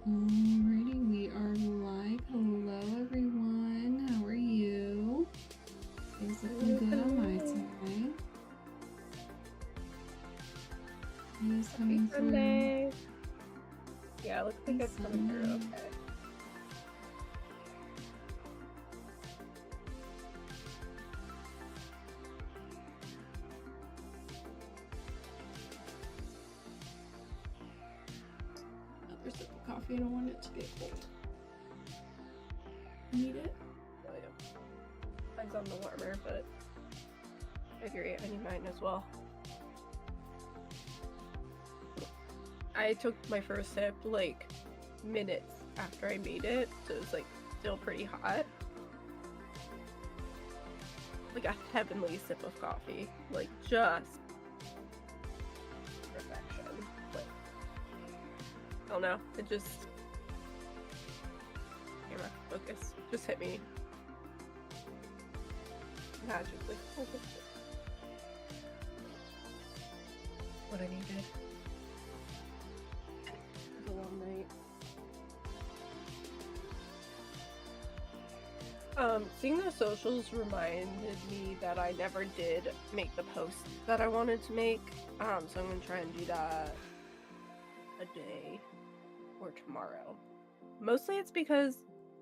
Alrighty, we are live. Hello, everyone. How are you? Things looking good on my side. Is coming Sunday. through. Yeah, it looks like it's coming through. Okay. Another sip of coffee. I don't want it to get cold. Need it? Oh, yeah. Mine's on the warmer, but I agree. I need mine as well. I took my first sip like minutes after I made it, so it was like still pretty hot. Like a heavenly sip of coffee. Like just perfection. Like I don't know. It just camera focus just hit me magically. What I needed. It was a long night. Seeing the socials reminded me that I never did make the post that I wanted to make. So I'm gonna try and do that a day or tomorrow. Mostly it's because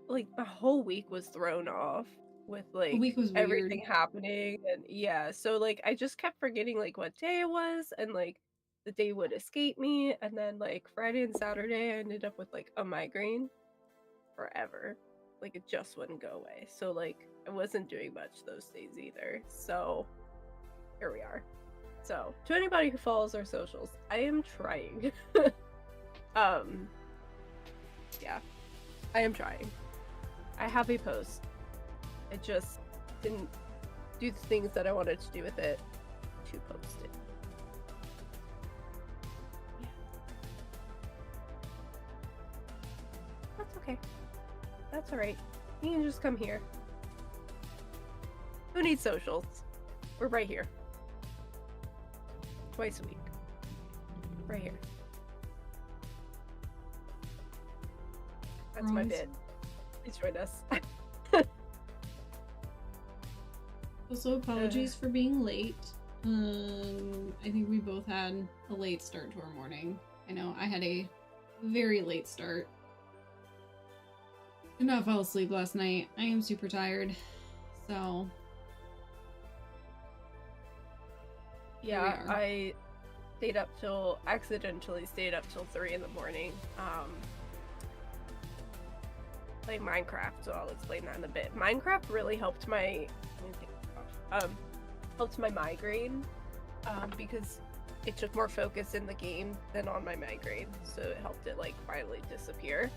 like the whole week was thrown off with like The week was everything weird. happening, and yeah, so like I just kept forgetting like what day it was, and like the day would escape me, and then like Friday and Saturday I ended up with like a migraine forever. Like it just wouldn't go away. So like I wasn't doing much those days either. So here we are. So to anybody who follows our socials, I am trying. Yeah, I am trying. I have a post. I just didn't do the things that I wanted to do with it to post it. Yeah. That's okay. That's alright. You can just come here. Who needs socials? We're right here. Twice a week. Right here. That's my bit. Please join us. Also, apologies for being late. I think we both had a late start to our morning. I know I had a very late start. Did not fall asleep last night. I am super tired. So yeah, I accidentally stayed up till 3 in the morning. Playing Minecraft, so I'll explain that in a bit. Minecraft really helped my migraine, because it took more focus in the game than on my migraine, so it helped it like finally disappear.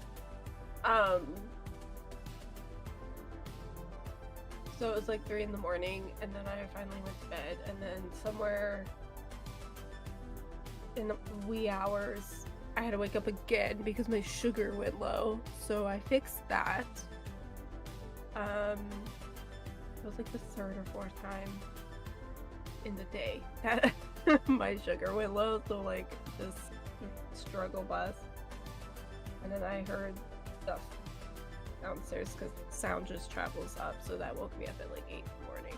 So it was like 3 in the morning, and then I finally went to bed, and then somewhere in the wee hours I had to wake up again because my sugar went low, so I fixed that. It was like the 3rd or 4th time in the day that my sugar went low, so like this struggle bus. And then I heard stuff downstairs because sound just travels up, so that woke me up at like 8 in the morning.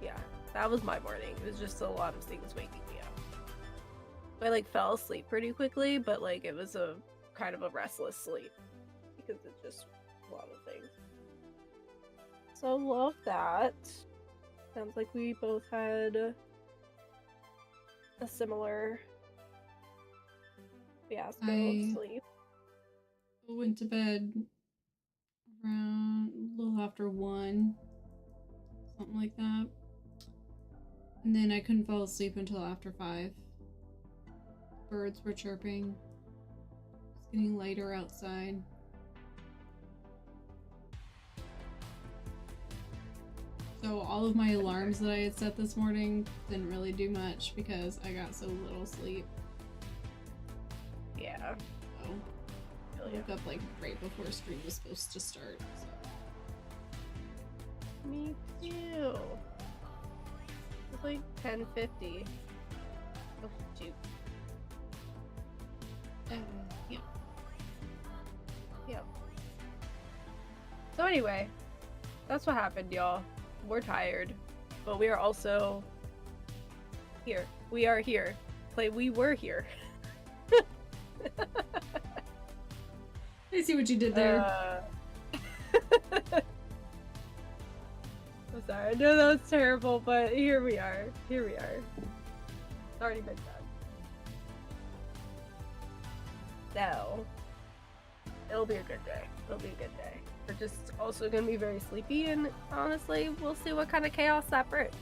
Yeah, that was my morning. It was just a lot of things waking me up. I like fell asleep pretty quickly, but like it was a kind of a restless sleep because it's just a lot of things. So love that. Sounds like we both had a similar fiasco of sleep. I went to bed around a little after 1, something like that. And then I couldn't fall asleep until after 5. Birds were chirping. It's getting lighter outside. So all of my alarms that I had set this morning didn't really do much because I got so little sleep. Yeah. So I woke up like right before stream was supposed to start. So. Me too. It's like 10:50. Oh shoot. Yeah. So anyway, that's what happened, y'all. We're tired, but we are also here. We are here. We were here. I see what you did there. I'm sorry. I know that was terrible, but here we are. Here we are. It's already been done. So, it'll be a good day. It'll be a good day. We're just also gonna be very sleepy, and honestly, we'll see what kind of chaos that brings.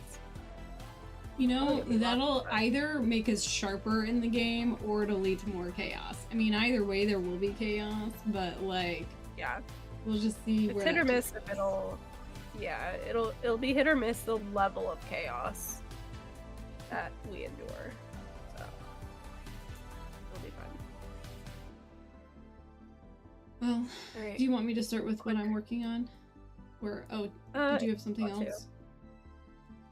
You know, that'll either make us sharper in the game or it'll lead to more chaos. I mean, either way, there will be chaos, but like, yeah, we'll just see. It's hit or miss if it'll be hit or miss the level of chaos that we endure. So it'll be fun. Well, right. Do you want me to start with what I'm working on? Or did you have something else?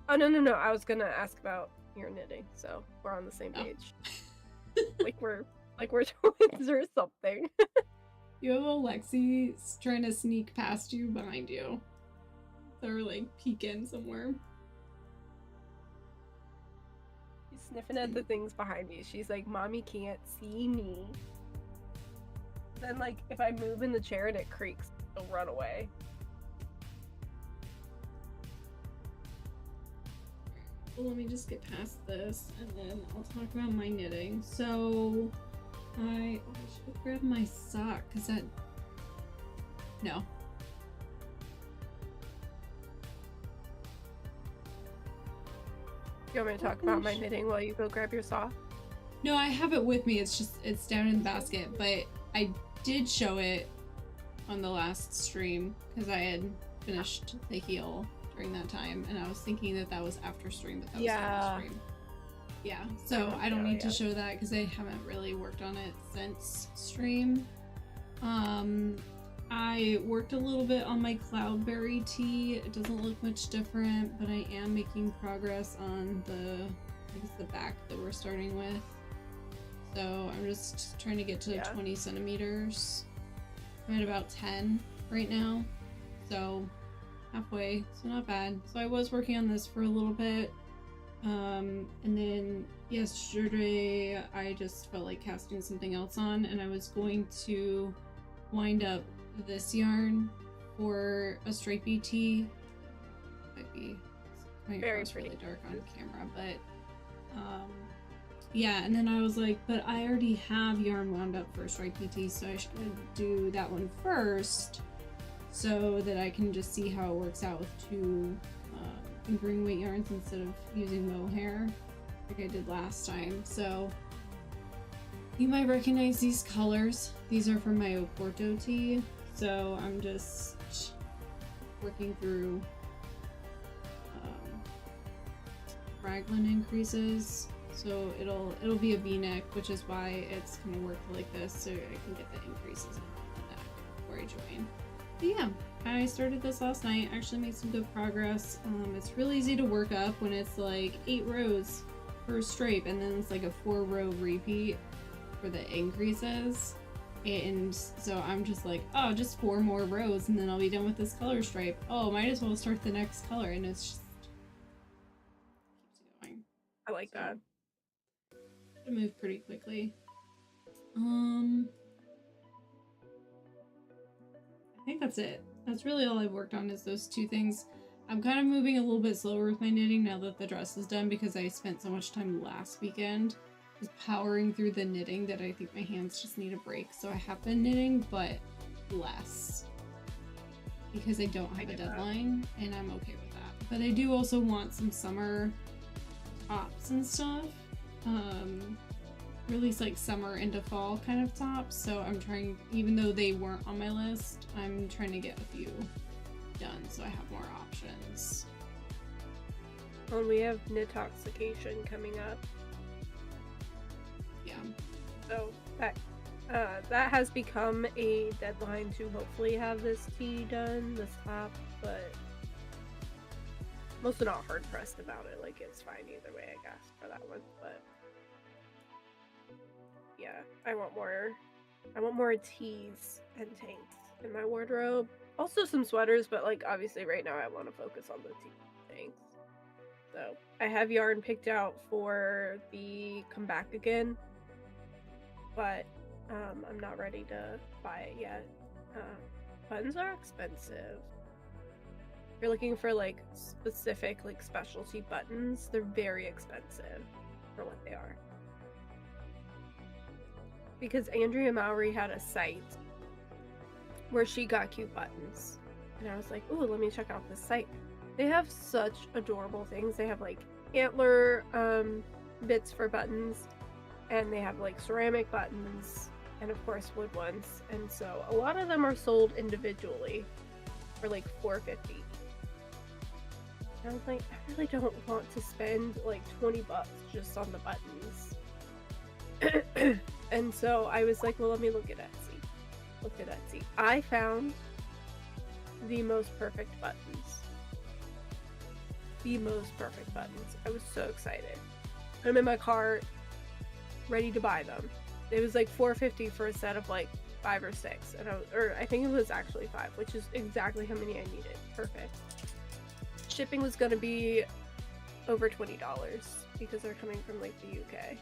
Oh no! I was gonna ask about your knitting, so we're on the same page. like we're twins or something. You have Alexi trying to sneak past you behind you. They're like peeking somewhere. She's sniffing at the things behind me. She's like, "Mommy can't see me." Then like if I move in the chair and it creaks, she'll run away. Well, let me just get past this and then I'll talk about my knitting. So I should grab my sock because that no. You want me to talk about my knitting while you go grab your saw? No, I have it with me. It's down in the basket, but I did show it on the last stream because I had finished the heel during that time, and I was thinking that was after stream, but that was not stream. Yeah, so I don't need to show that because I haven't really worked on it since stream. I worked a little bit on my Cloudberry tee. It doesn't look much different, but I am making progress on the back that we're starting with. So I'm just trying to get to 20 centimeters. I'm at about 10 right now, so halfway, so not bad. So I was working on this for a little bit, and then yesterday I just felt like casting something else on, and I was going to wind up this yarn for a stripy tee. Might be very really dark on camera, but yeah, and then I was like, but I already have yarn wound up for stripy tee, so I should do that one first so that I can just see how it works out with two fingering weight yarns instead of using mohair like I did last time. So you might recognize these colors. These are from my Oporto tee, so I'm just working through raglan increases. So it'll be a V-neck, which is why it's gonna work like this, so I can get the increases in the neck before I join. But yeah, I started this last night. Actually made some good progress. It's really easy to work up when it's like 8 rows per stripe, and then it's like a 4-row repeat for the increases. And so I'm just like, oh, just 4 more rows and then I'll be done with this color stripe. Oh, might as well start the next color, and it's just keeps going. I like that. To move pretty quickly. I think that's it. That's really all I've worked on is those 2 things. I'm kind of moving a little bit slower with my knitting now that the dress is done because I spent so much time last weekend just powering through the knitting that I think my hands just need a break. So I have been knitting, but less because I don't have a deadline, and I'm okay with that. But I do also want some summer tops and stuff. Release like summer into fall kind of tops, so I'm trying, even though they weren't on my list, I'm trying to get a few done so I have more options. Well, we have Knitoxication coming up. Yeah. So that has become a deadline to hopefully have this tee done, this top, but I'm also not hard pressed about it. Like, it's fine either way, I guess, for that one. But yeah, I want more tees and tanks in my wardrobe. Also some sweaters, but like obviously right now I want to focus on the things. So I have yarn picked out for the come back again, but I'm not ready to buy it yet. Buttons are expensive. If you're looking for like specific like specialty buttons, they're very expensive for what they are. Because Andrea Mowry had a site where she got cute buttons. And I was like, ooh, let me check out this site. They have such adorable things. They have like antler bits for buttons, and they have like ceramic buttons, and of course wood ones. And so a lot of them are sold individually for like $4.50. And I was like, I really don't want to spend like 20 bucks just on the buttons. And so I was like, well, let me look at Etsy. I found the most perfect buttons. I was so excited. I'm in my cart, ready to buy them. It was like $4.50 for a set of like 5 or 6, and I think it was actually 5, which is exactly how many I needed. Perfect. Shipping was gonna be over $20 because they're coming from like the UK.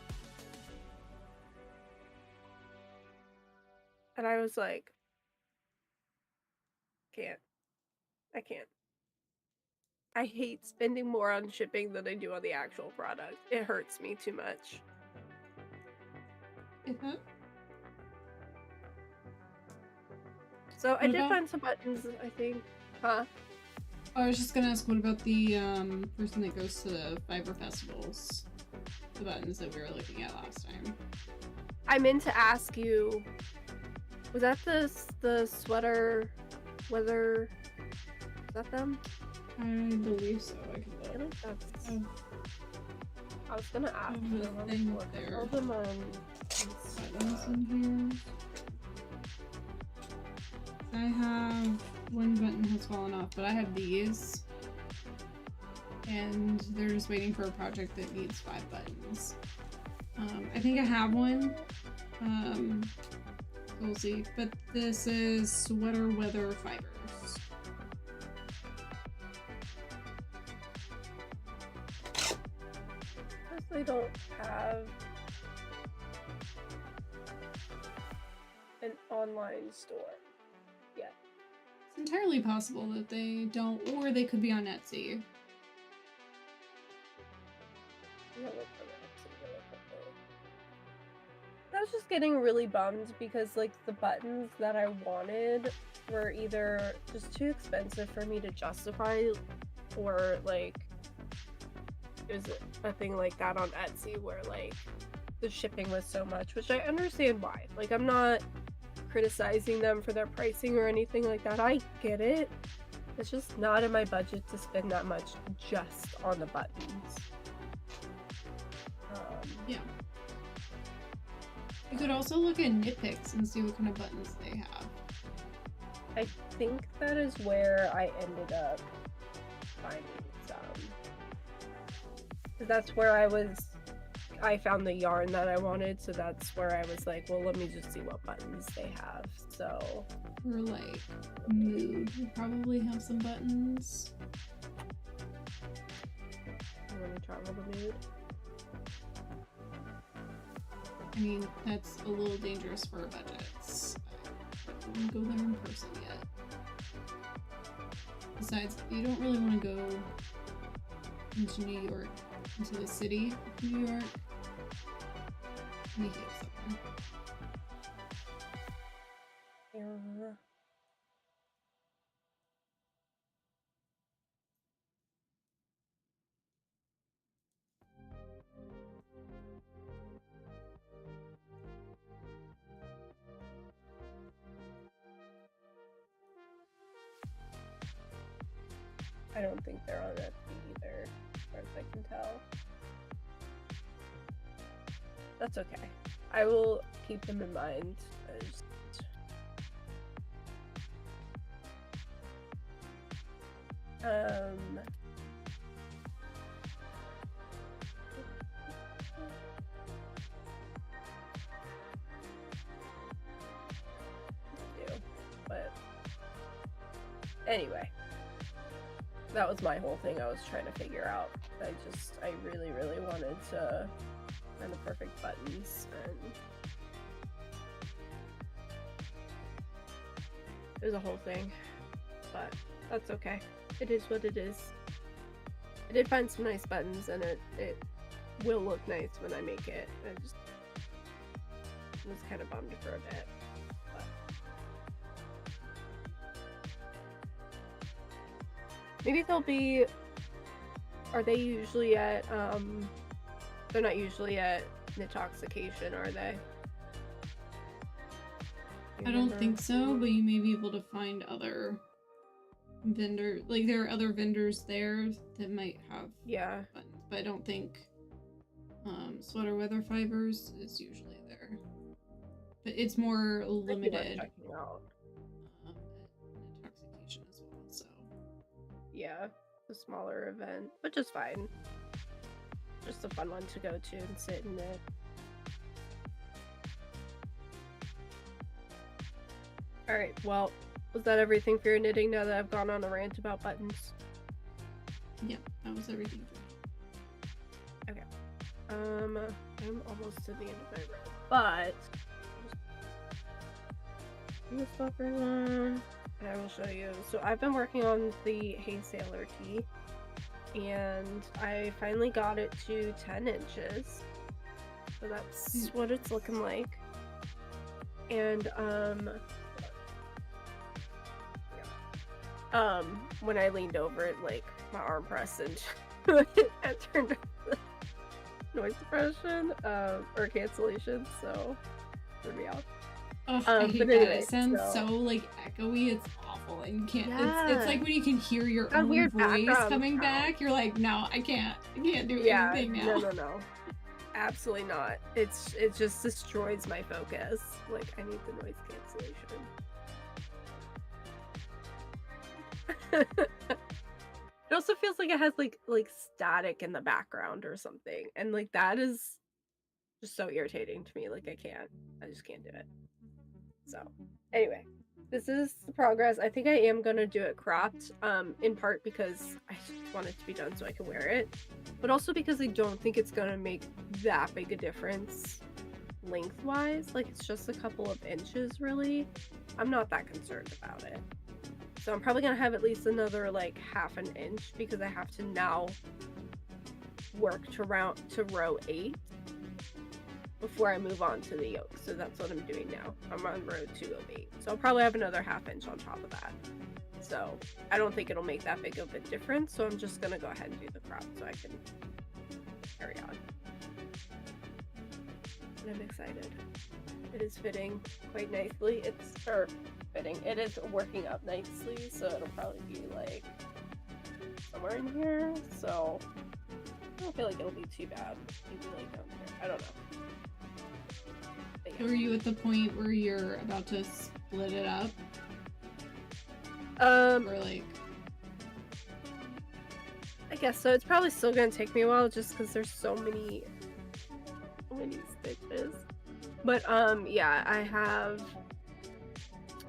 And I was like, I can't. I hate spending more on shipping than I do on the actual product. It hurts me too much. So I did find some buttons, I think. Huh? I was just gonna ask, what about the person that goes to the fiber festivals? The buttons that we were looking at last time. I meant to ask you, was that the sweater weather? Is that them? I believe so. I can look. I think that's. I was gonna ask. There. All them on. Buttons in here. I have one button has fallen off, but I have these, and they're just waiting for a project that needs 5 buttons. I think I have one. We'll see. But this is sweater weather fibers. They don't have an online store yet. It's entirely possible that they don't, or they could be on Etsy. I was just getting really bummed because like the buttons that I wanted were either just too expensive for me to justify, or like it was a thing like that on Etsy where like the shipping was so much, which I understand why. Like, I'm not criticizing them for their pricing or anything like that. I get it. It's just not in my budget to spend that much just on the buttons. Yeah. You could also look at Nitpicks and see what kind of buttons they have. I think that is where I ended up finding some. That's where I found the yarn that I wanted, so that's where I was like, well, let me just see what buttons they have. So or like Mood would probably have some buttons. You want to travel the Mood? I mean, that's a little dangerous for our budgets. I wouldn't go there in person yet. Besides, you don't really want to go into New York, into the city of New York, in the heat of summer. Yeah. I don't think they're on Etsy either, as far as I can tell. That's okay. I will keep them in mind. But Anyway, that was my whole thing I was trying to figure out. I really, really wanted to find the perfect buttons, and it was a whole thing, but that's okay. It is what it is. I did find some nice buttons, and it will look nice when I make it. I just was kind of bummed for a bit. But maybe they'll be... Are they usually at... They're not usually at Intoxication, are they? I don't think so, but you may be able to find other vendors. Like, there are other vendors there that might have buttons, but I don't think Sweater Weather Fibers is usually there. But it's more limited. At Intoxication as well, so. Yeah, a smaller event, which is fine. Just a fun one to go to and sit in it. Alright, well, was that everything for your knitting now that I've gone on a rant about buttons? Yeah, that was everything for me. Okay. I'm almost to the end of my row, but this buffer one, and I will show you. So I've been working on the Hey Sailor tee, and I finally got it to 10 inches. So that's what it's looking like. And when I leaned over it, like, my arm pressed and it turned noise suppression or cancellation, so threw me off. Oh, I hate that. Anyway, it sounds so like echoey. It's awful, and you can't. Yeah. It's like when you can hear your own voice coming back. You're like, no, I can't do anything now. No, absolutely not. It just destroys my focus. Like, I need the noise cancellation. It also feels like it has like static in the background or something, and like that is just so irritating to me. Like, I just can't do it. So anyway, this is the progress. I think I am gonna do it cropped, in part because I just want it to be done so I can wear it, but also because I don't think it's gonna make that big a difference lengthwise. Like, it's just a couple of inches, really. I'm not that concerned about it. So I'm probably gonna have at least another like half an inch, because I have to now work to row 8 before I move on to the yoke. So that's what I'm doing now. I'm on row 2 of 8. So I'll probably have another half inch on top of that. So I don't think it'll make that big of a difference. So I'm just gonna go ahead and do the crop so I can carry on. And I'm excited. It is fitting quite nicely. It is working up nicely, so it'll probably be like somewhere in here. So I don't feel like it'll be too bad. Maybe like down here. I don't know. Yeah. Are you at the point where you're about to split it up? Or like, I guess so. It's probably still gonna take me a while just because there's so many stitches. But yeah, I have,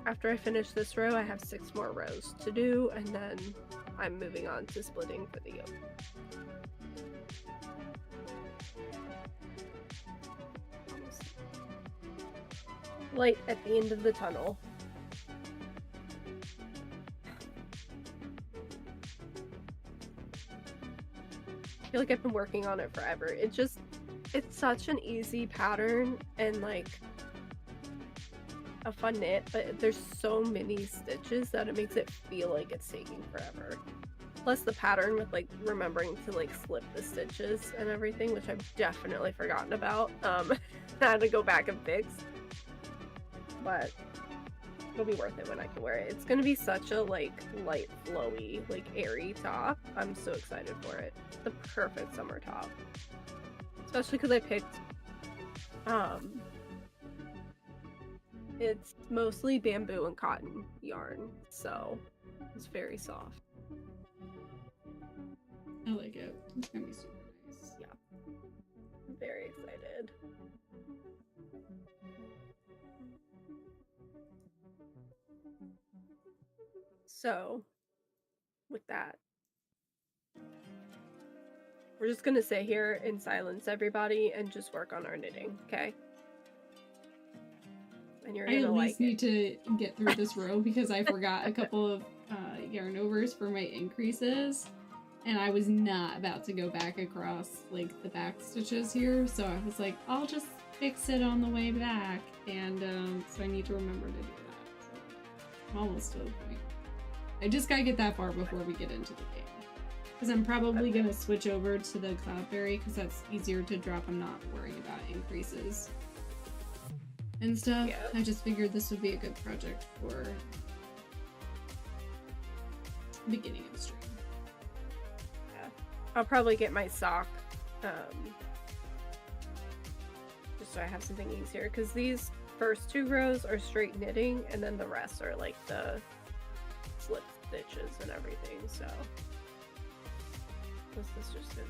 after I finish this row, I have 6 more rows to do, and then I'm moving on to splitting for the yoke. Light at the end of the tunnel. I feel like I've been working on it forever. It's such an easy pattern and like a fun knit, but there's so many stitches that it makes it feel like it's taking forever. Plus the pattern with like remembering to like slip the stitches and everything, which I've definitely forgotten about. I had to go back and fix, but it'll be worth it when I can wear it. It's gonna be such a like light, flowy, like airy top. I'm so excited for it. The perfect summer top. Especially because I picked, it's mostly bamboo and cotton yarn, so it's very soft. I like it. It's gonna be super nice. Yeah. I'm very excited. So, with that. We're just gonna sit here in silence, everybody, and just work on our knitting, okay? And you're I gonna at like least need to get through this row because I forgot a couple of yarn overs for my increases, and I was not about to go back across like the back stitches here, so I was like, I'll just fix it on the way back, and so I need to remember to do that. So I'm almost to the point. I just gotta get that far before we get into the game. Because I'm probably gonna switch over to the Cloudberry because that's easier to drop. I'm not worrying about increases and stuff. Yeah. I just figured this would be a good project for beginning of stream. Yeah. I'll probably get my sock, just so I have something easier. Because these first 2 rows are straight knitting, and then the rest are like the slip stitches and everything. So this is just it.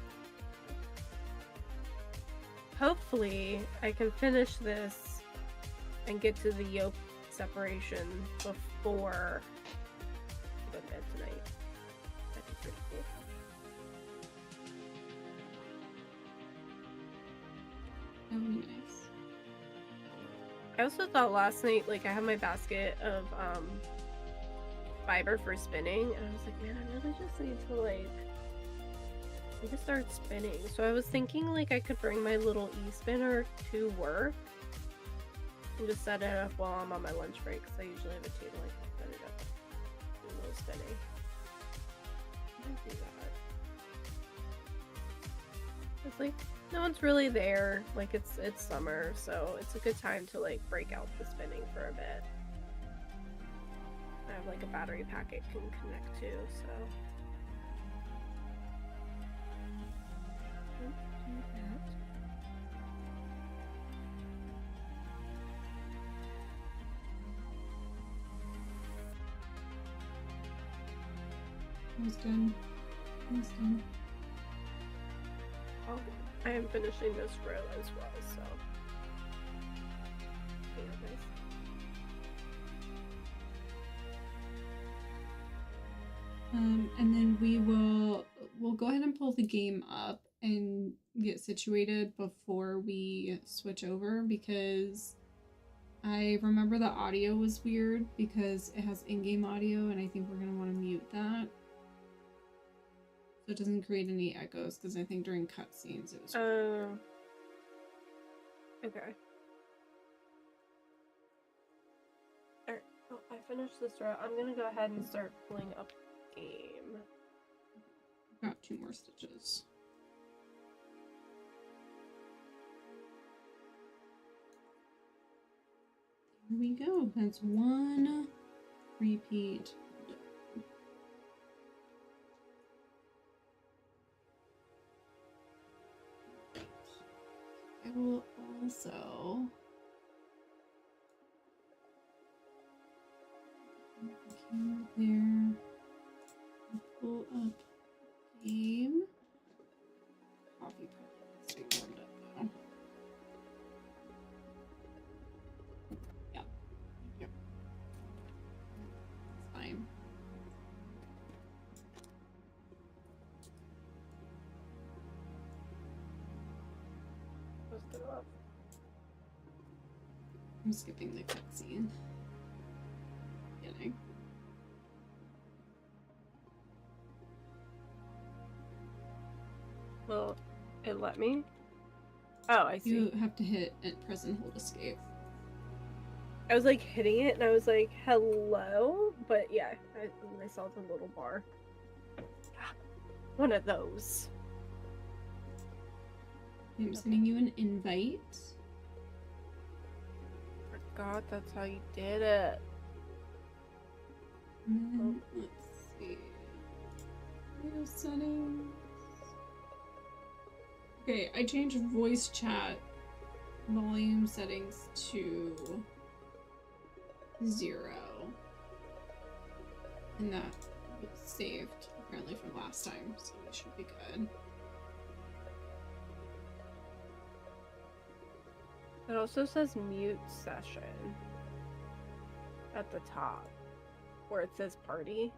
Hopefully, I can finish this and get to the yoke separation before I go to bed tonight. That'd be pretty cool. That would be nice. I also thought last night, like, I have my basket of fiber for spinning, and I was like, man, I really just need to, like, start spinning. So I was thinking, like, I could bring my little e-spinner to work and just set it up while I'm on my lunch break, because I usually have a table I can set it up and do a little spinning. I might do that. It's like, no one's really there. Like, it's summer, so it's a good time to, like, break out the spinning for a bit. I have, like, a battery pack it can connect to, so. Do that. Almost done. Almost done. Oh, I am finishing this row as well, so. Yeah, nice. And then we'll go ahead and pull the game up and get situated before we switch over, because I remember the audio was weird because it has in-game audio, and I think we're going to want to mute that so it doesn't create any echoes, because I think during cutscenes it was weird. Okay. Alright, well, I finished this row. I'm gonna go ahead and start pulling up the game. Got 2 more stitches. Here we go. That's 1 repeat. I will also camera there. Pull up game. Coffee probably needs to be warmed up now. Yeah. Yep. It's fine. Post it up. I'm skipping the cutscene. Kidding. Will it let me? Oh, I see. You have to hit and press and hold escape. I was like hitting it and I was like, hello? But yeah, I saw the little bar. One of those. I'm sending you an invite. Forgot that's how you did it. And then, let's see. Video settings. Okay, I changed voice chat volume settings to 0. And that was saved apparently from last time, so it should be good. It also says mute session at the top where it says party.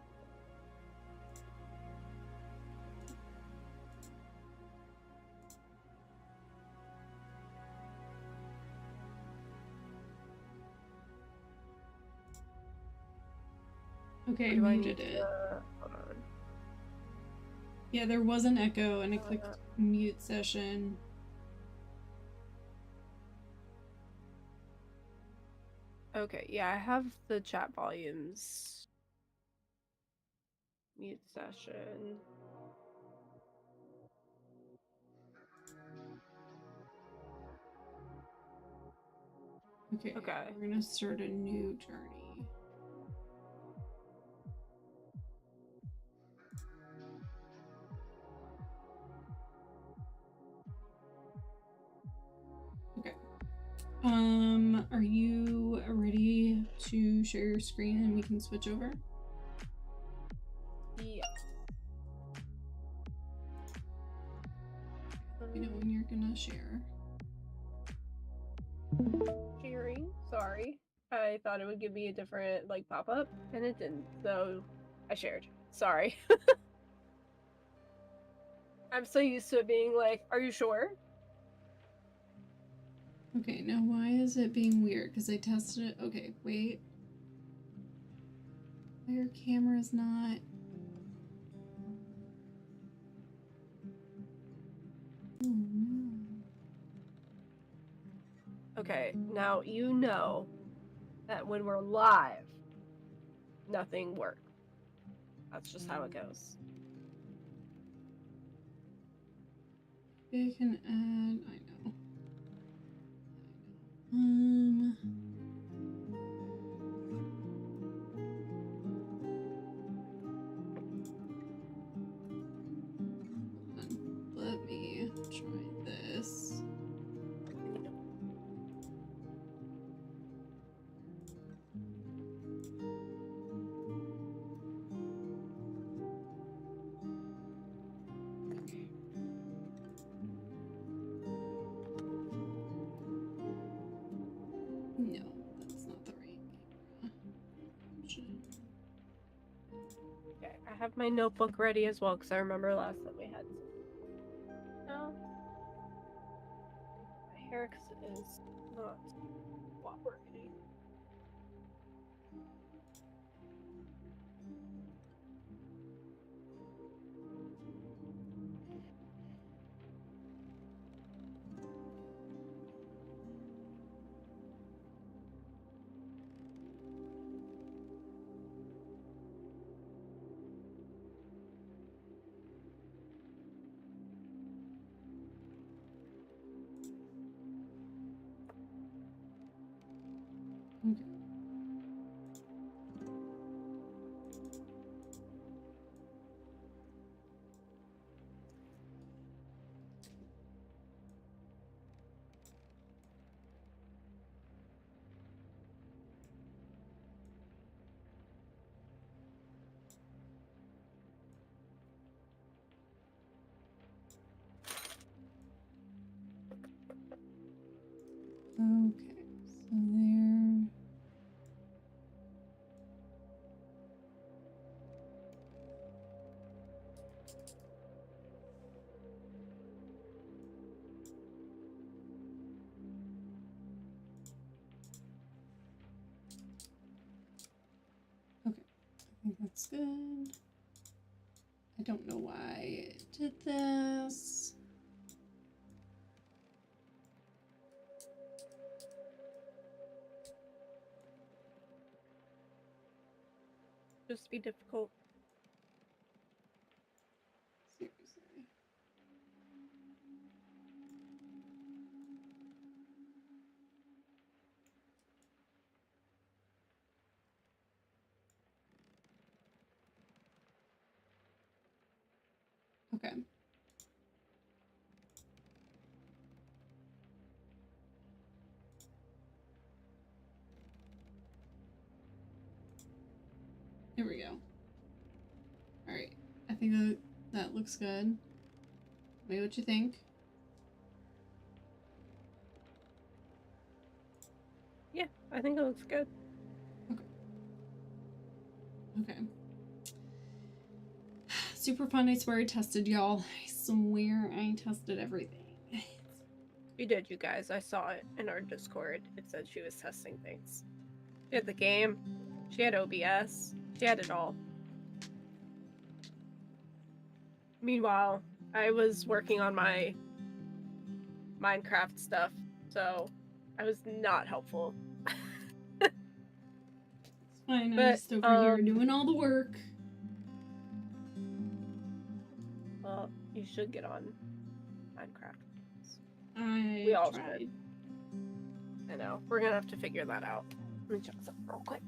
Okay, I Do I muted need it. to... Hold on. Yeah, there was an echo and I clicked mute session. Okay, yeah, I have the chat volumes. Mute session. Okay, Okay. we're gonna start a new journey. Okay. Are you ready to share your screen and we can switch over? Yeah. Let me know when you're gonna share. Sharing. Sorry. I thought it would give me a different like pop-up and it didn't, so I shared. Sorry. I'm so used to it being like, are you sure? Okay, now why is it being weird? Because I tested it. Okay, wait. Your camera's not. Oh no. Okay, now you know that when we're live, nothing works. That's just how it goes. I can add. I know. Hold on. Let me try this. No, that's not the right camera. Okay, I have my notebook ready as well because I remember last time we had some. No. My hair is not cooperating. Okay. Okay, so there. Okay, I think that's good. I don't know why it did this. Just be difficult. Seriously. Okay. Here we go. All right. I think that looks good. Tell me what you think. Yeah, I think it looks good. Okay. Okay. Super fun. I swear I tested y'all. I swear I tested everything. You did, you guys. I saw it in our Discord. It said she was testing things. She had the game. She had OBS. She had it all. Meanwhile, I was working on my Minecraft stuff, so I was not helpful. It's fine, I'm But, just over here doing all the work. Well, you should get on Minecraft. We all tried. should. I know. We're gonna have to figure that out. Let me check something real quick.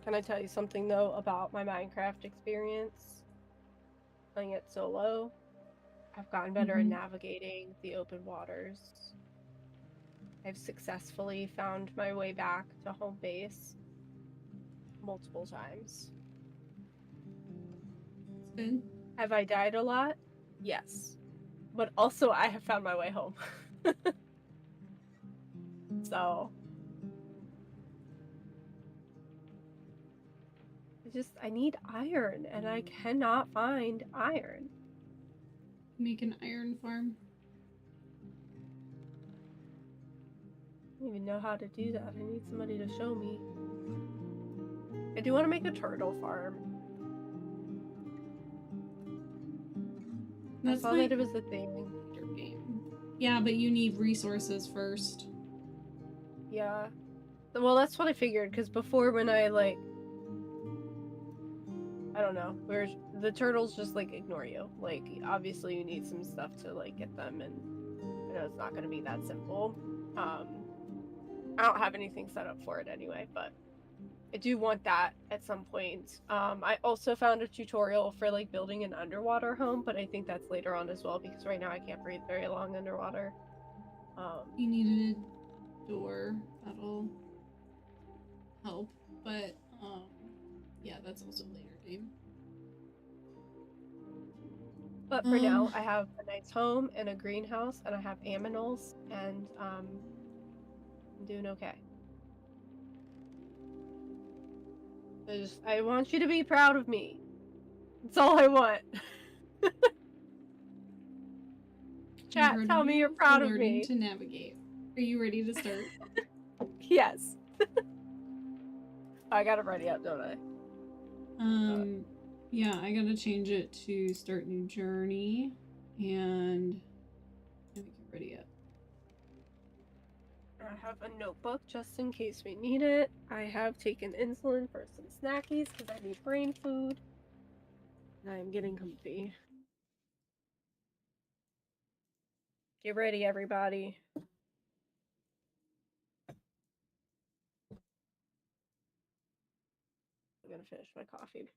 Can I tell you something, though, about my Minecraft experience? Playing it solo, I've gotten better at navigating the open waters. I've successfully found my way back to home base multiple times. It's good. Have I died a lot? Yes. But also, I have found my way home. So... I need iron, and I cannot find iron. Make an iron farm. I don't even know how to do that. I need somebody to show me. I do want to make a turtle farm. I saw that it was a thing. Yeah, but you need resources first. Yeah. Well, that's what I figured, because before when I, like... I don't know. Where the turtles just, like, ignore you. Like, obviously you need some stuff to, like, get them, and I know it's not going to be that simple. I don't have anything set up for it anyway, but I do want that at some point. I also found a tutorial for, like, building an underwater home, but I think that's later on as well, because right now I can't breathe very long underwater. You needed a door. That'll help, but, yeah, that's also later game. But for now, I have a nice home and a greenhouse, and I have aminals, and I'm doing okay. I want you to be proud of me. That's all I want. Chat, tell me you're proud of me. Learning to navigate. Are you ready to start? Yes. I got it ready up, don't I? Yeah, I gotta change it to start new journey, and make it ready up. I have a notebook just in case we need it. I have taken insulin for some snackies because I need brain food. And I am getting comfy. Get ready, everybody. I'm gonna finish my coffee.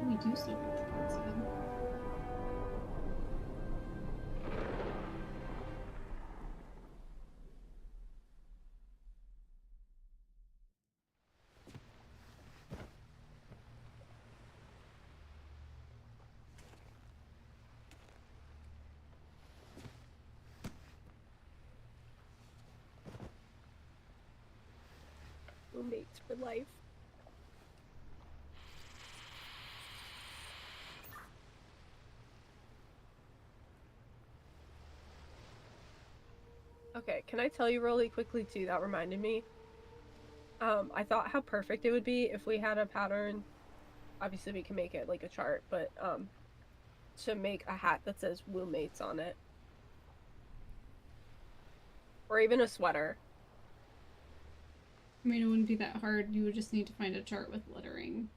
We do still have the cards again. Roommates for life. Okay, can I tell you really quickly too, that reminded me. I thought how perfect it would be if we had a pattern. Obviously we can make it like a chart, but to make a hat that says roommates on it. Or even a sweater. I mean, it wouldn't be that hard. You would just need to find a chart with lettering.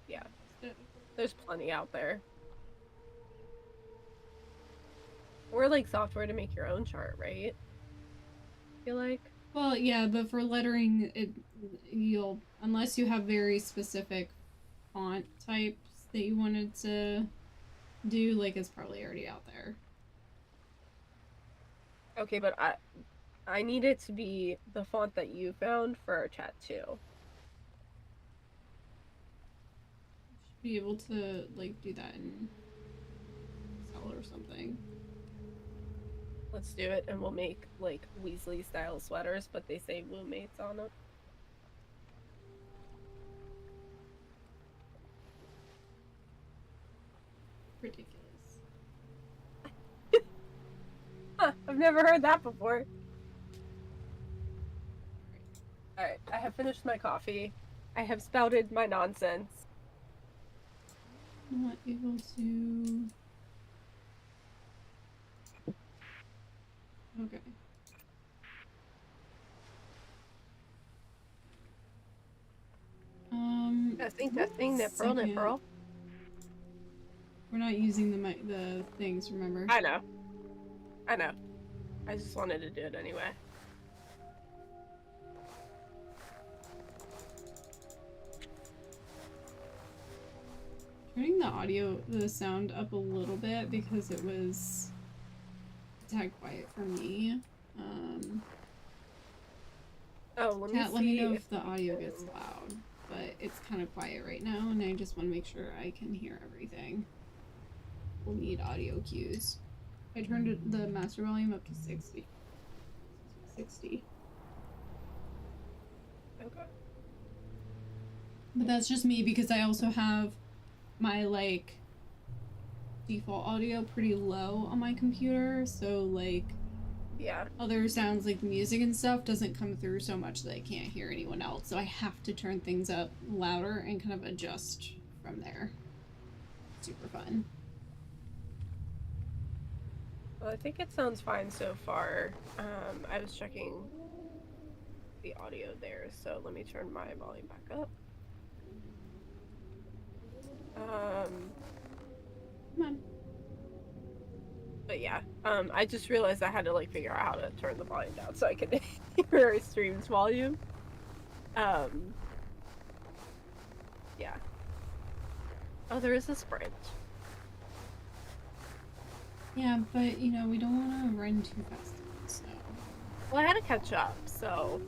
Yeah. There's plenty out there. Or like software to make your own chart, right? I feel like. Well, yeah, but for lettering, you'll unless you have very specific font types that you wanted to do, like it's probably already out there. Okay, but I need it to be the font that you found for our chat too. Should be able to like do that in Excel or something. Let's do it, and we'll make like Weasley style sweaters, but they say roommates on them. Ridiculous. Huh, I've never heard that before. Alright, I have finished my coffee. I have spouted my nonsense. Not able to. Okay. Testing, knit pearl. We're not using the things, remember? I know. I just wanted to do it anyway. Turning the sound up a little bit because it was a tad quiet for me. Oh, Let me know if the audio gets loud, but it's kind of quiet right now, and I just want to make sure I can hear everything. We'll need audio cues. I turned the master volume up to 60. 60. Okay. But that's just me because I also have my like default audio pretty low on my computer, so like yeah, other sounds like music and stuff doesn't come through so much that I can't hear anyone else, so I have to turn things up louder and kind of adjust from there. Super fun. well, I think it sounds fine so far. I was checking the audio there, so let me turn my volume back up. Come on. But yeah, I just realized I had to like figure out how to turn the volume down so I could hear our stream's volume. Yeah. Oh, there is a sprint. Yeah, but you know, we don't want to run too fast in the snow. Well, I had to catch up, so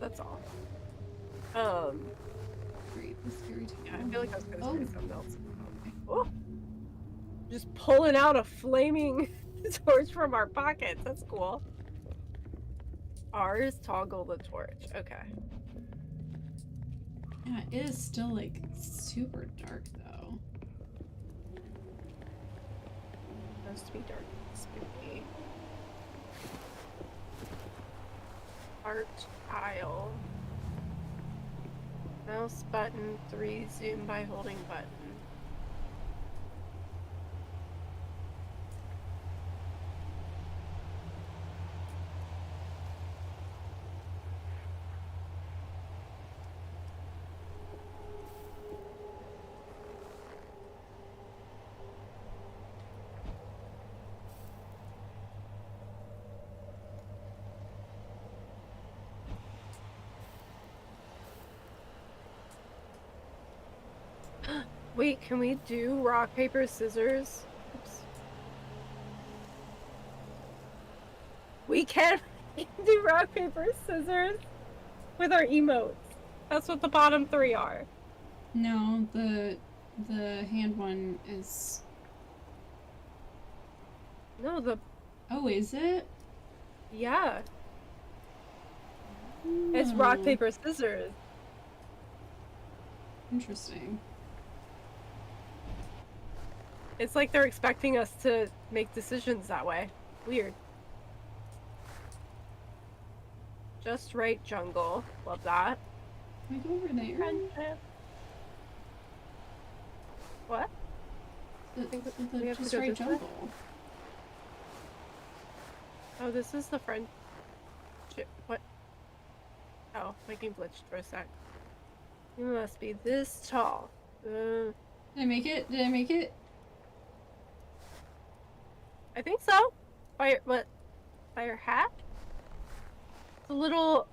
that's all. Great, the scary time. Yeah, I feel like I was gonna say something else. Okay. Oh, just pulling out a flaming torch from our pockets. That's cool. Ours toggle the torch. Okay. Yeah, it is still like super dark though. It has to be dark and spooky. Art tile. Mouse button 3, zoom by holding button. Wait, can we do rock, paper, scissors? Oops. We can do rock, paper, scissors with our emotes. That's what the bottom 3 are. No, the hand one is. No, the. Oh, is it? Yeah. It's rock, paper, scissors. Interesting. It's like they're expecting us to make decisions that way. Weird. Just right, jungle. Love that. Can I go over there? Friendship. What? We have to Just go right this way? jungle. Oh, this is the friend. What? Oh, my game glitched for a sec. You must be this tall. Did I make it? Did I make it? I think so. By your, what? By her hat? It's a little,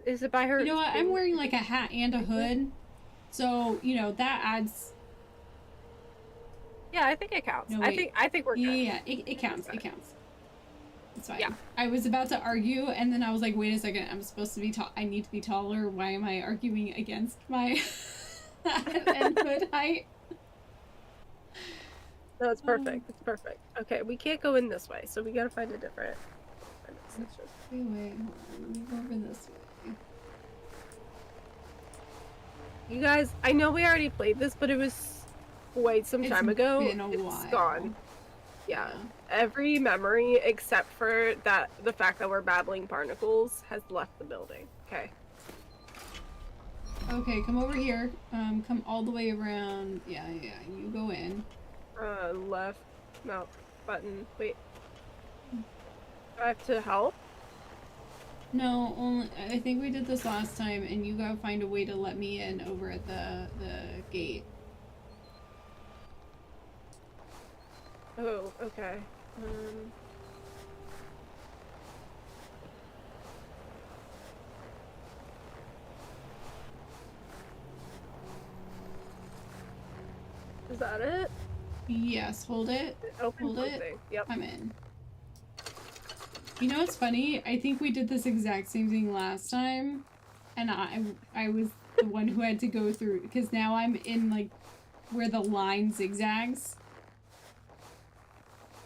is it by her? You know what? I'm wearing like a hat and a hood. So, you know, that adds... Yeah, I think it counts. No, I think we're good. Yeah, it counts. It counts. It's fine. Yeah. I was about to argue, and then I was like, wait a second, I'm supposed to be tall. I need to be taller. Why am I arguing against my and hood height? No, it's perfect. It's perfect. Okay, we can't go in this way, so we gotta find a different. Wait, hold on. Let me go over this way. You guys, I know we already played this, but it was quite some time ago. It's been a It's while. gone. Yeah. Every memory except for the fact that we're babbling barnacles has left the building. Okay. Okay, come over here. Come all the way around. Yeah, you go in. Left, no, button, wait. Do I have to help? No, only I think we did this last time, and you gotta find a way to let me in over at the gate. Oh, okay. Is that it? Yes, hold it. Open Hold it. something. Yep. I'm in. You know what's funny? I think we did this exact same thing last time, and I was the one who had to go through, because now I'm in like where the line zigzags.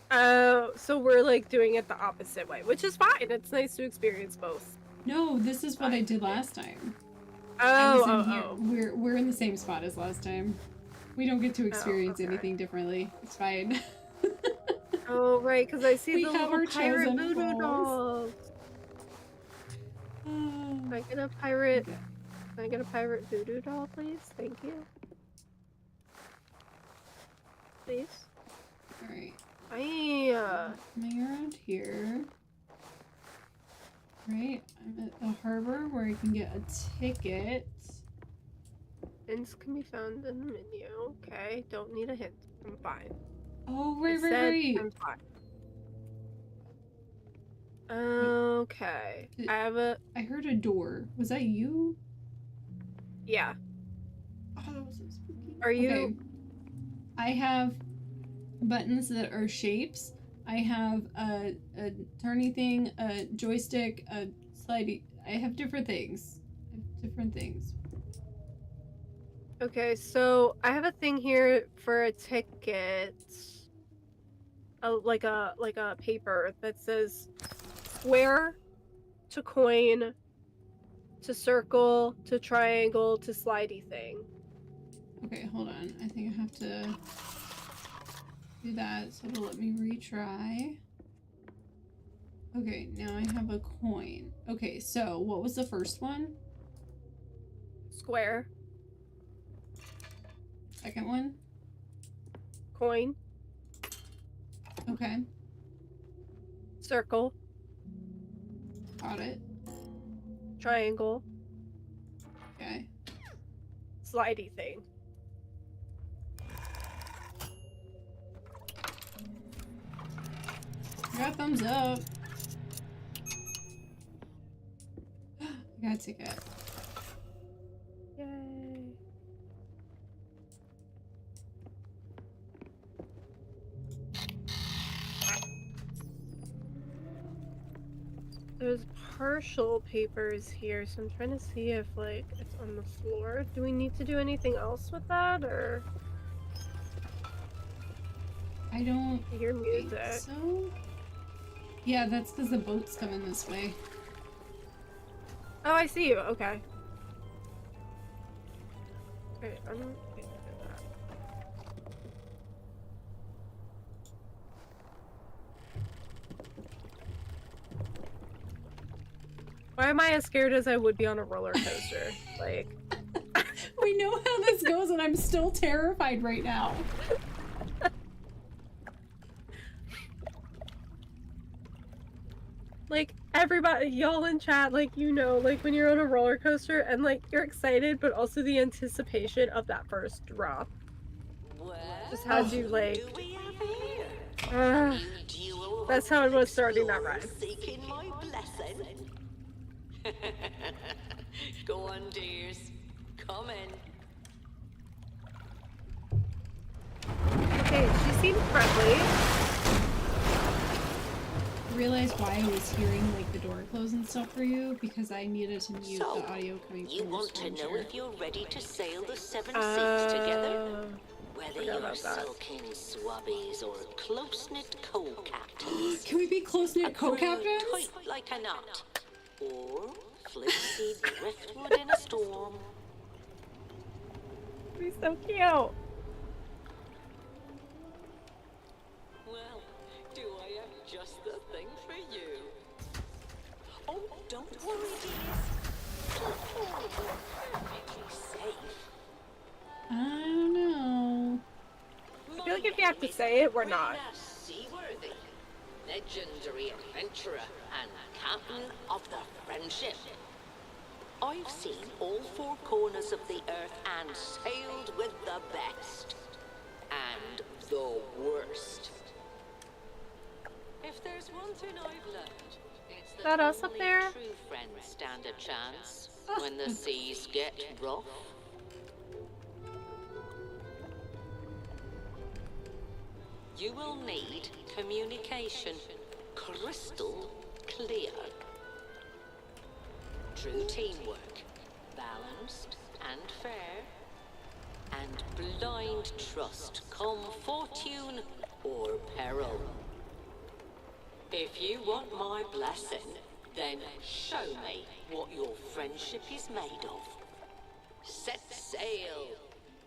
Oh, so we're like doing it the opposite way, which is fine. It's nice to experience both. No, this is what I did last time. Oh. We're in the same spot as last time. We don't get to experience anything differently. It's fine. Oh, right, because I see We the have our little pirate chosen voodoo dolls. Can I get a pirate? Okay. Can I get a pirate voodoo doll, please? Thank you. Please. Alright. Hi. Coming around here. Right, I'm at the harbor where I can get a ticket. Hints can be found in the menu. Okay, don't need a hint. I'm fine. Oh, right. I'm fine. Okay. I heard a door. Was that you? Yeah. Oh, that was so spooky. Are you? Okay. I have buttons that are shapes. I have a turny thing, a joystick, a slidey. I have different things. Okay, so I have a thing here for a ticket. Like a paper that says square to coin to circle to triangle to slidey thing. Okay, hold on. I think I have to do that, so it'll let me retry. Okay, now I have a coin. Okay, so what was the first one? Square. Second one? Coin. Okay, Circle. got it. Triangle. Okay. Slidey thing. I got thumbs up. I got a ticket. Yay. There's partial papers here, so I'm trying to see if like it's on the floor. Do we need to do anything else with that, or I don't I hear think music? so. Yeah, that's because the boat's coming this way. Oh, I see you. Okay. Okay, I'm gonna do that. Why am I as scared as I would be on a roller coaster? Like, We know how this goes, and I'm still terrified right now. like everybody, y'all in chat, like, you know, like when you're on a roller coaster and like you're excited, but also the anticipation of that first drop just has you like. That's how it was starting that ride. Seeking my blessing. Go on, dears. Come in. Okay, she seemed friendly. Realized why I was hearing like the door close and stuff for you, because I needed to mute So, the audio coming you from your want to know chair. if you're ready to sail the 7 seas together? Whether you're sulking swabbies or close-knit co-captains. Can we be close-knit Crew co-captains? tight like a knot. Or flimsy driftwood in a storm. He's so cute. Well, do I have just the thing for you? Oh, don't worry, dears. You're perfectly safe. I don't know. I feel like if you have to say it, we're not. Seaworthy, legendary adventurer, and captain of the Friendship. I've seen all 4 corners of the earth and sailed with the best. And the worst. If there's one thing I've learned, it's that us up only there? true friends stand a chance when the seas get rough. You will need communication crystal clear. True teamwork, balanced and fair, and blind trust come fortune or peril. If you want my blessing, then show me what your friendship is made of. Set sail,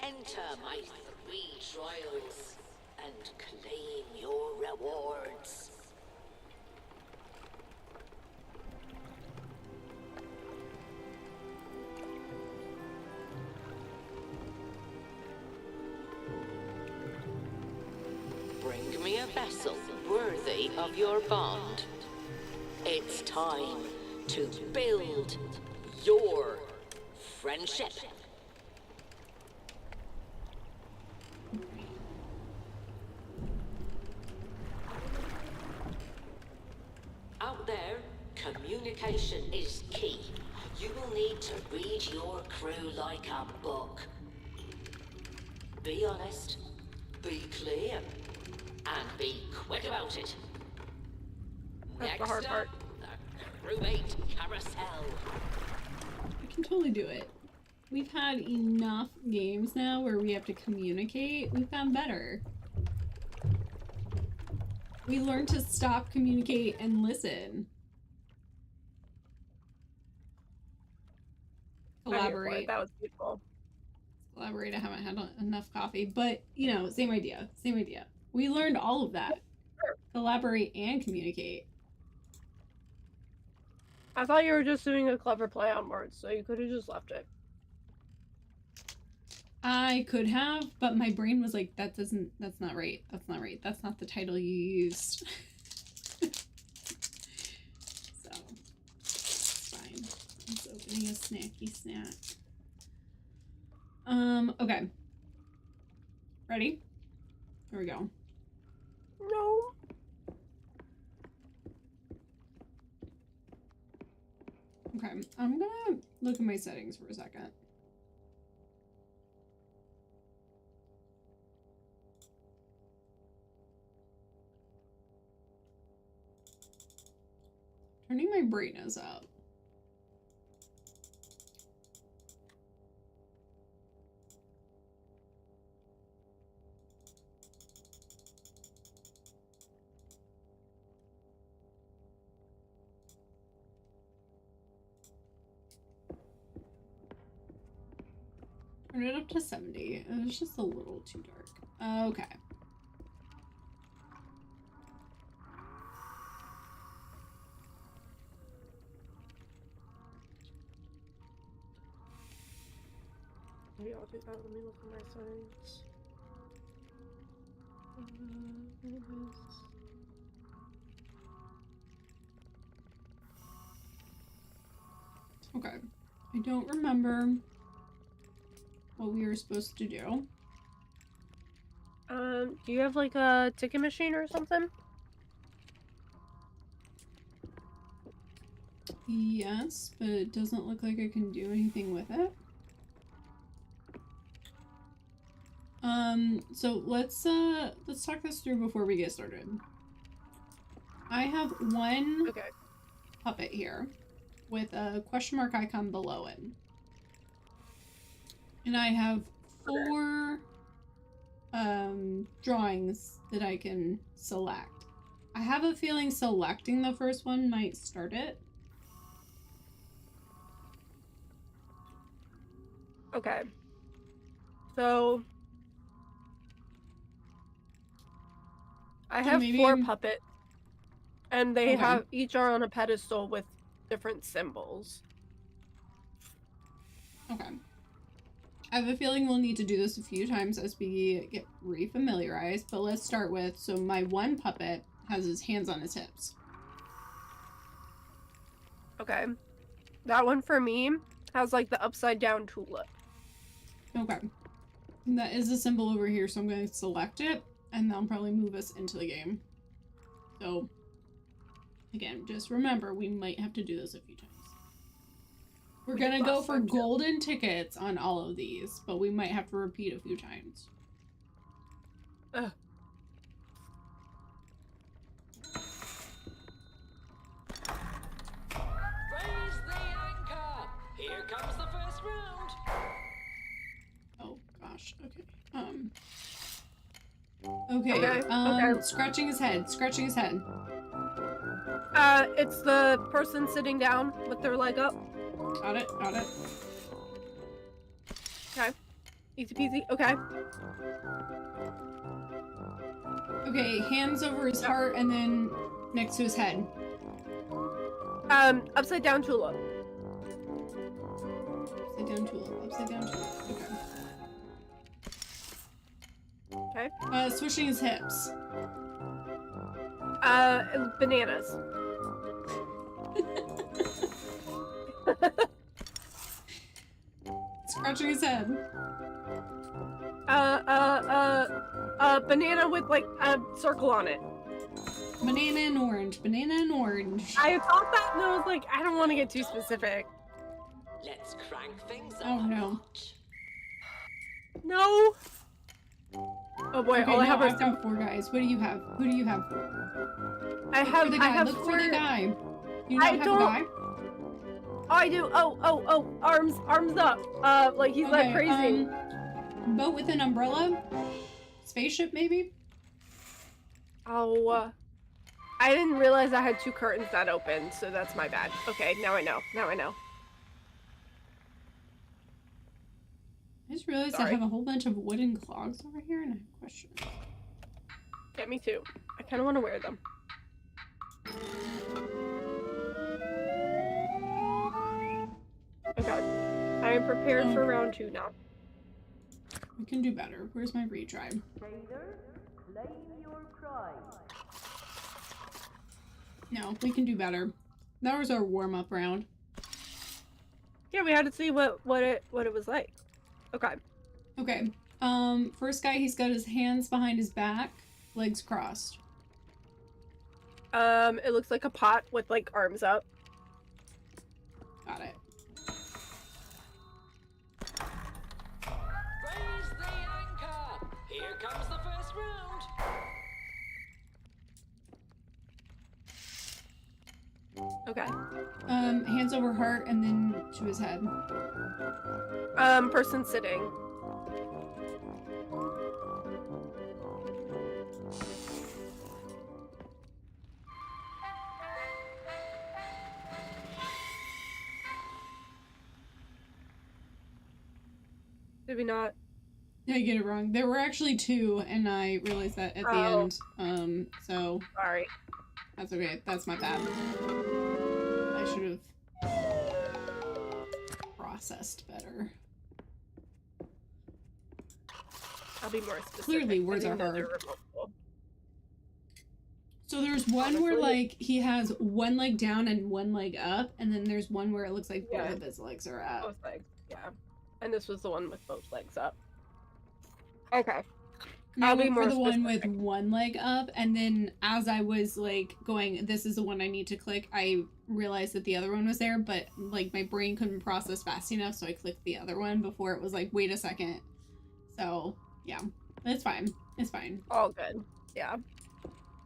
enter my 3 trials, and claim your rewards. Bring me a vessel worthy of your bond. It's time to build your friendship. Out there, communication is key. You will need to read your crew like a book. Be honest, be clear, and be quick about it. That's the hard part. The crewmate carousel. I can totally do it. We've had enough games now where we have to communicate. We've gotten better. We learned to stop, communicate, and listen. Collaborate. That was beautiful. Collaborate. I haven't had enough coffee, but you know, same idea. Same idea. We learned all of that. Sure. Collaborate and communicate. I thought you were just doing a clever play on words, so you could have just left it. I could have, but my brain was like, that's not right. That's not right. That's not the title you used. So, it's fine. I'm just opening a snacky snack. Okay. Ready? Here we go. No. Okay, I'm gonna look at my settings for a second. Turning my brightness up. Turn it up to 70. It's just a little too dark. Okay. Maybe I'll do that. Let me look at my settings. Okay. I don't remember what we were supposed to do. Do you have like a ticket machine or something? Yes, but it doesn't look like I can do anything with it. So let's talk this through before we get started. I have one puppet here with a question mark icon below it. And I have 4 drawings that I can select. I have a feeling selecting the first one might start it. Okay. So I have 4 puppets, and they have each are on a pedestal with different symbols. Okay. I have a feeling we'll need to do this a few times as we get re-familiarized, but let's start with, so my one puppet has his hands on his hips. Okay. That one for me has like the upside down tulip. Okay. That is a symbol over here, so I'm going to select it, and that'll probably move us into the game. So, again, just remember, we might have to do this a few times. We're gonna go for golden tickets on all of these, but we might have to repeat a few times. Ugh. Raise the anchor! Here comes the first round! Oh, gosh. Okay. Okay, scratching his head. Scratching his head. It's the person sitting down with their leg up. Got it, got it. Okay. Easy peasy. Okay. Okay, hands over his heart and then next to his head. Upside down tulip. Upside down tulip. Upside down tulip. Okay. Okay. Swishing his hips. Bananas. Scratching his head. Banana with like a circle on it. Banana and orange. Banana and orange. I thought that and I was like, I don't want to get too specific. Let's crank things up. Oh no. No. Oh boy, okay, all I have I've got 4 guys. What do you have? Who do you have? I have the guy. I have Look 4... for the guy. You don't have a guy? Oh, I do. Oh, arms up. Like he's like crazy. Boat with an umbrella? Spaceship, maybe? Oh, I didn't realize I had 2 curtains that open, so that's my bad. Okay, now I know. I just realized I have a whole bunch of wooden clogs over here, and I have questions. Yeah, me too. I kind of want to wear them. Okay, I am prepared for round 2 now. We can do better. Where's my retry? Claim your prize. No, we can do better. That was our warm-up round. Yeah, we had to see what it was like. Okay. Okay. First guy, he's got his hands behind his back, legs crossed. It looks like a pot with like arms up. Got it. Raise the anchor! Here comes the first round! Okay. Hands over heart and then to his head. Person sitting. Did we not? Yeah, I get it wrong. There were actually 2, and I realized that at the end. So... Sorry. That's okay. That's my bad. I should have processed better. I'll be more specific. Clearly, words are hard. So there's one where, Honestly. like, he has one leg down and one leg up, and then there's one where it looks like Yeah. both of his legs are up. Both legs, yeah. And this was the one with both legs up. Okay. I I'll be went for more the one with specific. one leg up, and then as I was, like, going, this is the one I need to click, I realized that the other one was there, but, like, my brain couldn't process fast enough, so I clicked the other one before it was like, wait a second. So, yeah. It's fine. It's fine. All good. Yeah.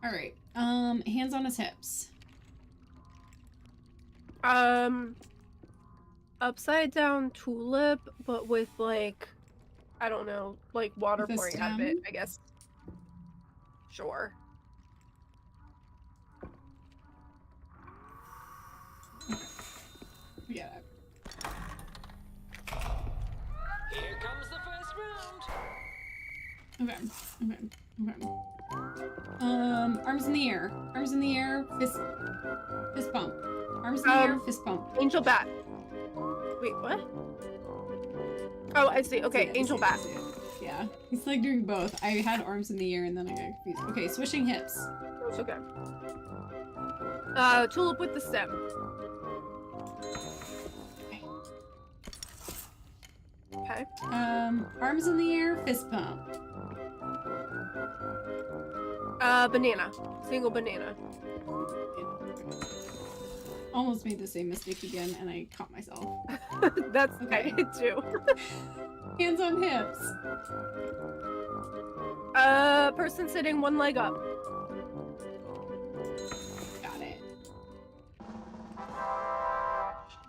Alright. Hands on his hips. Upside down tulip, but with, like, I don't know, like water With a pouring out of it, stem? I guess. Sure. Yeah. Here comes the first round. Okay. Arms in the air. Arms in the air. Fist bump. Arms in the air. Fist bump. Angel bat. Wait, what? Oh, I see. Okay, angel bat. Yeah, he's like doing both. I had arms in the air and then I got confused. Okay, swishing hips. It's okay. Tulip with the stem. Okay. Arms in the air. Fist bump. Banana. Single banana. Almost made the same mistake again, and I caught myself. That's Okay. I did too. Hands on hips. Person sitting one leg up. Got it.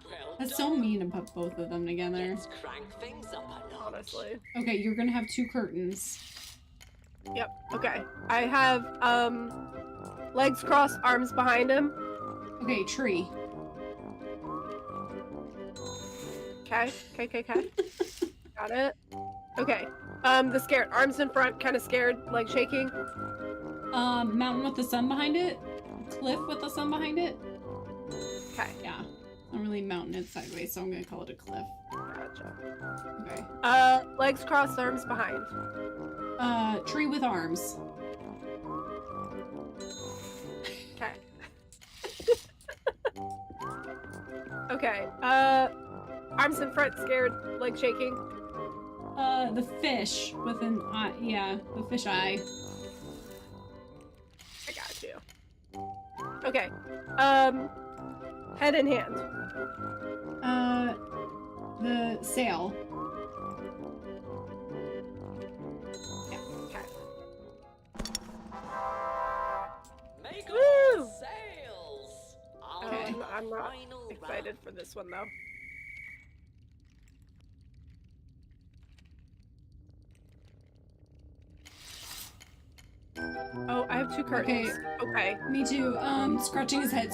Well That's so done. mean to put both of them together. Let's crank things up a notch. Honestly. Okay, you're gonna have 2 curtains. Yep. Okay. I have legs crossed, arms behind him. Okay, tree. Okay. Got it. Okay. The scared, arms in front, kind of scared, leg shaking. Mountain with the sun behind it. Cliff with the sun behind it. Okay. Yeah. Not really mountain, it's sideways, so I'm gonna call it a cliff. Gotcha. Okay. Legs crossed, arms behind. Tree with arms. Okay. Okay. Arms in front, scared, leg shaking. The fish with an eye. Yeah, the fish eye. I got you. Okay. Head in hand. The sail. Okay. Make Woo! all sails. On Okay. to the I'm not final excited round. for this one though. Oh, I have 2 curtains. Okay. Me too. Scratching his head.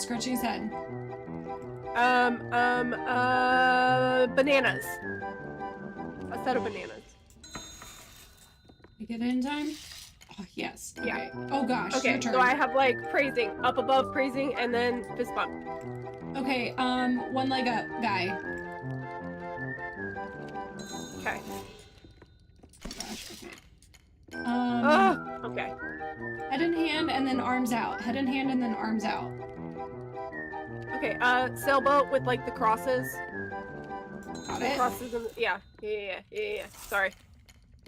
Bananas. A set of bananas. I get it in time? Oh, yes. Okay. Yeah. Oh, gosh. Okay, Your turn. so I have like praising, up above praising, and then fist bump. Okay, one leg up guy. Okay. Gosh, okay. Okay. Head in hand and then arms out. Head in hand and then arms out. Okay, sailboat with like the crosses. Got The it? crosses and yeah. Sorry.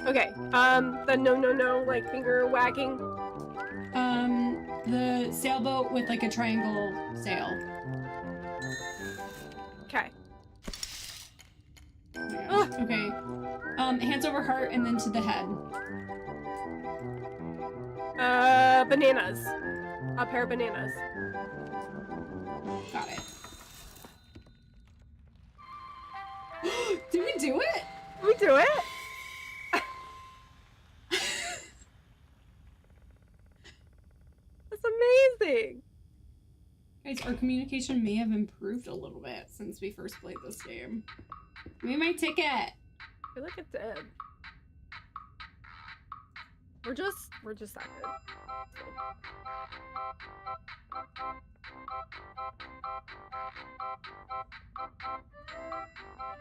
Okay, the no, like finger wagging. The sailboat with like a triangle sail. Okay. Oh my gosh. Okay. Hands over heart and then to the head. Bananas. A pair of bananas. Got it. Did we do it? Did we do it? That's amazing. Guys, our communication may have improved a little bit since we first played this game. Give me my ticket. I feel like it did. We're just that good.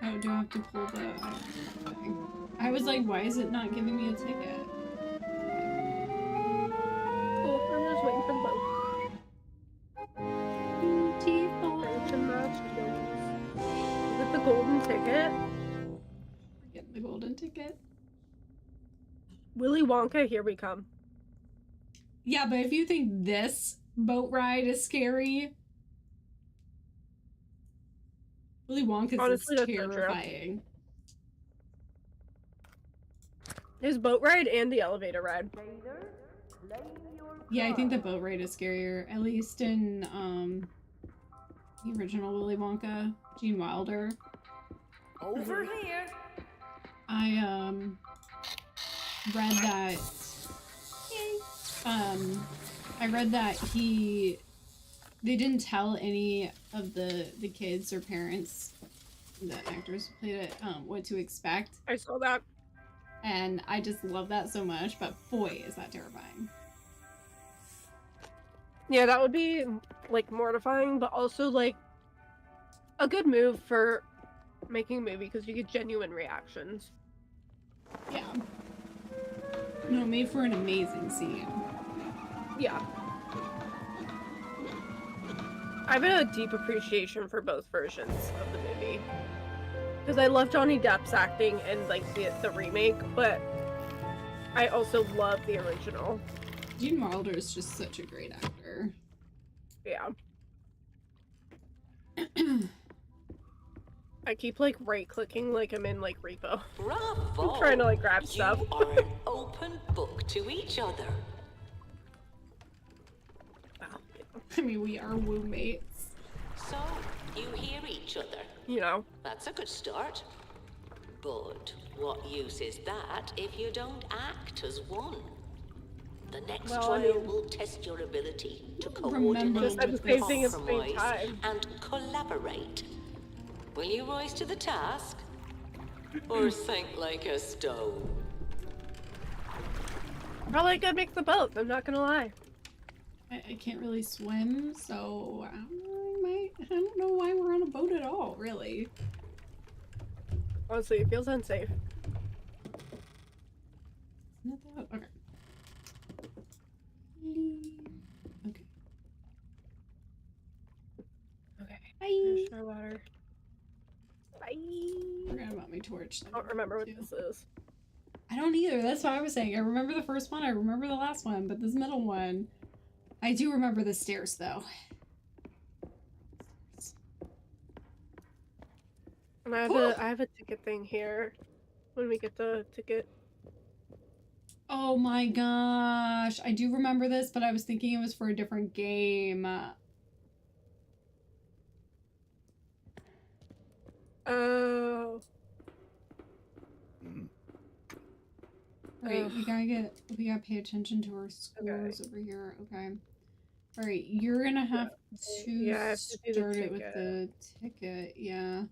Oh, do I have to pull the thing? I was like, why is it not giving me a ticket? Cool. I'm just waiting for the boat. golden ticket. We're getting the golden ticket. Willy Wonka, here we come. Yeah, but if you think this boat ride is scary, Willy Wonka's Honestly, is that's so true. terrifying. His boat ride and the elevator ride. Yeah, I think the boat ride is scarier, at least in the original Willy Wonka, Gene Wilder. Over here. I read that I read that they didn't tell any of the kids or parents, the actors who played it, what to expect. I saw that. And I just love that so much, but boy, is that terrifying. Yeah, that would be, like, mortifying, but also, like, a good move for making a movie, because you get genuine reactions. Yeah. No, made for an amazing scene. Yeah. I have a deep appreciation for both versions of the movie. Because I love Johnny Depp's acting and, like, the remake, but I also love the original. Gene Wilder is just such a great actor. Yeah. I keep, like, right-clicking like I'm in, like, Repo. Bravo! I'm trying to, like, grab stuff. You are an open book to each other. Wow. I mean, we are roommates. So, you hear each other. You know. That's a good start. But what use is that if you don't act as one? The next trial will test your ability to coordinate, Just at the same thing at the same compromise, time. and collaborate. Will you rise to the task? Or sink like a stone? Probably a good mix of both, I'm not gonna lie. I can't really swim, so I don't know why we're on a boat at all, really. Honestly, it feels unsafe. Isn't it that? Okay. Okay. Okay. Bye. There's no water. Bye. Forgot about my torch. I don't remember what this is. I don't either. That's what I was saying. I remember the first one. I remember the last one, but this middle one, I do remember the stairs though. And I have a ticket thing here. When we get the ticket. Oh my gosh. I do remember this, but I was thinking it was for a different game. Oh. Right, we gotta pay attention to our scores over here. Okay. All right, you're gonna have to I have to do the start it with ticket. the ticket. Yeah.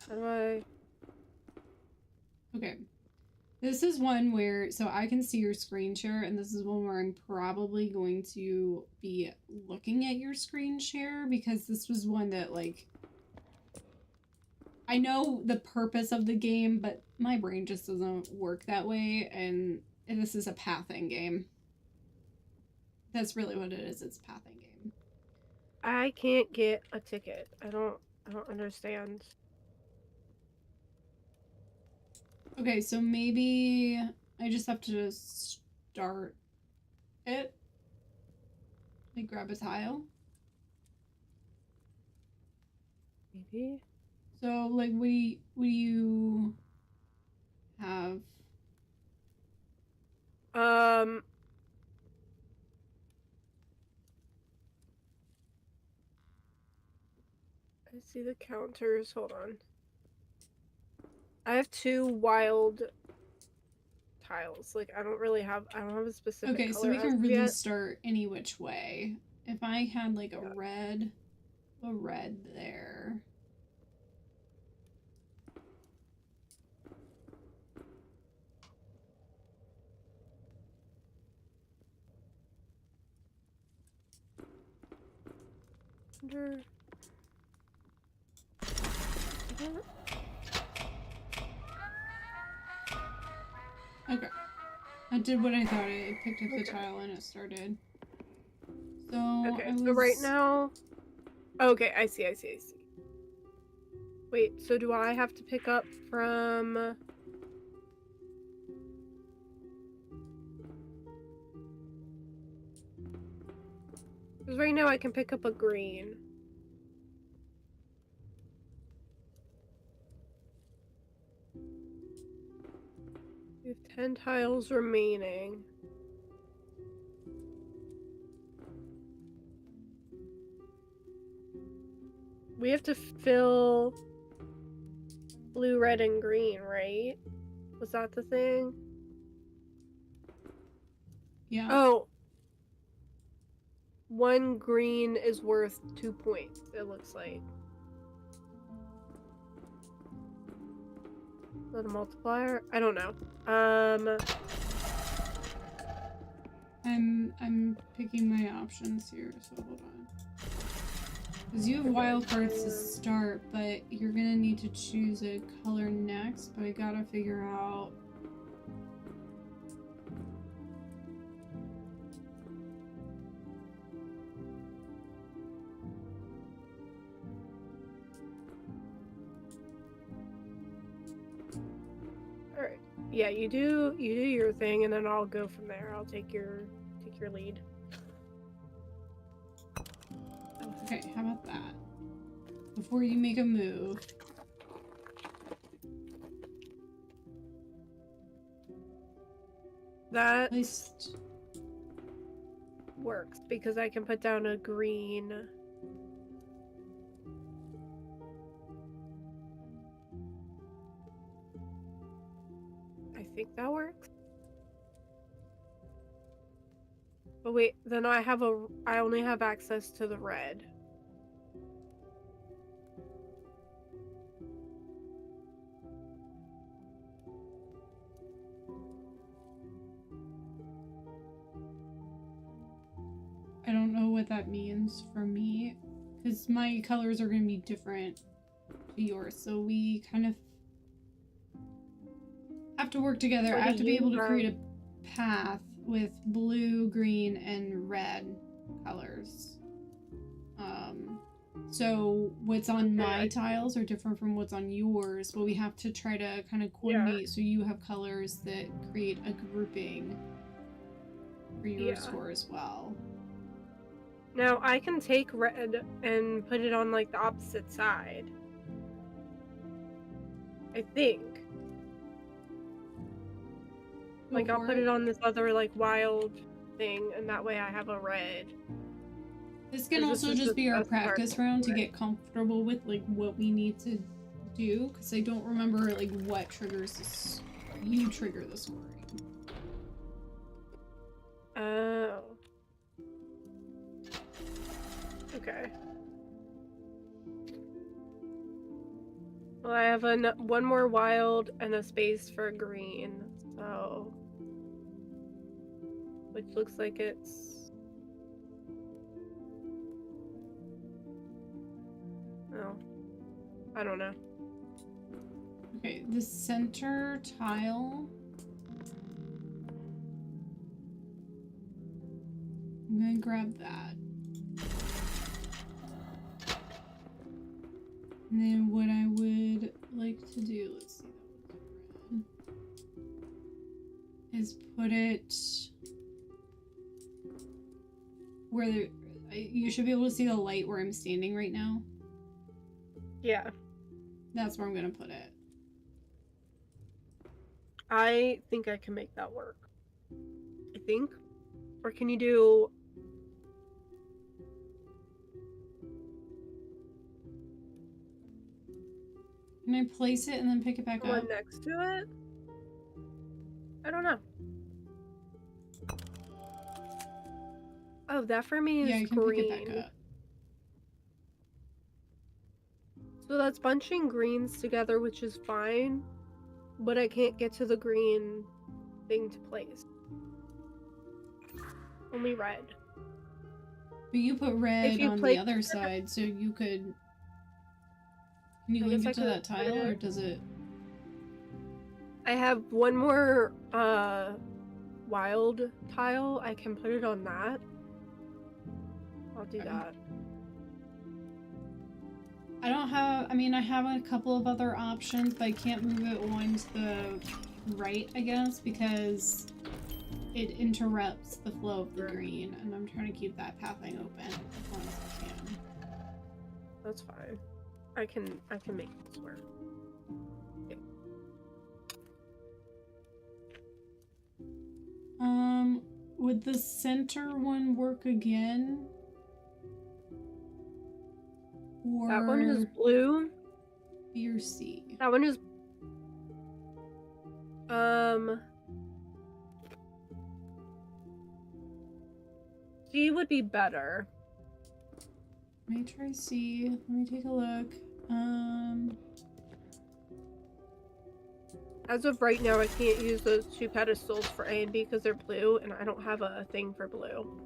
How do I? Okay. This is one where, so I can see your screen share, and this is one where I'm probably going to be looking at your screen share, because this was one that, like, I know the purpose of the game, but my brain just doesn't work that way, and this is a pathing game. That's really what it is. It's a pathing game. I can't get a ticket. I don't understand. Okay, so maybe I just have to start it. Like, grab a tile. Maybe. So, like, what do you have? I see the counters. Hold on. I have 2 wild tiles. Like, I don't have a specific Okay, so color we can as of really yet. start any which way. If I had, like, a red there. Okay. I did what I thought. I picked up the tile and it started. So Okay, so right now... Okay, I see. Wait, so do I have to pick up from... Because right now I can pick up a green. We have 10 tiles remaining. We have to fill blue, red, and green, right? Was that the thing? Yeah. Oh. 1 green is worth 2 points, it looks like. Is that a multiplier? I don't know. I'm picking my options here, so hold on. Because you have wild cards to start, but you're gonna need to choose a color next, but I gotta figure out... Alright. Yeah, you do your thing, and then I'll go from there. I'll take your lead. Okay, how about that? Before you make a move. That Placed... works, because I can put down a green. I think that works. But wait, then I only have access to the red. I don't know what that means for me, because my colors are going to be different to yours, so we kind of have to work together. I have to be able to create a path with blue, green, and red colors. So what's on my tiles are different from what's on yours, but we have to try to kind of coordinate so you have colors that create a grouping for your score as well. Now, I can take red and put it on, like, the opposite side. I think. Like, I'll put it on this other, like, wild thing, and that way I have a red. This can also just be our practice round to get comfortable with, like, what we need to do, because I don't remember, like, what triggers this. You trigger the scoring. Oh. Okay. Well, I have one more wild and a space for green, so... Which looks like it's... Oh. I don't know. Okay, the center tile... I'm gonna grab that. And then what I would like to do, let's see, that was red, is put it where you should be able to see the light where I'm standing right now. Yeah. That's where I'm gonna put it. I think I can make that work. I think. Or can you do... Can I place it and then pick it back up? One next to it? I don't know. Oh, that for me is yeah, you can green. pick it back up. So that's bunching greens together, which is fine, but I can't get to the green thing to place. Only red. But you put red on the other side, so you could... Can you link it to that tile, or does it... I have one more wild tile. I can put it on that. I'll do that. I don't have, I mean, I have a couple of other options, but I can't move it one to the right, I guess, because it interrupts the flow of the green, and I'm trying to keep that pathing open as long as I can. That's fine. I can make this work. Okay. Would the center one work again? Or That one is blue. B or C? That one is C would be better. Let me try C. Let me take a look. As of right now, I can't use those two pedestals for A and B because they're blue, and I don't have a thing for blue.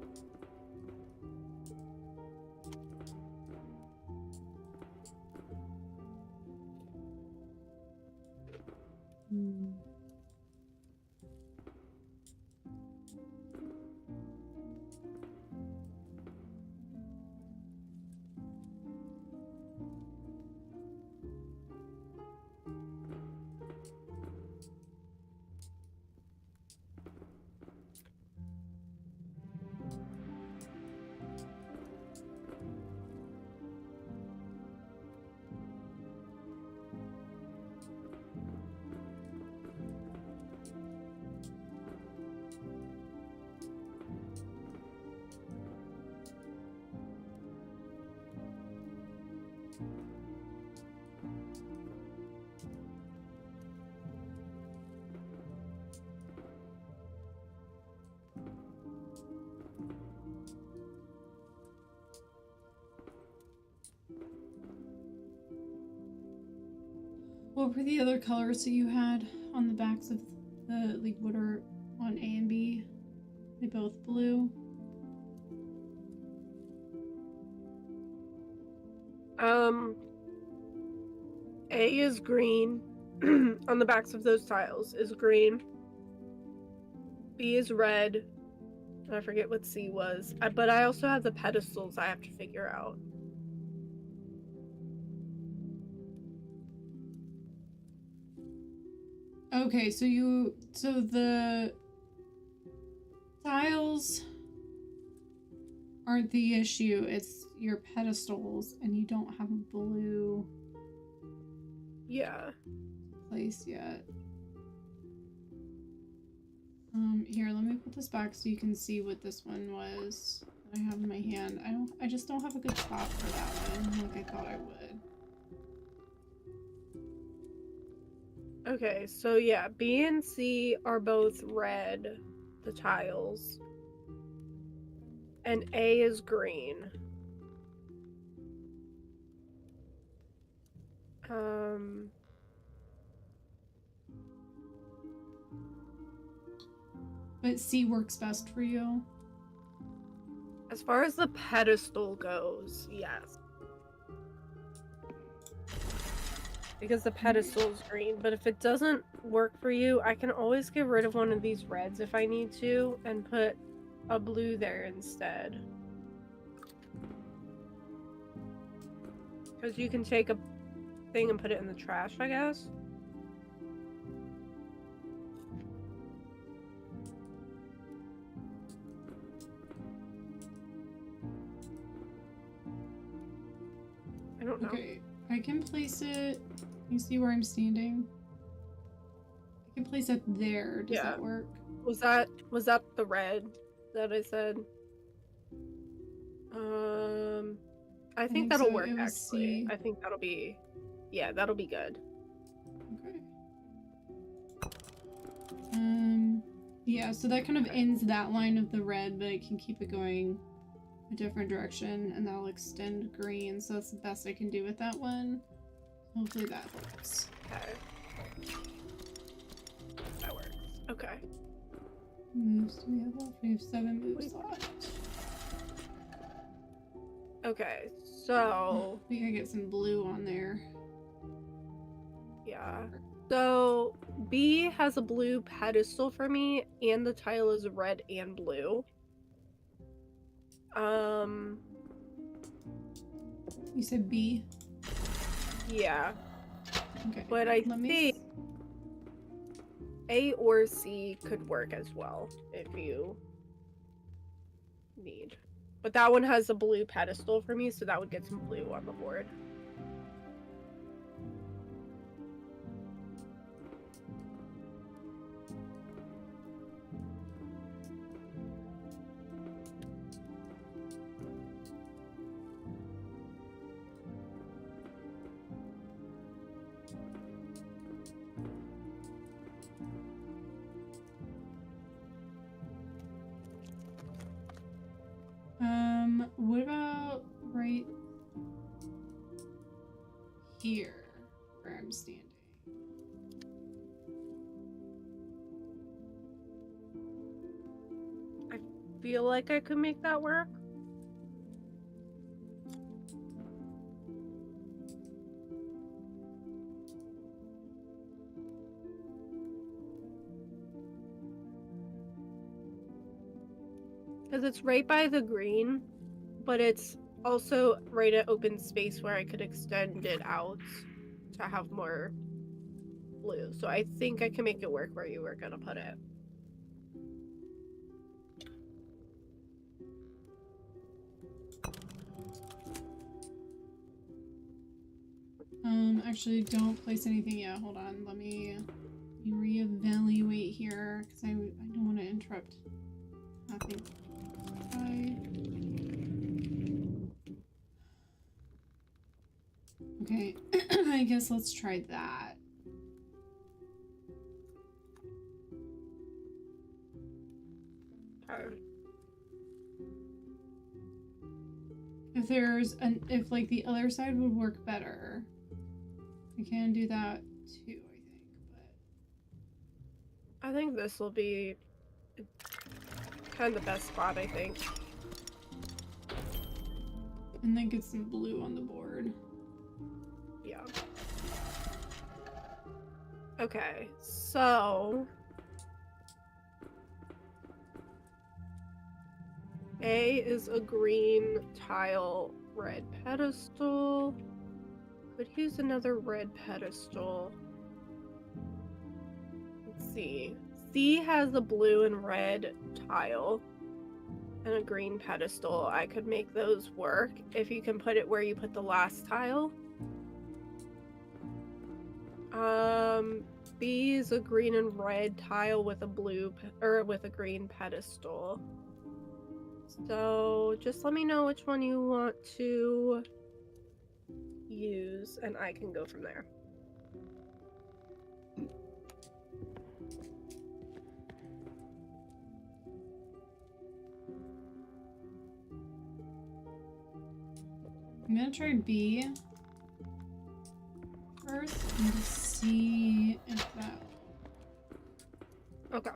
What were the other colors that you had on the backs of the, like, what are on A and B? They both blue? A is green. On the backs of those tiles is green. B is red. And I forget what C was. But I also have the pedestals I have to figure out. Okay, so the tiles aren't the issue, it's your pedestals, and you don't have a blue place yet. Here, let me put this back so you can see what this one was that I have in my hand. I just don't have a good spot for that one, like I thought I would. Okay, so yeah, B and C are both red, the tiles. And A is green. But C works best for you? As far as the pedestal goes, yes. Because the pedestal is green, but if it doesn't work for you, I can always get rid of one of these reds if I need to and put a blue there instead. Because you can take a thing and put it in the trash, I guess. I don't know. Okay, I can place it. You see where I'm standing? I can place it there. Does that work? Was that the red that I said? I think that'll so. work actually. I think that'll be that'll be good. Okay. Yeah, so that kind of ends that line of the red, but I can keep it going a different direction, and that'll extend green, so that's the best I can do with that one. Hopefully that works. Okay. That works. Okay. Moves do we have left? We have 7 moves left. Okay, so we gotta get some blue on there. Yeah. So B has a blue pedestal for me, and the tile is red and blue. You said B? Yeah, Okay. but I Let me think A or C could work as well if you need. But that one has a blue pedestal for me, so that would get some blue on the board. What about right here where I'm standing? I feel like I could make that work. Because it's right by the green, but it's also right at open space where I could extend it out to have more blue. So I think I can make it work where you were gonna put it. Actually, don't place anything yet. Hold on. Let me reevaluate here because I don't want to interrupt. Nothing. Okay, I guess let's try that. If like the other side would work better, I can do that too, I think. But I think this will be kind of the best spot, I think. and then get some blue on the board. Yeah. Okay, so A is a green tile, red pedestal. Could use another red pedestal. Let's see. C has a blue and red tile and a green pedestal. I could make those work if you can put it where you put the last tile. B is a green and red tile with a blue with a green pedestal. So just let me know which one you want to use and I can go from there. I'm gonna try B first and just see if that. Okay.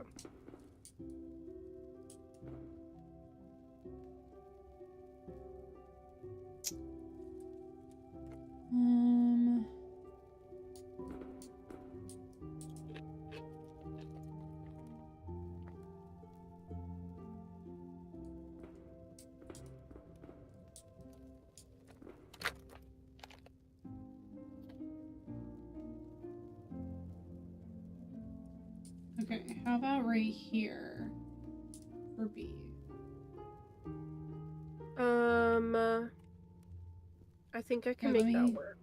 Okay, how about right here for B? I think I can Okay, make that work.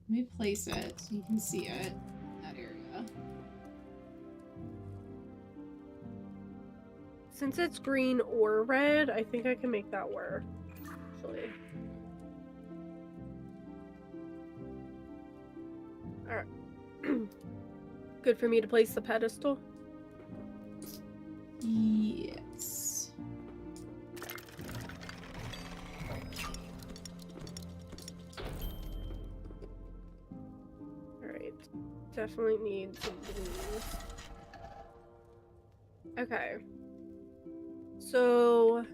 Let me place it so you can see it in that area. Since it's green or red, I think I can make that work, actually. Alright. Good for me to place the pedestal? Yes. Alright. Definitely need some blues. Okay. So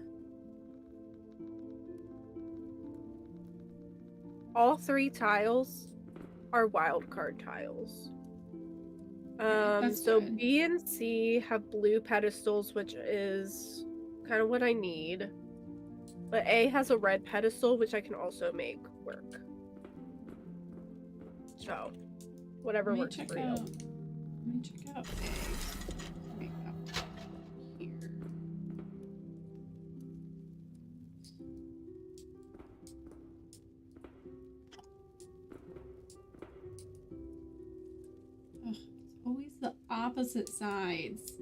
all three tiles are wildcard tiles. So good. B and C have blue pedestals, which is kind of what I need. But A has a red pedestal, which I can also make work. So, whatever works for you. Let me check out A. Make that here. Ugh, it's always the opposite sides.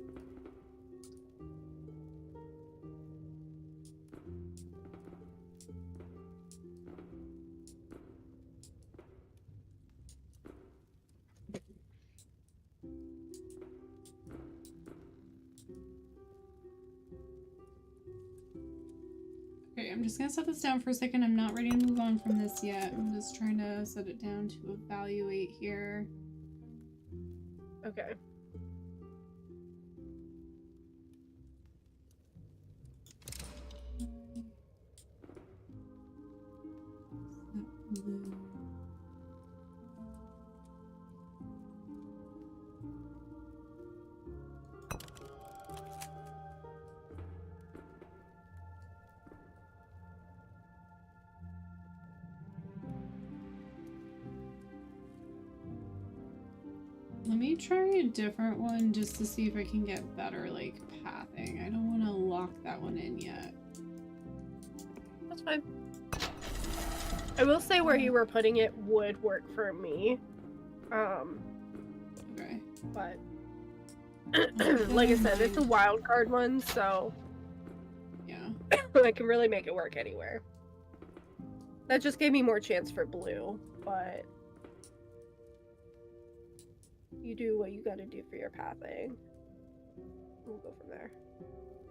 Okay, I'm just gonna set this down for a second. I'm not ready to move on from this yet. I'm just trying to set it down to evaluate here. Okay. Let me try a different one just to see if I can get better, like, pathing. I don't want to lock that one in yet. That's fine. I will say where you were putting it would work for me. Okay. But like I said, it's a wild card one, so yeah. I can really make it work anywhere. That just gave me more chance for blue, but you do what you gotta do for your pathing. We'll go from there.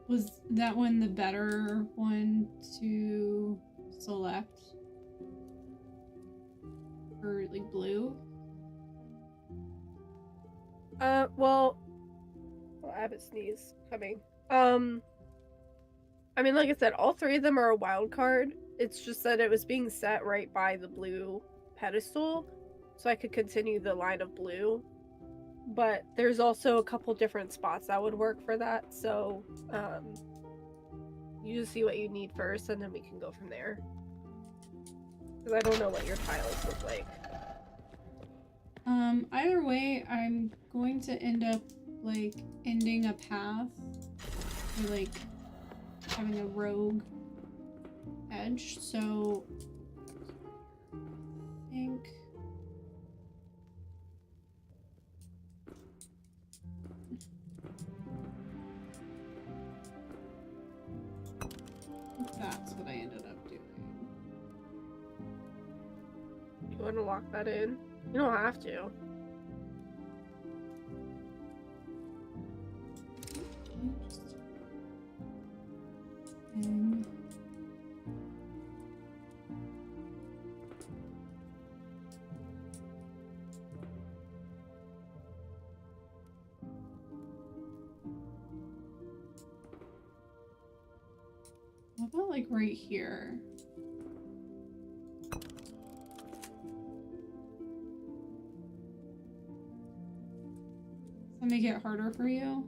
Was that one the better one to select? For, like, blue? Well, I have a sneeze coming. I mean, like I said, all three of them are a wild card. It's just that it was being set right by the blue pedestal, so I could continue the line of blue. But there's also a couple different spots that would work for that, so you just see what you need first, and then we can go from there. Because I don't know what your tiles look like. Either way, I'm going to end up, like, ending a path, or, like, having a rogue edge, so I think that's what I ended up doing. You want to lock that in? You don't have to. What about, like, right here? Does that make it harder for you?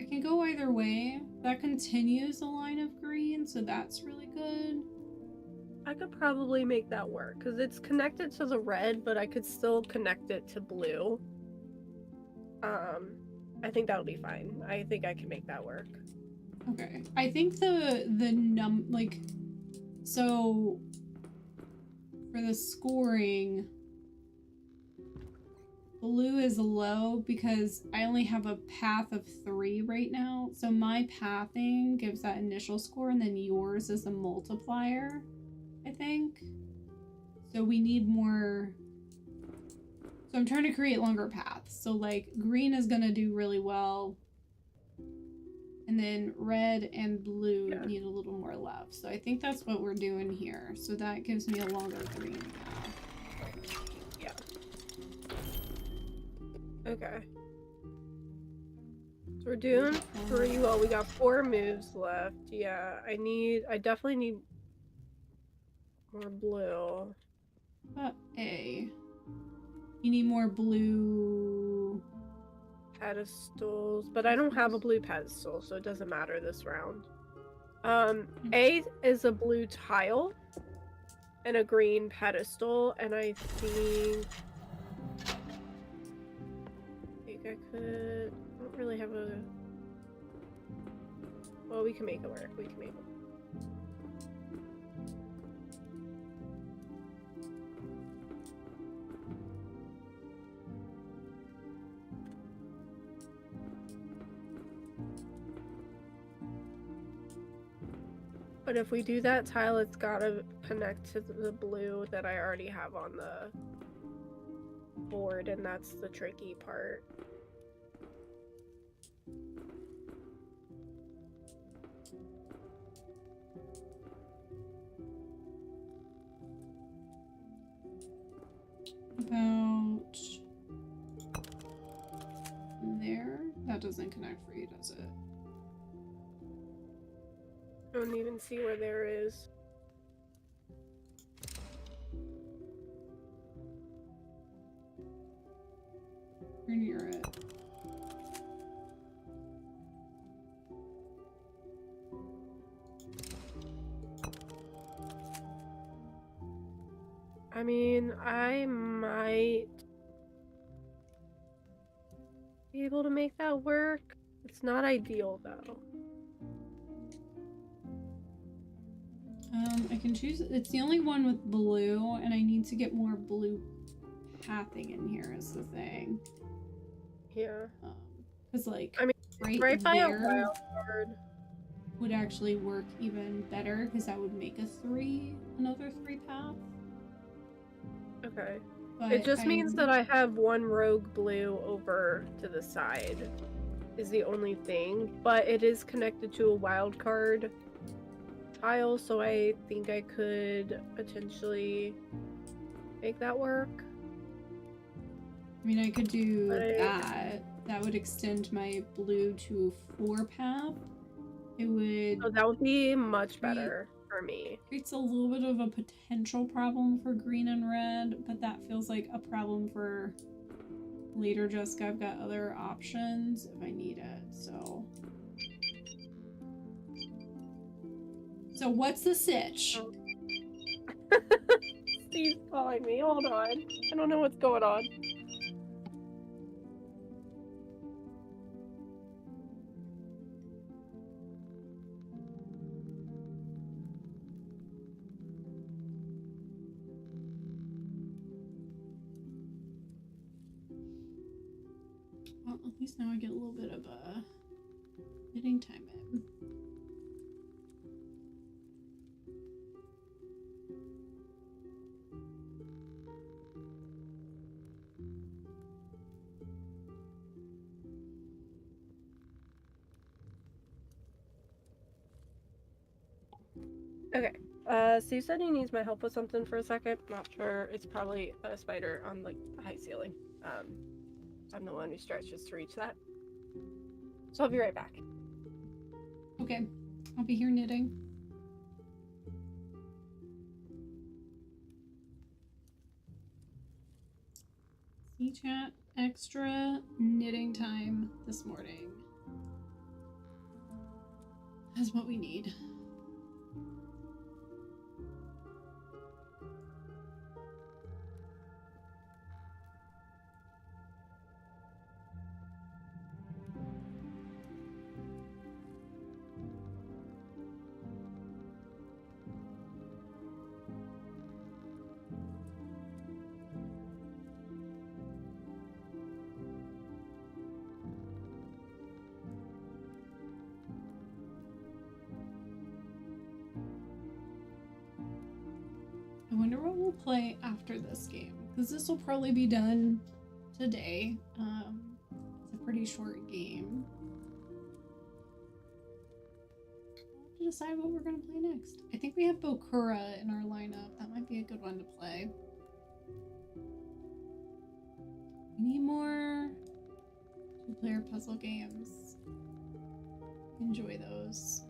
I can go either way. That continues the line of green, so that's really good. I could probably make that work, because it's connected to the red, but I could still connect it to blue. I think that'll be fine. I think I can make that work. Okay. I think so for the scoring, blue is low because I only have a path of 3 right now. So my pathing gives that initial score, and then yours is a multiplier, I think. So we need more. So I'm trying to create longer paths. So, like, green is gonna do really well. And then red and blue need a little more love. So I think that's what we're doing here. So that gives me a longer green path. Yeah. Okay. So we're doing 3. Well, we got 4 moves left. Yeah, I definitely need more blue. A. You need more blue pedestals, but I don't have a blue pedestal, so it doesn't matter this round. A is a blue tile. and a green pedestal, and I think I could. I don't really have a. Well, we can make it work. We can make it work. But if we do that tile, it's gotta connect to the blue that I already have on the board, and that's the tricky part. About there? That doesn't connect for you, does it? I don't even see where there is. You're near it. I mean, I might be able to make that work. It's not ideal, though. I can choose. It's the only one with blue, and I need to get more blue pathing in here is the thing. Yeah. Because, like, I mean, right by a wild card would actually work even better, because that would make another 3 path. Okay. But it just means that I have one rogue blue over to the side is the only thing, but it is connected to a wild card tile, so I think I could potentially make that work. I mean, I could do that. That would extend my blue to 4 path. It would... Oh, that would be much better for me. Creates a little bit of a potential problem for green and red, but that feels like a problem for later, Jessica. I've got other options if I need it, so... So what's the sitch? Oh. Steve's calling me. Hold on. I don't know what's going on. Well, at least now I get a little bit of a knitting time in. Okay. So you said he needs my help with something for a second. Not sure. It's probably a spider on like the high ceiling. I'm the one who stretches to reach that. So I'll be right back. Okay. I'll be here knitting. See, chat, extra knitting time this morning. That's what we need. I wonder what we'll play after this game, because this will probably be done today. It's a pretty short game. We'll have to decide what we're going to play next. I think we have Bokura in our lineup. That might be a good one to play. We need more 2-player puzzle games. Enjoy those.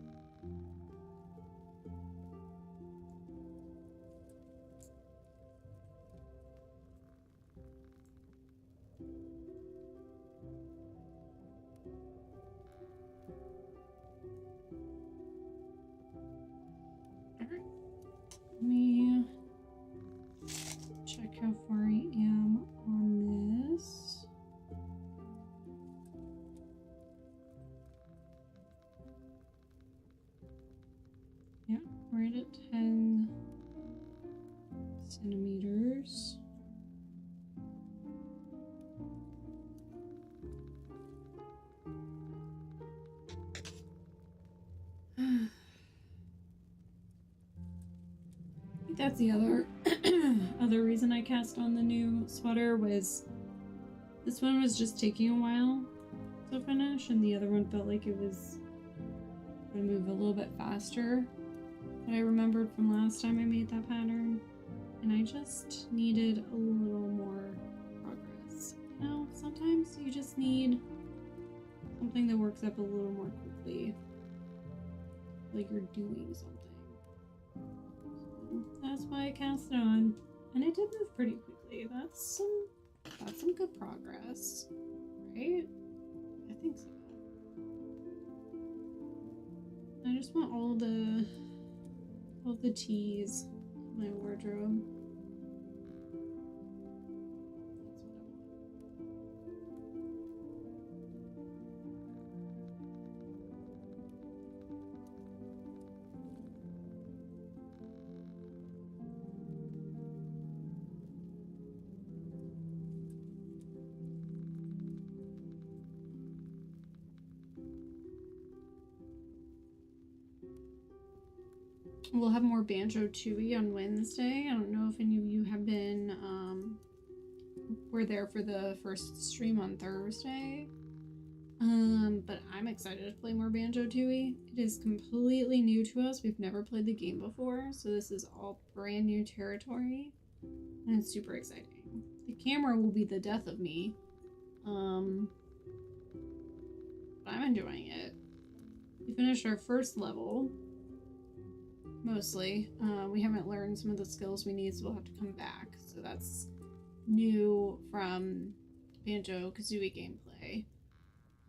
Let me centimeters. I think that's the other reason I cast on the new sweater was this one was just taking a while to finish, and the other one felt like it was going to move a little bit faster. But I remembered from last time I made that pattern, and I just needed a little more progress. You know, sometimes you just need something that works up a little more quickly, like you're doing something. So that's why I cast it on, and it did move pretty quickly. That's some good progress, right? I think so. I just want all the tees in my wardrobe. We'll have more Banjo Tooie on Wednesday. I don't know if any of you have been, were there for the first stream on Thursday. But I'm excited to play more Banjo Tooie. It is completely new to us. We've never played the game before, so this is all brand new territory. And it's super exciting. The camera will be the death of me. But I'm enjoying it. We finished our first level. Mostly. We haven't learned some of the skills we need, so we'll have to come back. So that's new from Banjo-Kazooie gameplay.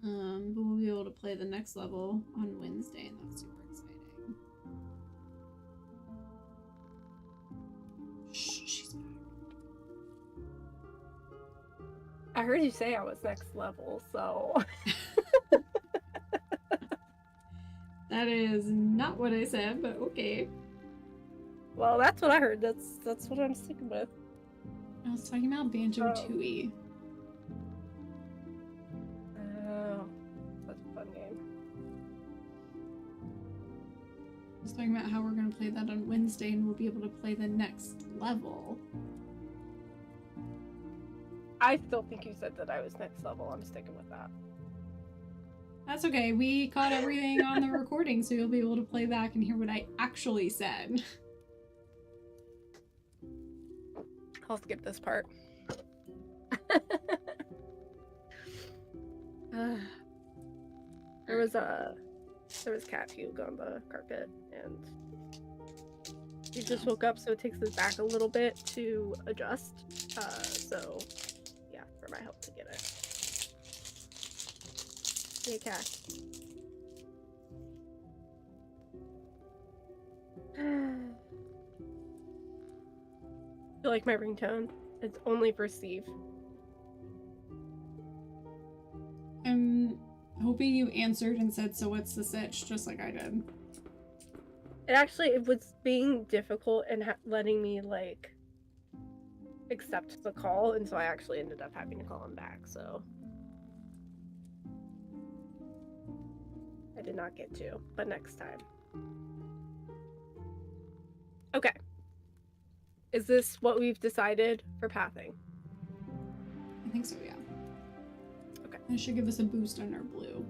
But we'll be able to play the next level on Wednesday, and that's super exciting. Shh, she's back. I heard you say I was next level, so... That is not what I said, but okay. Well, that's what I heard. That's what I'm sticking with. I was talking about Banjo-Tooie. Oh, that's a fun game. I was talking about how we're going to play that on Wednesday, and we'll be able to play the next level. I still think you said that I was next level. I'm sticking with that. That's okay. We caught everything on the recording, so you'll be able to play back and hear what I actually said. I'll skip this part. There was cat puke on the carpet, and he just woke up, so it takes his back a little bit to adjust. So yeah, for my help to get it. Hey, cat. You like my ringtone? It's only for Steve. I'm hoping you answered and said, so what's the sitch, just like I did. It was being difficult and letting me, like, accept the call, and so I actually ended up having to call him back, so... I did not get to, but next time. Okay. Is this what we've decided for pathing? I think so, yeah. Okay. It should give us a boost on our blue.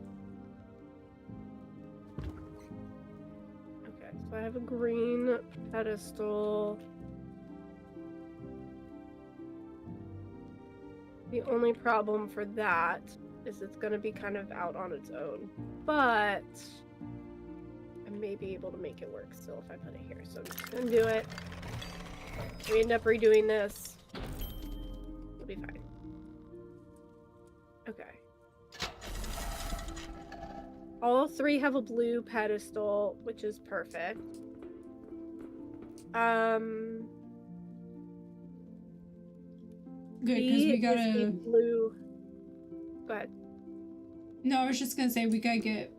Okay, so I have a green pedestal. The only problem for that is it's going to be kind of out on its own, but I may be able to make it work still if I put it here, so I'm just going to do it. We end up redoing this. It'll be fine. Okay. All three have a blue pedestal, which is perfect. Good, because we gotta... blue. Go ahead. No, I was just gonna say we gotta get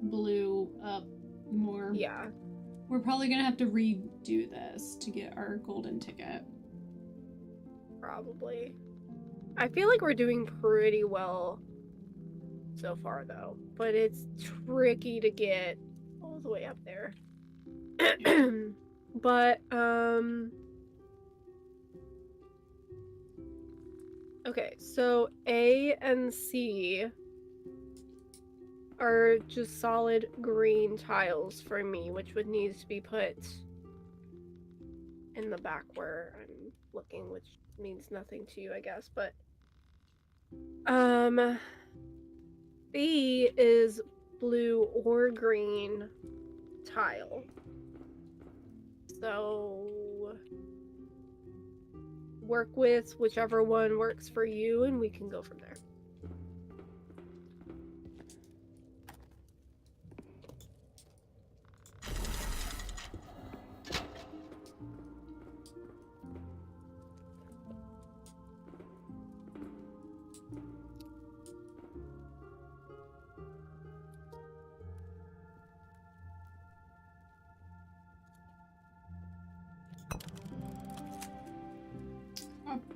blue up more. Yeah. We're probably gonna have to redo this to get our golden ticket. Probably. I feel like we're doing pretty well so far, though. But it's tricky to get all the way up there. But, okay, so A and C are just solid green tiles for me, which would need to be put in the back where I'm looking, which means nothing to you, I guess, but B is blue or green tile. So work with whichever one works for you and we can go from there.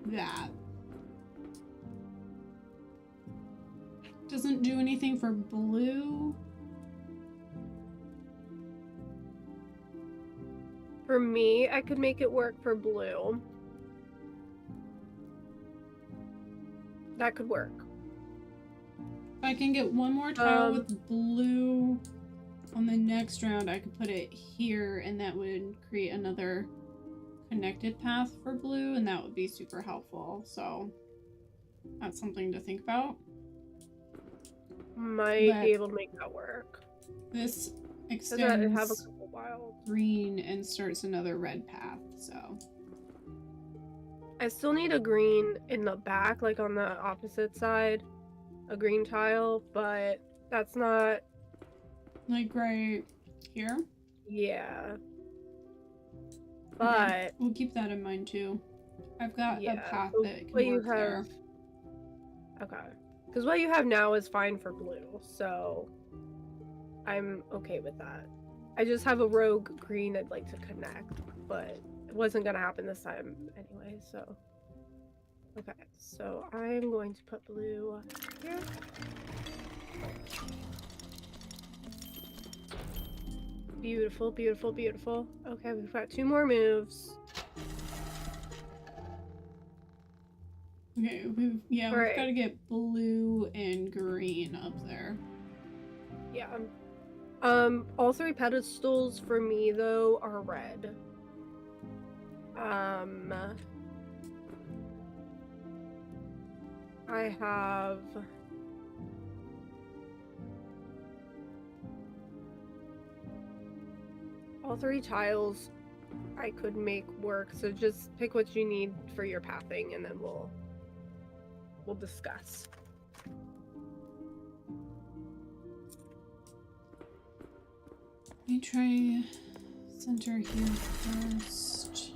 That doesn't do anything for blue. For me, I could make it work for blue. That could work. If I can get one more tile with blue on the next round, I could put it here, and that would create another connected path for blue, and that would be super helpful. So that's something to think about. Might be able to make that work. This Have a extends couple wild. green and starts another red path, so I still need a green in the back, like on the opposite side, a green tile, but that's not like right here. Yeah. But okay. We'll keep that in mind too. I've got a path that can work there. Okay. Because what you have now is fine for blue, so I'm okay with that. I just have a rogue green I'd like to connect, but it wasn't gonna happen this time anyway, so. Okay, so I'm going to put blue here. Beautiful, beautiful, beautiful. Okay, we've got 2 more moves. Okay, we've got to get blue and green up there. Yeah. All 3 pedestals for me though are red. I have all 3 tiles I could make work, so just pick what you need for your pathing and then we'll discuss. Let me try center here first.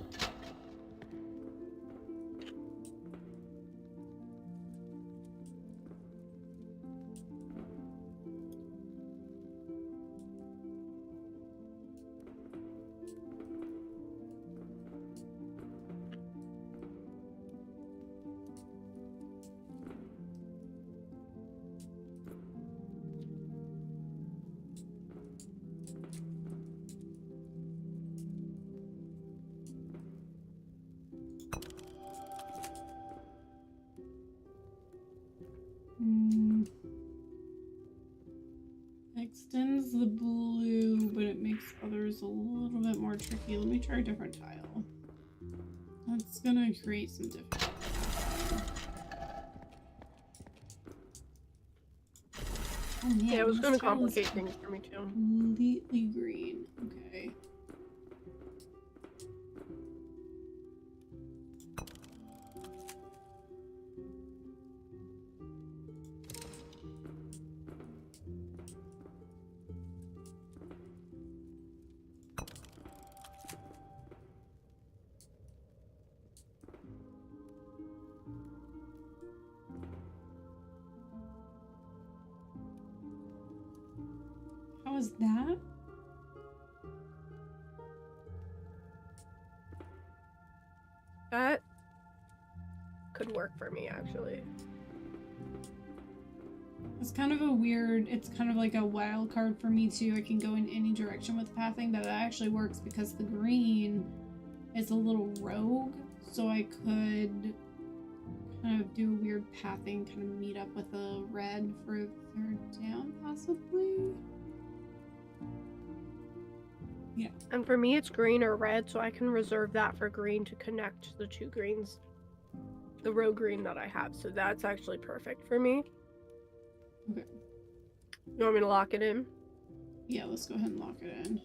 Extends the blue, but it makes others a little bit more tricky. Let me try a different tile. That's gonna create some difficulty. Oh man, yeah, it was gonna complicate things for me too. Completely green. Okay. How is that? That could work for me, actually. It's kind of a weird, it's kind of like a wild card for me too. I can go in any direction with pathing, but it actually works because the green is a little rogue, so I could kind of do a weird pathing, kind of meet up with the red for third down, possibly. Yeah. And for me, it's green or red, so I can reserve that for green to connect the two greens, the rogue green that I have. So that's actually perfect for me. Okay. You want me to lock it in? Yeah, let's go ahead and lock it in.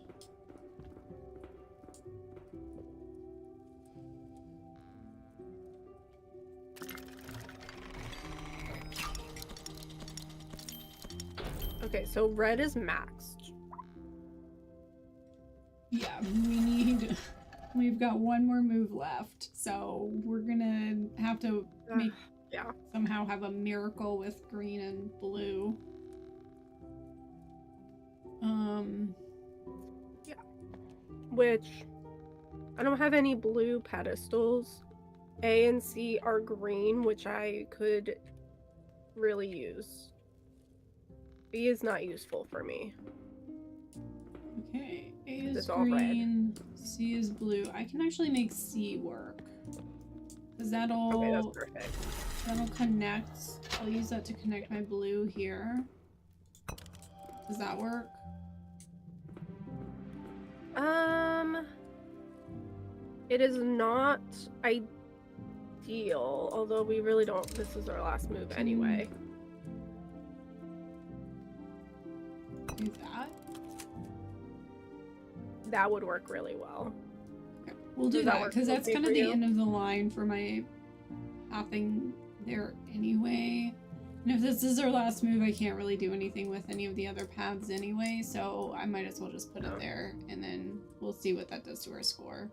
Okay, so red is maxed. Yeah, we've got one more move left, so we're gonna have to make somehow have a miracle with green and blue. Yeah. Which I don't have any blue pedestals. A and C are green, which I could really use. B is not useful for me. Okay, A is It's all green, C is blue. I can actually make C work. Because Okay, that's perfect. that'll connect. I'll use that to connect my blue here. Does that work? It is not ideal, although we really don't. This is our last move anyway. Do that? That would work really well. Okay. We'll do that because that's kind of the end of the line for my pathing there anyway. And if this is our last move, I can't really do anything with any of the other paths anyway, so I might as well just put it there, and then we'll see what that does to our score.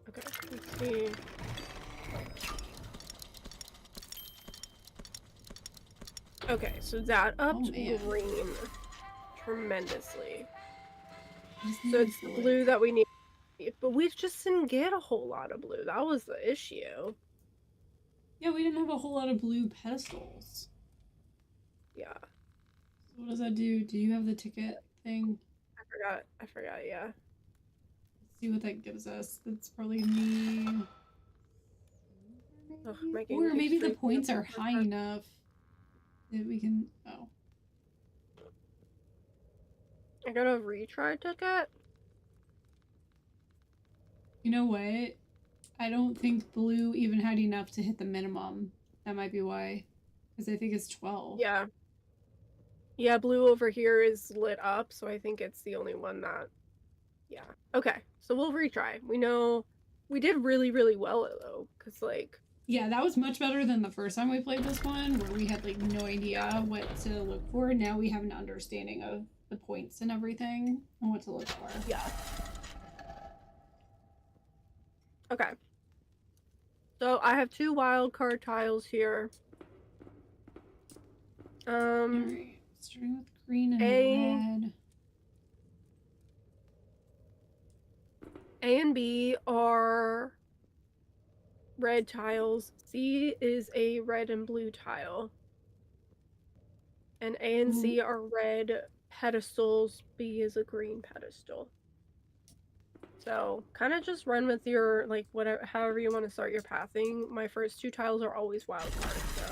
Okay, let's see. Okay, so that upped green tremendously. So it's the blue that we need, but we just didn't get a whole lot of blue. That was the issue. Yeah, we didn't have a whole lot of blue pedestals. Yeah. So what does that do? Do you have the ticket thing? I forgot, yeah. Let's see what that gives us. That's probably me. Or maybe the points are high enough that we can... Oh. I got a retry ticket. You know what? I don't think blue even had enough to hit the minimum. That might be why. Because I think it's 12. Yeah. Yeah, blue over here is lit up, so I think it's the only one that... Yeah. Okay, so we'll retry. We know... We did really, really well, though, because, like... Yeah, that was much better than the first time we played this one, where we had, like, no idea what to look for. Now we have an understanding of the points and everything, and what to look for. Yeah. Okay. So, I have 2 wildcard tiles here. Alright, starting with green and red. A and B are red tiles. C is a red and blue tile. And A and C are red pedestals. B is a green pedestal. So, kind of just run with your, like, whatever, however you want to start your pathing. My first 2 tiles are always wild cards, so...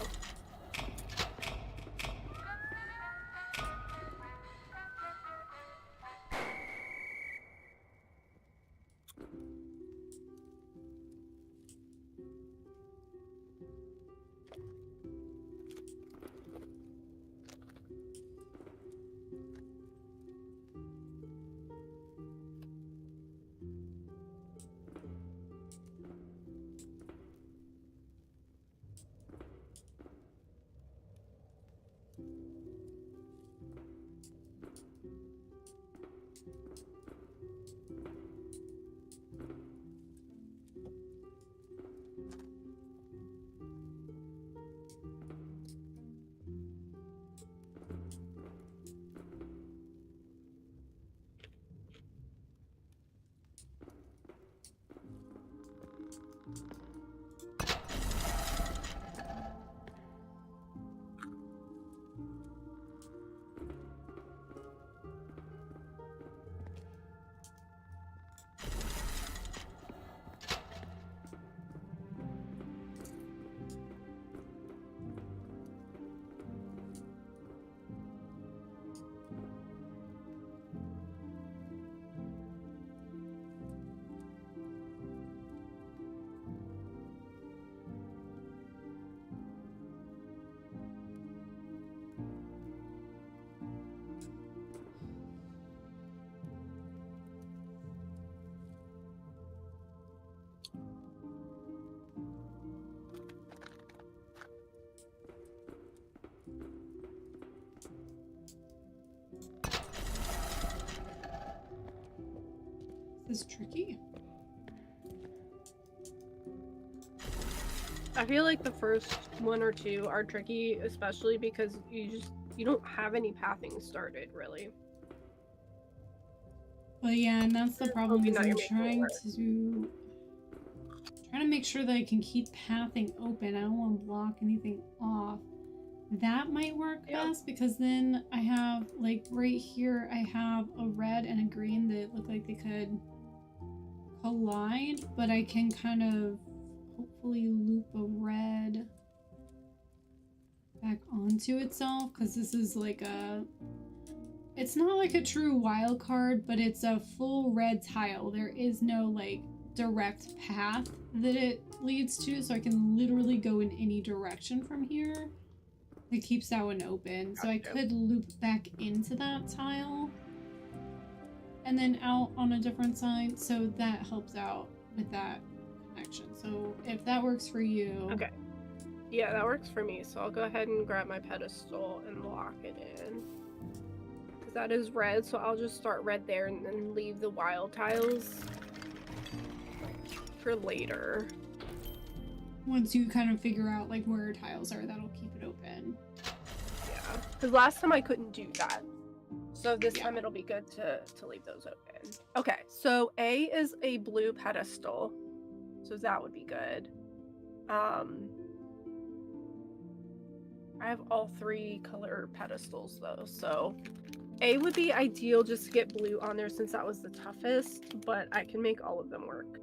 This is tricky. I feel like the first one or two are tricky, especially because you don't have any pathing started really. Well, yeah, and that's the problem is now I'm you're making it trying work. to make sure that I can keep pathing open. I don't want to block anything off. That might work best because then I have, like, right here, I have a red and a green that look like they could collide, but I can kind of hopefully loop a red back onto itself because this is like it's not like a true wild card, but it's a full red tile. There is no like direct path that it leads to, so I can literally go in any direction from here. It keeps that one open, so I could loop back into that tile and then out on a different side, so that helps out with that connection. So if that works for you. Okay. Yeah, that works for me. So I'll go ahead and grab my pedestal and lock it in. Because that is red, so I'll just start red there and then leave the wild tiles for later. Once you kind of figure out like where your tiles are, that'll keep it open. Yeah, because last time I couldn't do that. So this time it'll be good to leave those open. Okay, so A is a blue pedestal. So that would be good. I have all three color pedestals though, so A would be ideal just to get blue on there since that was the toughest, but I can make all of them work.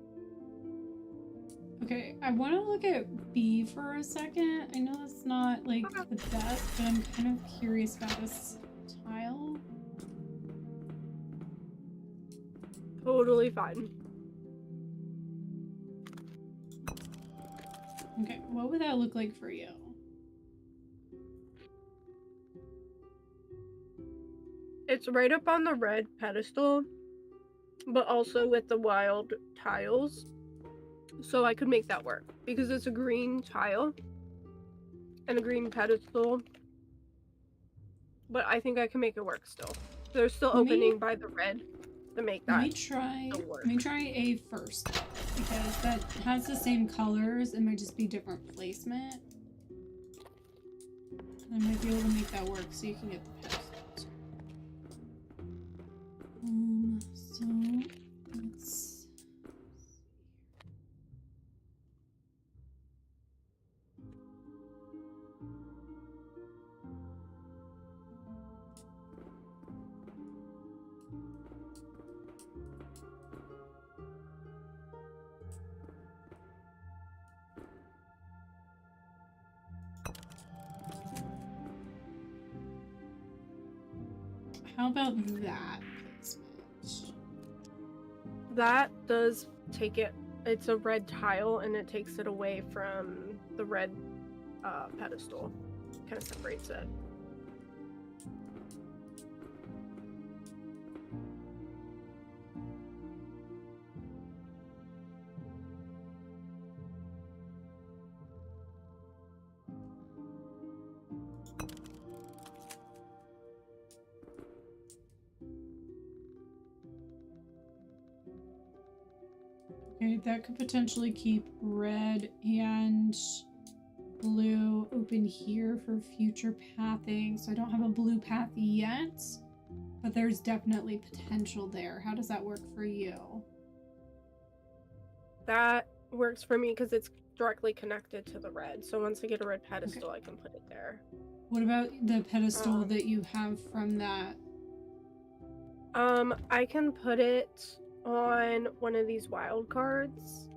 Okay, I want to look at B for a second. I know it's not like the best, but I'm kind of curious about this tile. Totally fine. Okay, what would that look like for you? It's right up on the red pedestal, but also with the wild tiles. So I could make that work because it's a green tile and a green pedestal. But I think I can make it work still. They're still opening by the red to make that. Let me try A first because that has the same colors. It might just be different placement. I might be able to make that work so you can get the pedestals. So let's. How about that placement? That does take it. It's a red tile and it takes it away from the red pedestal. Kind of separates it. Okay, that could potentially keep red and blue open here for future pathing. So I don't have a blue path yet, but there's definitely potential there. How does that work for you? That works for me because it's directly connected to the red. So once I get a red pedestal, I can put it there. What about the pedestal that you have from that? I can put it on one of these wild cards.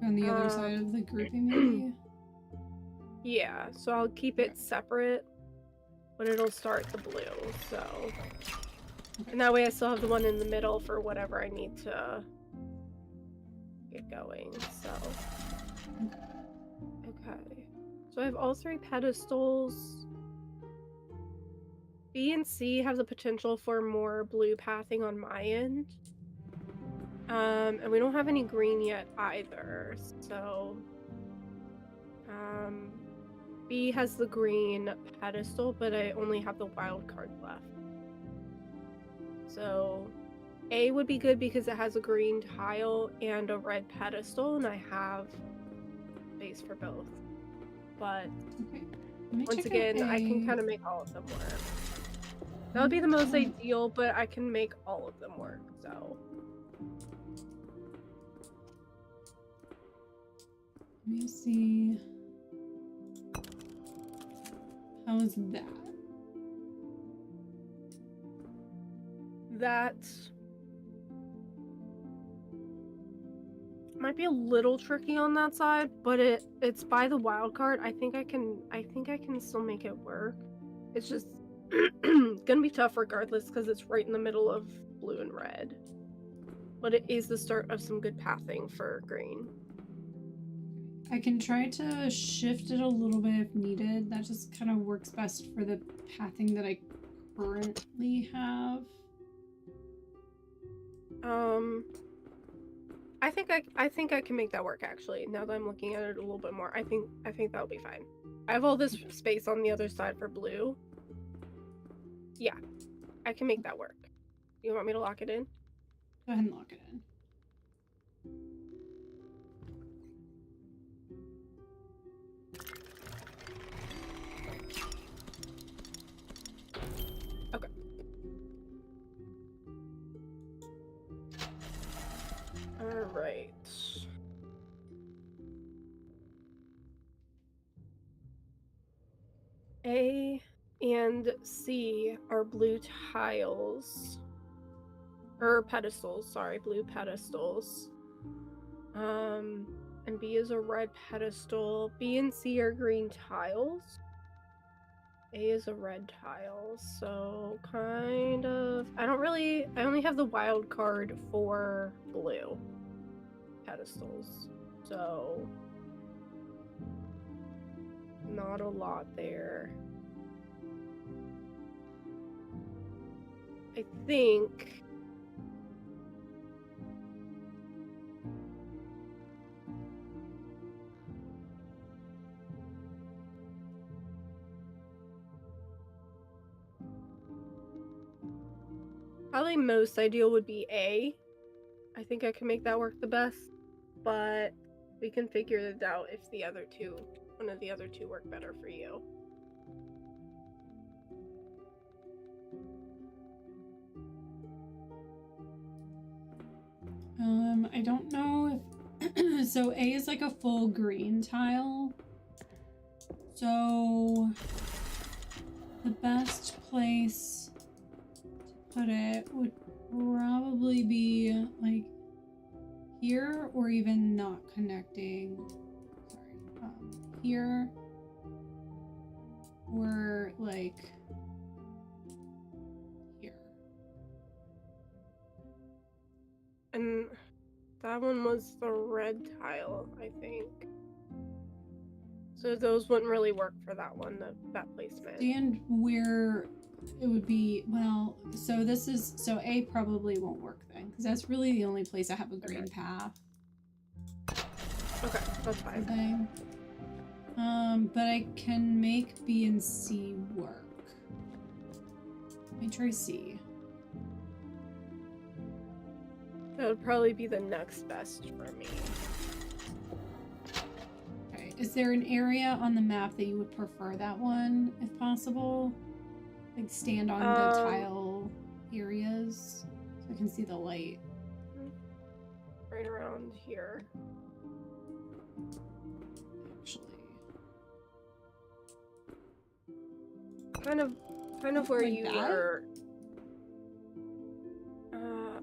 On the other side of the grouping, maybe? Yeah, so I'll keep it separate, but it'll start the blue, so. And that way I still have the one in the middle for whatever I need to get going, so. Okay. So I have all three pedestals. B and C have the potential for more blue pathing on my end. And we don't have any green yet either, so B has the green pedestal, but I only have the wild card left. So A would be good because it has a green tile and a red pedestal, and I have space for both. But Okay. once again, I can kind of make all of them work. That would be the most ideal, but I can make all of them work, so. Let me see. How is that? That might be a little tricky on that side, but it's by the wild card. I think I can still make it work. It's just gonna be tough regardless because it's right in the middle of blue and red. But it is the start of some good pathing for green. I can try to shift it a little bit if needed. That just kind of works best for the pathing that I currently have. I think I can make that work actually. Now that I'm looking at it a little bit more, I think that'll be fine. I have all this space on the other side for blue. Yeah, I can make that work. You want me to lock it in? Go ahead and lock it in. Okay. All right. A and C are blue tiles. Or pedestals, sorry, blue pedestals. And B is a red pedestal. B and C are green tiles. A is a red tile, so kind of... I only have the wild card for blue pedestals, so not a lot there. I think probably most ideal would be A. I think I can make that work the best, but we can figure it out if one of the other two work better for you. I don't know if so A is like a full green tile. So the best place to put it would probably be like here or even not connecting. Sorry, here or like here. And that one was the red tile, I think. So those wouldn't really work for that one, that placement. And where it would be, well, so A probably won't work then, because that's really the only place I have a green path. Okay, that's fine. Thing. But I can make B and C work. Let me try C. That would probably be the next best for me. Okay, is there an area on the map that you would prefer that one, if possible? Like stand on the tile areas so I can see the light. Right around here. Actually. Kind of where like you that? were.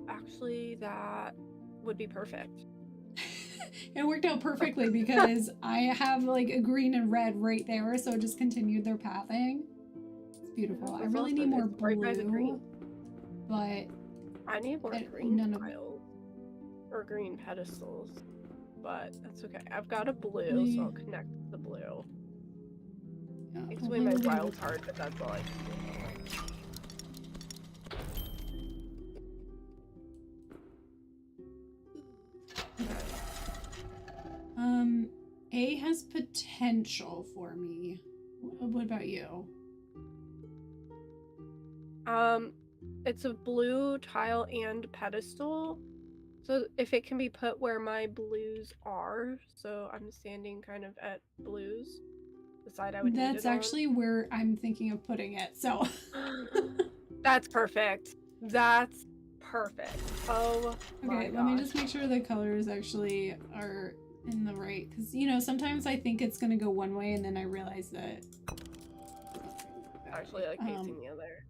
Actually, that would be perfect. It worked out perfectly because I have like a green and red right there, so it just continued their pathing. It's beautiful. I really need more blue, right by the green. But I need more green tiles or green pedestals, but that's okay. I've got a blue, so I'll connect the blue. Yeah, Takes away my wild card, but that's all I can do. A has potential for me. What about you? It's a blue tile and pedestal. So if it can be put where my blues are, so I'm standing kind of at blues, the side I would need That's it on. actually where I'm thinking of putting it, so. That's perfect. That's perfect. Oh my Okay, let me gosh. just make sure the colors actually are in the right, because, you know, sometimes I think it's going to go one way and then I realize that. Actually, like facing the other.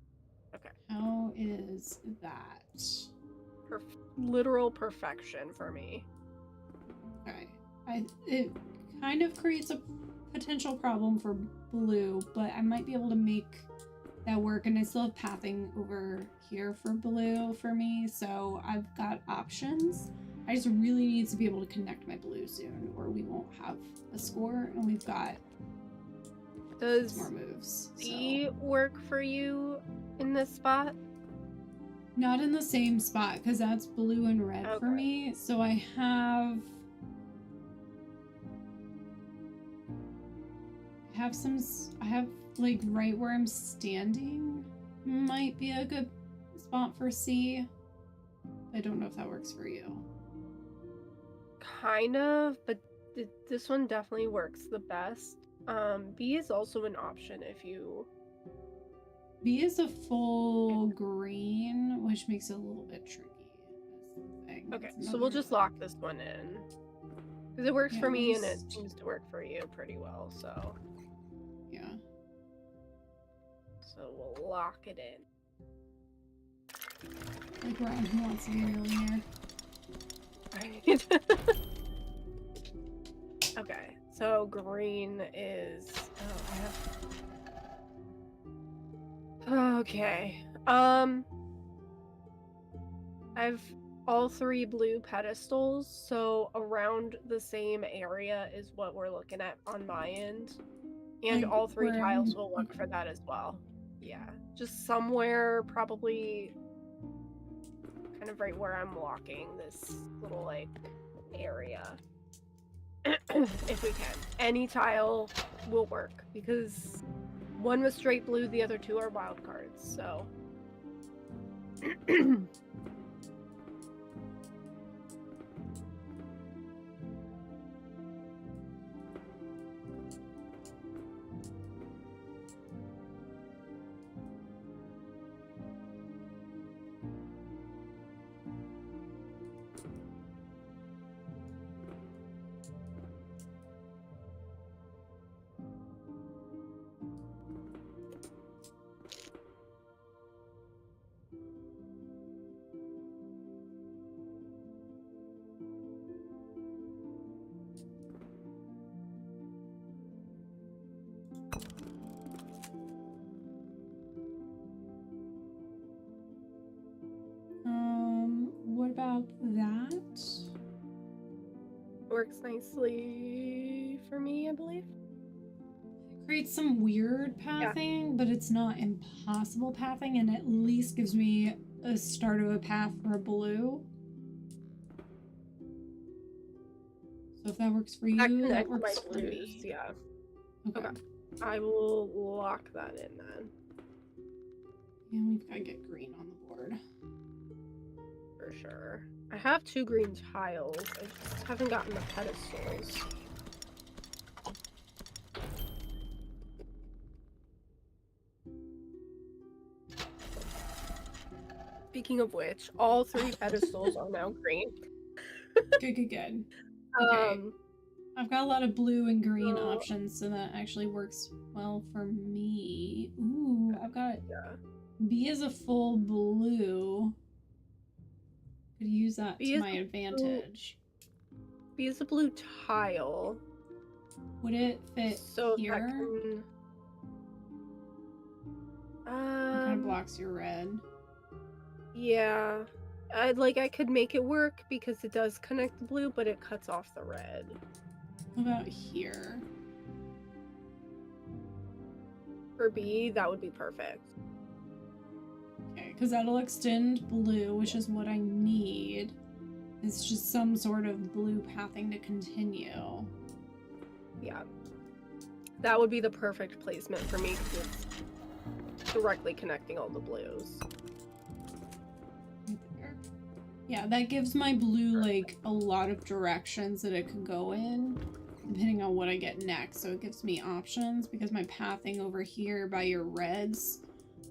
Okay. How is that? Literal perfection for me. Okay. It kind of creates a potential problem for blue, but I might be able to make that work, and I still have pathing over here for blue for me, so I've got options. I just really need to be able to connect my blue soon, or we won't have a score, and we've got more moves. C work for you in this spot? Not in the same spot, because that's blue and red for me. So I have like right where I'm standing might be a good spot for C. I don't know if that works for you. Kind of, but this one definitely works the best. B is also an option if you... B is a full green, which makes it a little bit tricky. Okay, so we'll just lock this one in. Because it works for me and it seems to work for you pretty well, so... Yeah. So we'll lock it in. Like Ryan, who wants to be a millionaire? Right. Okay, so green is... Oh, I have... Okay. I've all three blue pedestals, so around the same area is what we're looking at on my end. And all three tiles will work for that as well. Yeah, just somewhere probably kind of right where I'm walking this little like area. If we can. Any tile will work because one was straight blue, the other two are wild cards, so What about that? works nicely for me, I believe. It creates some weird pathing, but it's not impossible pathing, and at least gives me a start of a path for a blue. So if that works for you, that works for me. Yeah. Okay. I will lock that in then. And we've got to get green on the board. For sure. I have two green tiles. I just haven't gotten the pedestals. Speaking of which, all three pedestals are now green. Good. Okay. I've got a lot of blue and green options, so that actually works well for me. Ooh, I've got B is a full blue. Could use that to my advantage. B is a blue tile. Would it fit here? It kind of blocks your red. Yeah. I could make it work because it does connect the blue, but it cuts off the red. What about here? For B, that would be perfect. Okay, because that'll extend blue, which is what I need. It's just some sort of blue pathing to continue. Yeah. That would be the perfect placement for me because it's directly connecting all the blues. Right there. Yeah, that gives my blue like a lot of directions that it could go in, depending on what I get next. So it gives me options because my pathing over here by your reds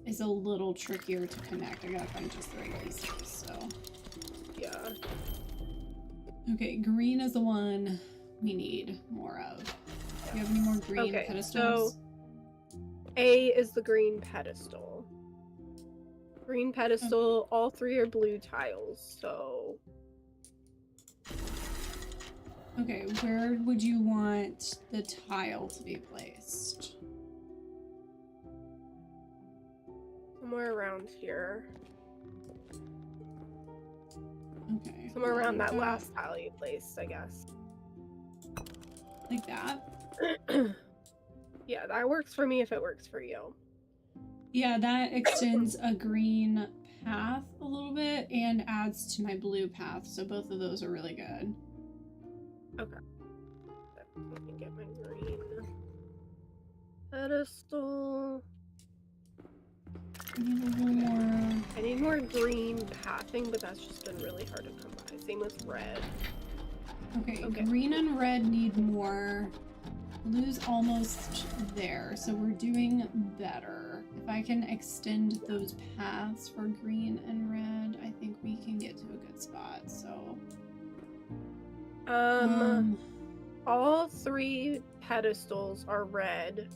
is a little trickier to connect. I gotta find just the right pieces, so. Yeah. Okay, green is the one we need more of. Do you have any more green pedestals? So A is the green pedestal. Green pedestal, all 3 are blue tiles, so... Okay, where would you want the tile to be placed? Somewhere around here. Okay. Somewhere around that last tile you placed, I guess. Like that? Yeah, that works for me if it works for you. Yeah, that extends a green path a little bit and adds to my blue path, so both of those are really good. Okay. Let me get my green pedestal. I need a little more. I need more green pathing, but that's just been really hard to come by. Same with red. Okay, green and red need more. Blue's almost there, so we're doing better. If I can extend those paths for green and red, I think we can get to a good spot, so... All 3 pedestals are red.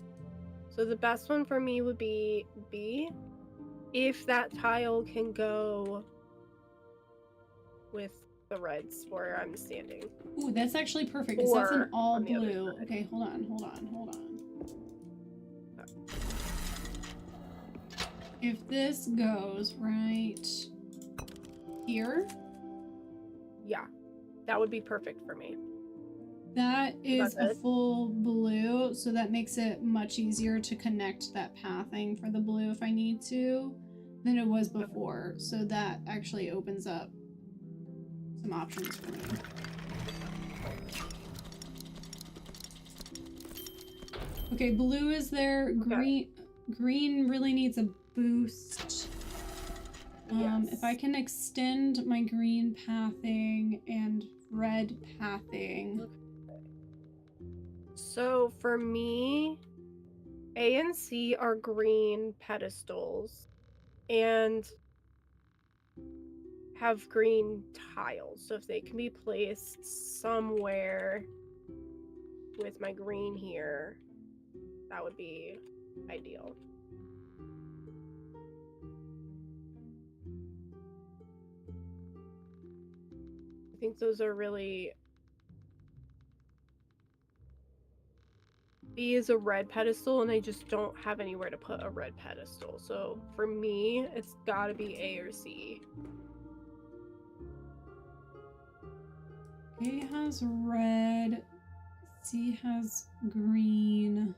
So the best one for me would be B. If that tile can go with the reds where I'm standing. Ooh, that's actually perfect, because that's an all blue. Okay, hold on. If this goes right here... Yeah, that would be perfect for me. That is a full blue, so that makes it much easier to connect that pathing for the blue if I need to than it was before. So that actually opens up some options for me. Okay, blue is there. Green really needs a boost. If I can extend my green pathing and red pathing. So for me, A and C are green pedestals and have green tiles. So if they can be placed somewhere with my green here, that would be ideal. I think those are really... B is a red pedestal, and I just don't have anywhere to put a red pedestal. So for me, it's gotta be A or C. A has red, C has green.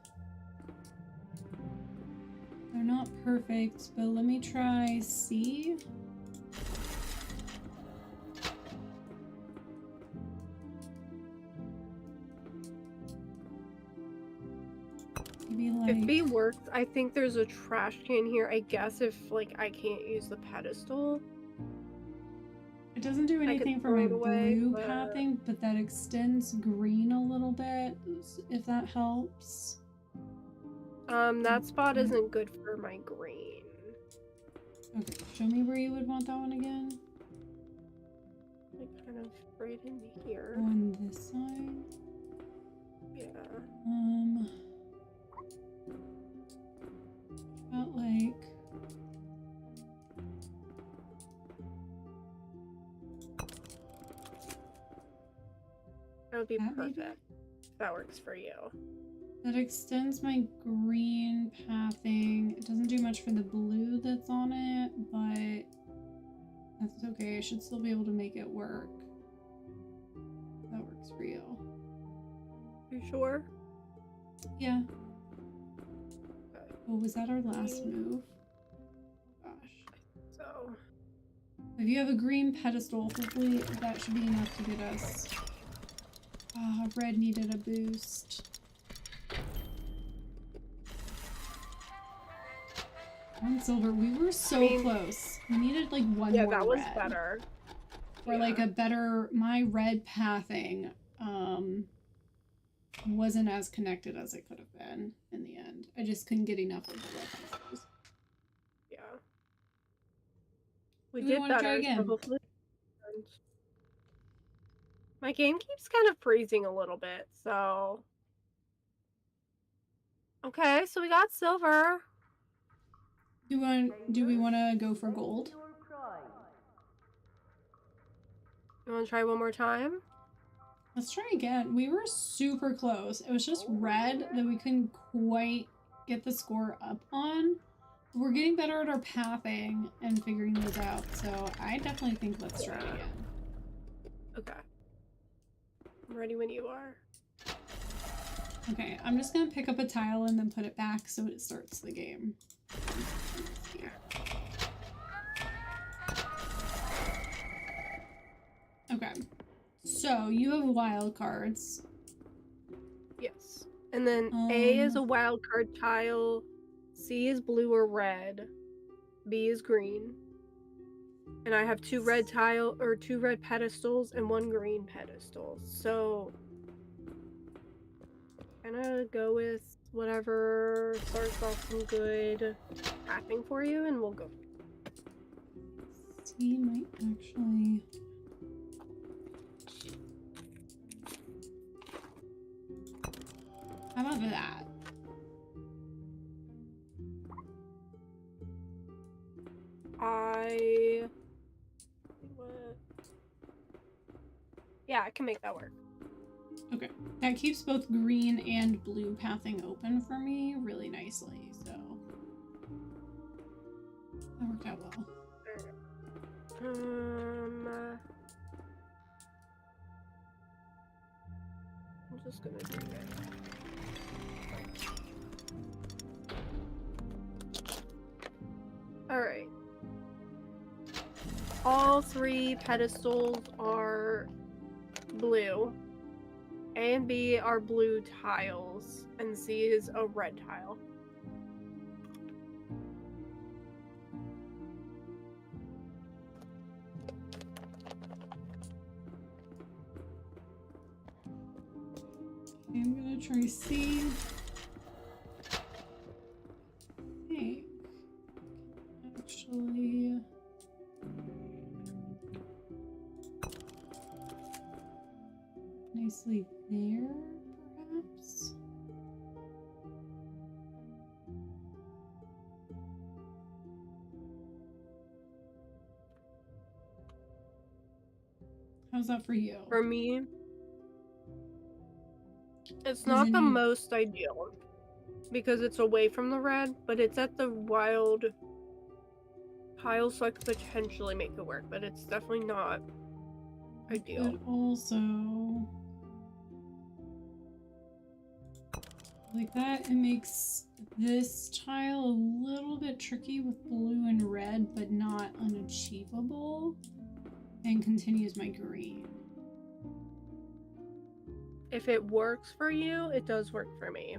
They're not perfect, but let me try C. If B works, I think there's a trash can here. I guess if like I can't use the pedestal. It doesn't do anything for my blue pathing, but that extends green a little bit, if that helps. That spot isn't good for my green. Okay, show me where you would want that one again. Like kind of right in here. On this side? Yeah. About like... That would be perfect. If that works for you. That extends my green pathing. It doesn't do much for the blue that's on it, but that's okay. I should still be able to make it work. That works for you. You sure? Yeah. Oh, was that our last move? Gosh. So. If you have a green pedestal, hopefully that should be enough to get us. Red needed a boost. One silver. We were so close. We needed like one more Yeah, that was red. better. Or like a better, my red pathing wasn't as connected as it could have been in the end. I just couldn't get enough of the red pieces. Yeah. We Do did want to try better, again? so hopefully. My game keeps kind of freezing a little bit, so. Okay, so we got silver. Do we want to go for gold? You want to try one more time? Let's try again. We were super close. It was just red that we couldn't quite get the score up on. We're getting better at our pathing and figuring those out, so I definitely think let's try it again. Okay. I'm ready when you are. Okay, I'm just gonna pick up a tile and then put it back so it starts the game. Okay, so you have wild cards. Yes. And then A is a wild card tile, C is blue or red, B is green. And I have two red pedestals and one green pedestal. So kinda go with whatever starts off some good pathing for you and we'll go. C might actually. How about that? Yeah, I can make that work. Okay, that keeps both green and blue pathing open for me really nicely, so that worked out well. I'm just gonna do that. Alright. All three pedestals are blue. A and B are blue tiles, and C is a red tile. I'm gonna try C. I think actually. Nicely there, perhaps. How's that for you? For me, it's not the most ideal because it's away from the red, but it's at the wild tile, so I could potentially make it work, but it's definitely not ideal. But also, like that, it makes this tile a little bit tricky with blue and red, but not unachievable, and continues my green. If it works for you, it does work for me.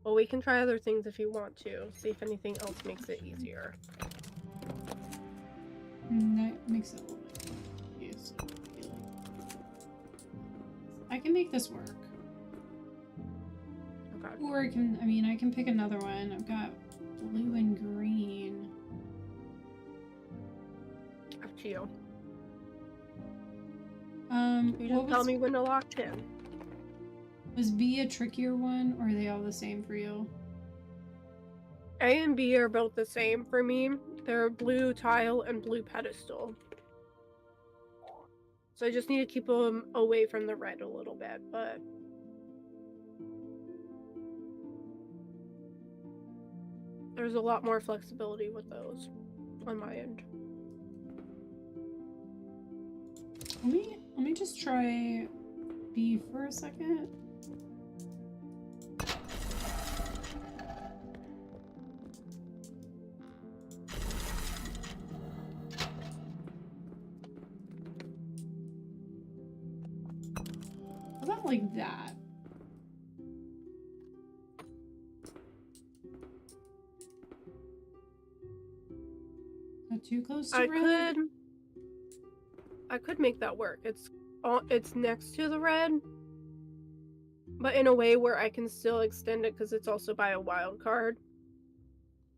Well, we can try other things if you want to. See if anything else makes it easier. That makes it a little bit easier. I can make this work. Okay. Or I can pick another one. I've got blue and green. Up to you. You What just tell me when to lock in. Was B a trickier one, or are they all the same for you? A and B are both the same for me. They're blue tile and blue pedestal. So I just need to keep them away from the red a little bit, but... there's a lot more flexibility with those on my end. Let me just try B for a second. How about like that? too close to red? I could make that work. It's next to the red, but in a way where I can still extend it because it's also by a wild card,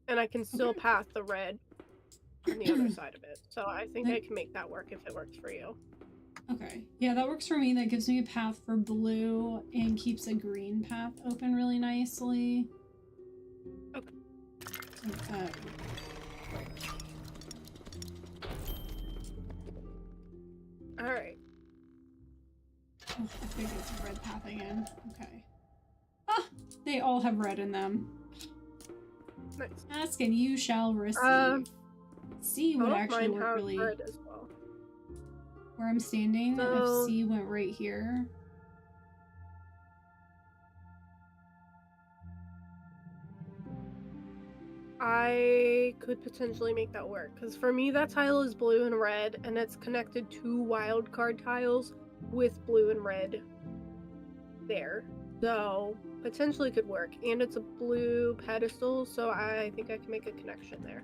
and I can still Okay. path the red on the other side of it. So I think I can make that work if it works for you. Okay. Yeah, that works for me. That gives me a path for blue and keeps a green path open really nicely. Okay. Alright. Oh, I think it's a red path again. Okay. Ah! They all have red in them. Nice. Ask and you shall receive. C would actually work really... red as well. Where I'm standing, if C went right here. I could potentially make that work, because for me that tile is blue and red, and it's connected to wildcard tiles with blue and red there. So, potentially could work. And it's a blue pedestal, so I think I can make a connection there.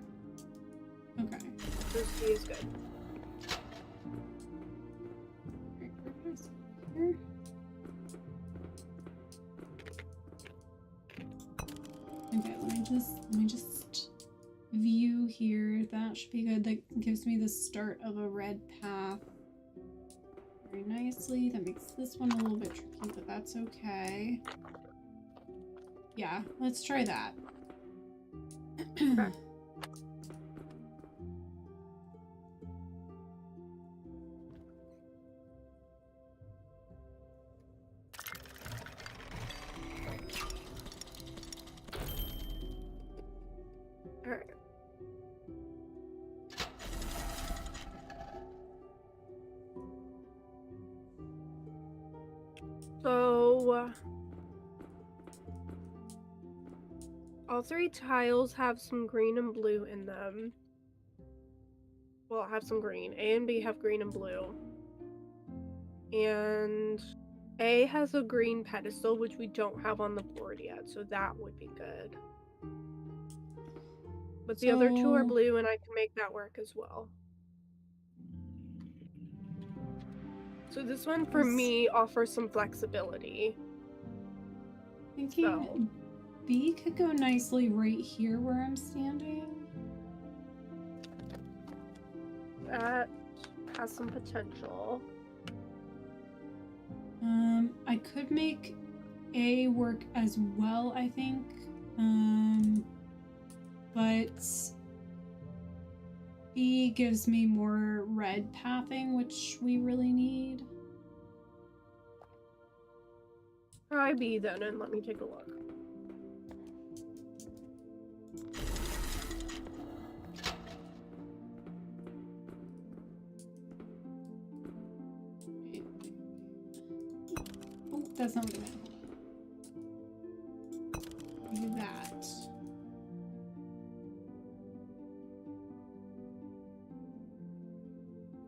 Okay. So C is good. Here. Okay, let me just view here. That should be good. That gives me the start of a red path very nicely. That makes this one a little bit tricky, but that's okay. Yeah, let's try that. Okay. Alright. So, all three tiles have some green and blue in them. Well, have some green. A and B have green and blue. And A has a green pedestal, which we don't have on the board yet, so that would be good. But the other two are blue, and I can make that work as well. So this one, for me, offers some flexibility. Thinking B could go nicely right here where I'm standing. That has some potential. I could make A work as well, I think. But B gives me more red pathing, which we really need. Try B then, and let me take a look. Oh, that's not what I meant. Do that.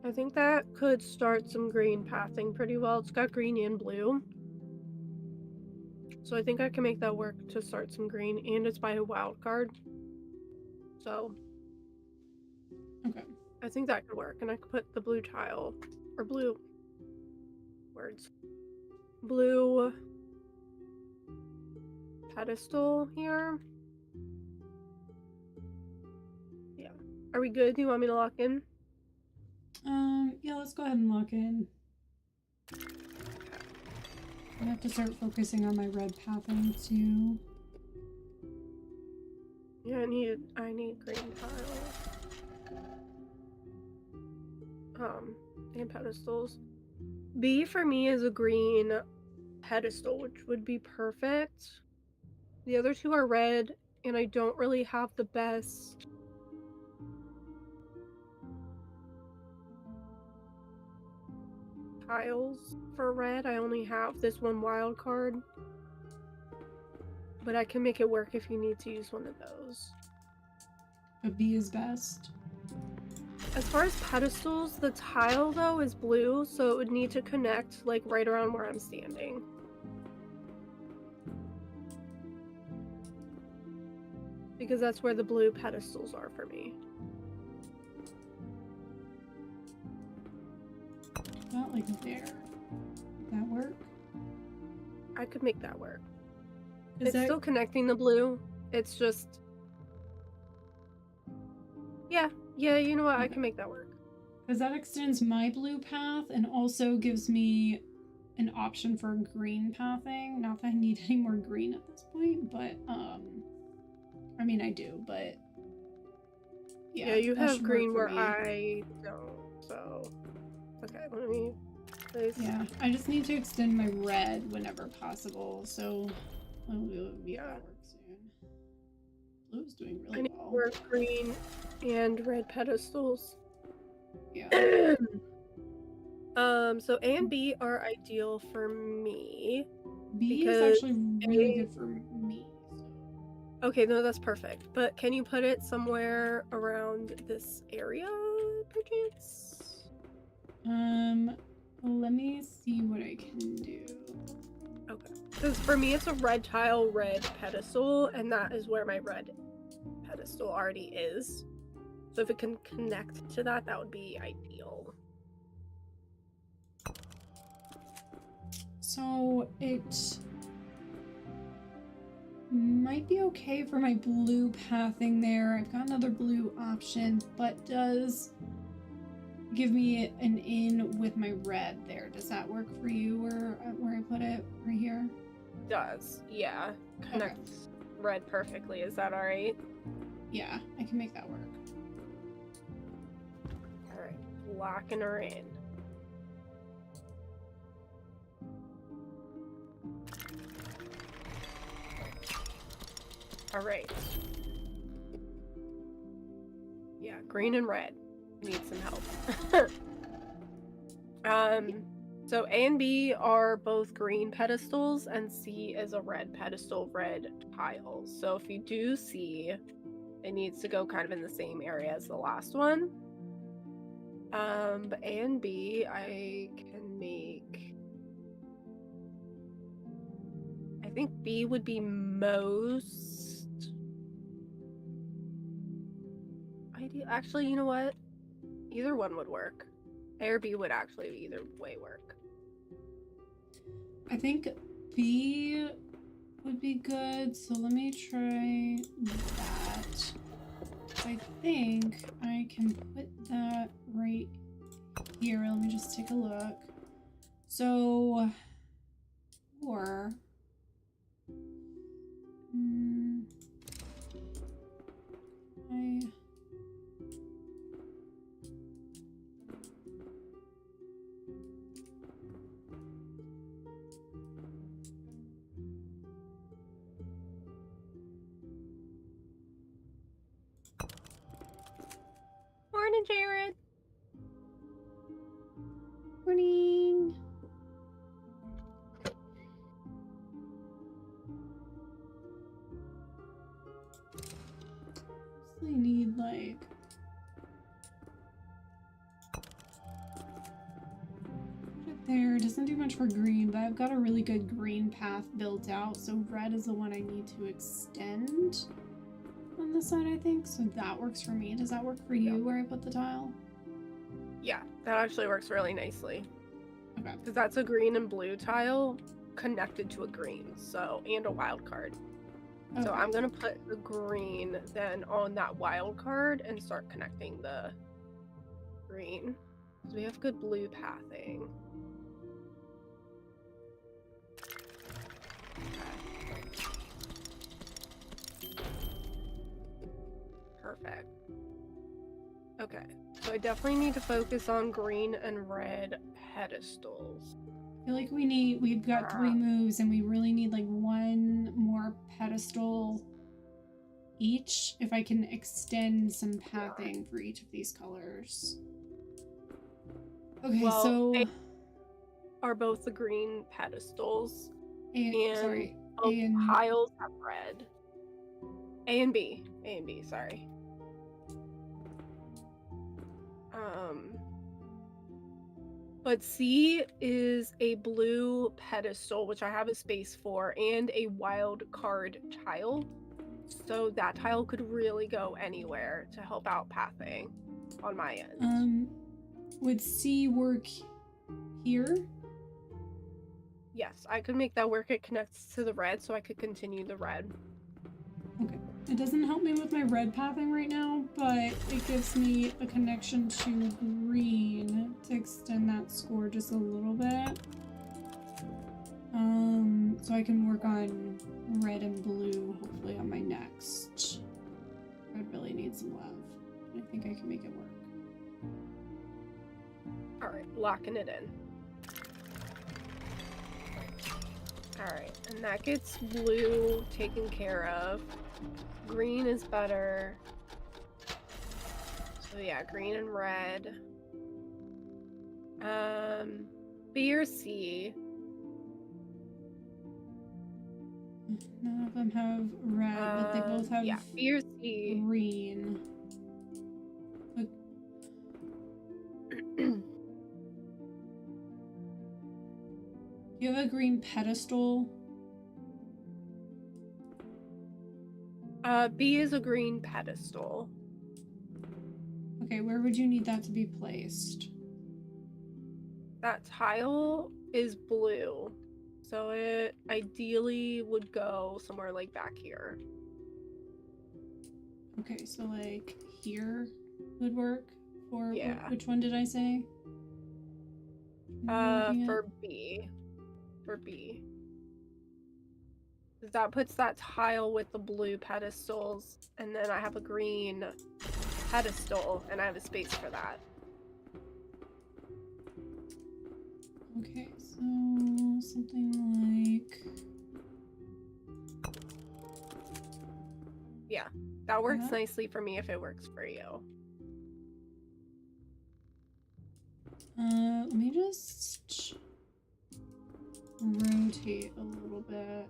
I think that could start some green pathing pretty well. It's got green and blue. So I think I can make that work to start some green, and it's by a wild card. So Okay. I think that could work, and I could put the blue tile, or blue words, blue pedestal here. Yeah. Are we good? Do you want me to lock in? Yeah, let's go ahead and lock in. I have to start focusing on my red pathing too. Yeah, I need green tiles. And pedestals. B for me is a green pedestal, which would be perfect. The other two are red, and I don't really have the best tiles for red. I only have this one wild card, but I can make it work if you need to use one of those. But B is best. As far as pedestals, the tile though is blue, so it would need to connect like right around where I'm standing. Because that's where the blue pedestals are for me. that like there. Would that work? I could make that work. Is It's that... still connecting the blue. It's just... Yeah, you know what? I can make that work. Because that extends my blue path and also gives me an option for green pathing. Not that I need any more green at this point, but I mean I do, but yeah you have green where I don't, so okay, let me place. Yeah, I just need to extend my red whenever possible, so we'll be that work soon. Blue's doing really I need well. more green and red pedestals. Yeah. So A and B are ideal for me. B is actually really good for me. So. Okay, no, that's perfect. But can you put it somewhere around this area, perchance? Let me see what I can do. Okay. Because for me, it's a red tile, red pedestal, and that is where my red pedestal already is. So if it can connect to that, that would be ideal. So it might be okay for my blue pathing there. I've got another blue option, but does give me an in with my red there. Does that work for you where I put it right here? It does, yeah. Connects red perfectly. Is that alright? Yeah, I can make that work. Alright, locking her in. Alright. Yeah, green and red. Need some help. So A and B are both green pedestals, and C is a red pedestal, red tile. So if you do C, it needs to go kind of in the same area as the last one. But A and B, I can make... I think B would be most... ideal. Actually, you know what? Either one would work. A or B would actually either way work. I think B would be good, so let me try that. I think I can put that right here. Let me just take a look. So, or Morning, Jared. morning. I need like there. Doesn't do much for green, but I've got a really good green path built out, so red is the one I need to extend on this side, I think. So that works for me. Does that work for you where I put the tile? Yeah, that actually works really nicely. Okay. Because that's a green and blue tile connected to a green, so, and a wild card. Okay. So I'm gonna put the green then on that wild card and start connecting the green. So we have good blue pathing. Perfect. Okay, so I definitely need to focus on green and red pedestals. I feel like we've got 3 moves and we really need like 1 more pedestal each if I can extend some pathing for each of these colors. Okay, well, so they are both the green pedestals. And tiles have red. A and B, sorry. But C is a blue pedestal, which I have a space for, and a wild card tile. So that tile could really go anywhere to help out pathing on my end. Would C work here? Yes, I could make that work. It connects to the red, so I could continue the red. Okay. It doesn't help me with my red pathing right now, but it gives me a connection to green to extend that score just a little bit. So I can work on red and blue, hopefully on my next. Red really needs some love. I think I can make it work. Alright, locking it in. Alright, and that gets blue taken care of. Green is better. So yeah, green and red. B or C. None of them have red, but they both have yeah, B or C. green. But... You have a green pedestal? B is a green pedestal. Okay, where would you need that to be placed? That tile is blue, so it ideally would go somewhere like back here. Okay, so like here would work for Yeah. which one did I say? For B. For B. That puts that tile with the blue pedestals, and then I have a green pedestal, and I have a space for that. Okay, so something like... Yeah, that works Yeah. nicely for me if it works for you. Let me just rotate a little bit.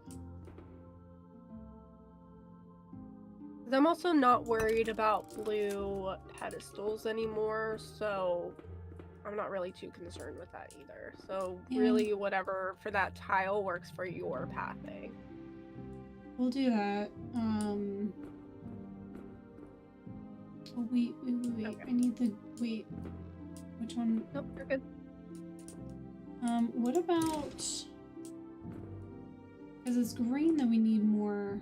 'Cause I'm also not worried about blue pedestals anymore, so I'm not really too concerned with that either. So Yeah. really whatever for that tile works for your pathing. We'll do that. Oh, wait. Okay. I need the... Wait. Which one? Nope, you're good. What about... Because it's green that we need more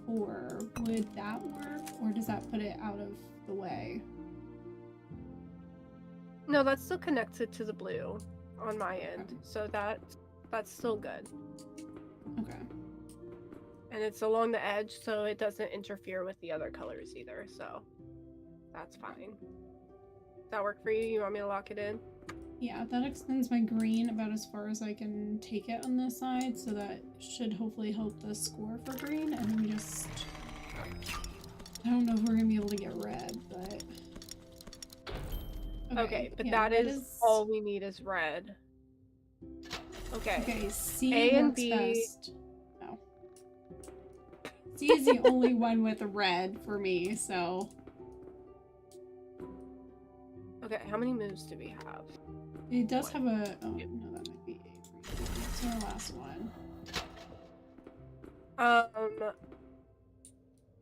for. Would that work? Or does that put it out of the way? No, that's still connected to the blue on my end. Okay. So that's still good. Okay. And it's along the edge, so it doesn't interfere with the other colors either, so that's fine. Does that work for you? You want me to lock it in? Yeah, that extends my green about as far as I can take it on this side, so that should hopefully help the score for green, and then we just... I don't know if we're gonna be able to get red, but... Okay, but yeah, that red is all we need is red. Okay. Okay, C A and works B. best. No. C is the only one with red for me, so... Okay, how many moves do we have? It does have a... Oh, no, that might be A. It's our last one.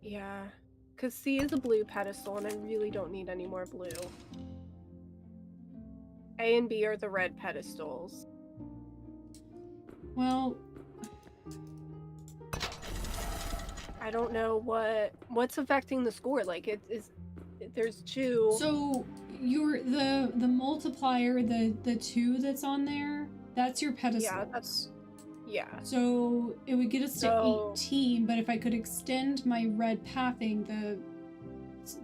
Yeah. Because C is a blue pedestal, and I really don't need any more blue. A and B are the red pedestals. Well... I don't know what's affecting the score. Like, there's two... So... the multiplier, the 2 that's on there, that's your pedestals. Yeah. So it would get us to 18, but if I could extend my red pathing,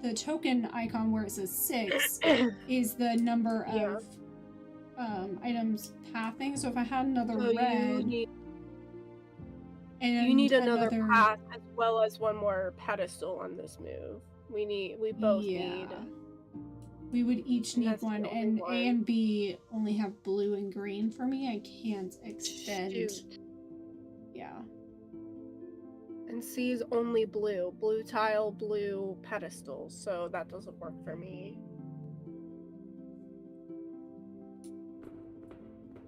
the token icon where it says 6 is the number of items pathing. So if I had another red, you and need another path as well as one more pedestal on this move. We both need. We would each need That's one, the only and one. A and B only have blue and green for me. I can't extend. Shoot. Yeah. And C is only blue. Blue tile, blue pedestal. So that doesn't work for me.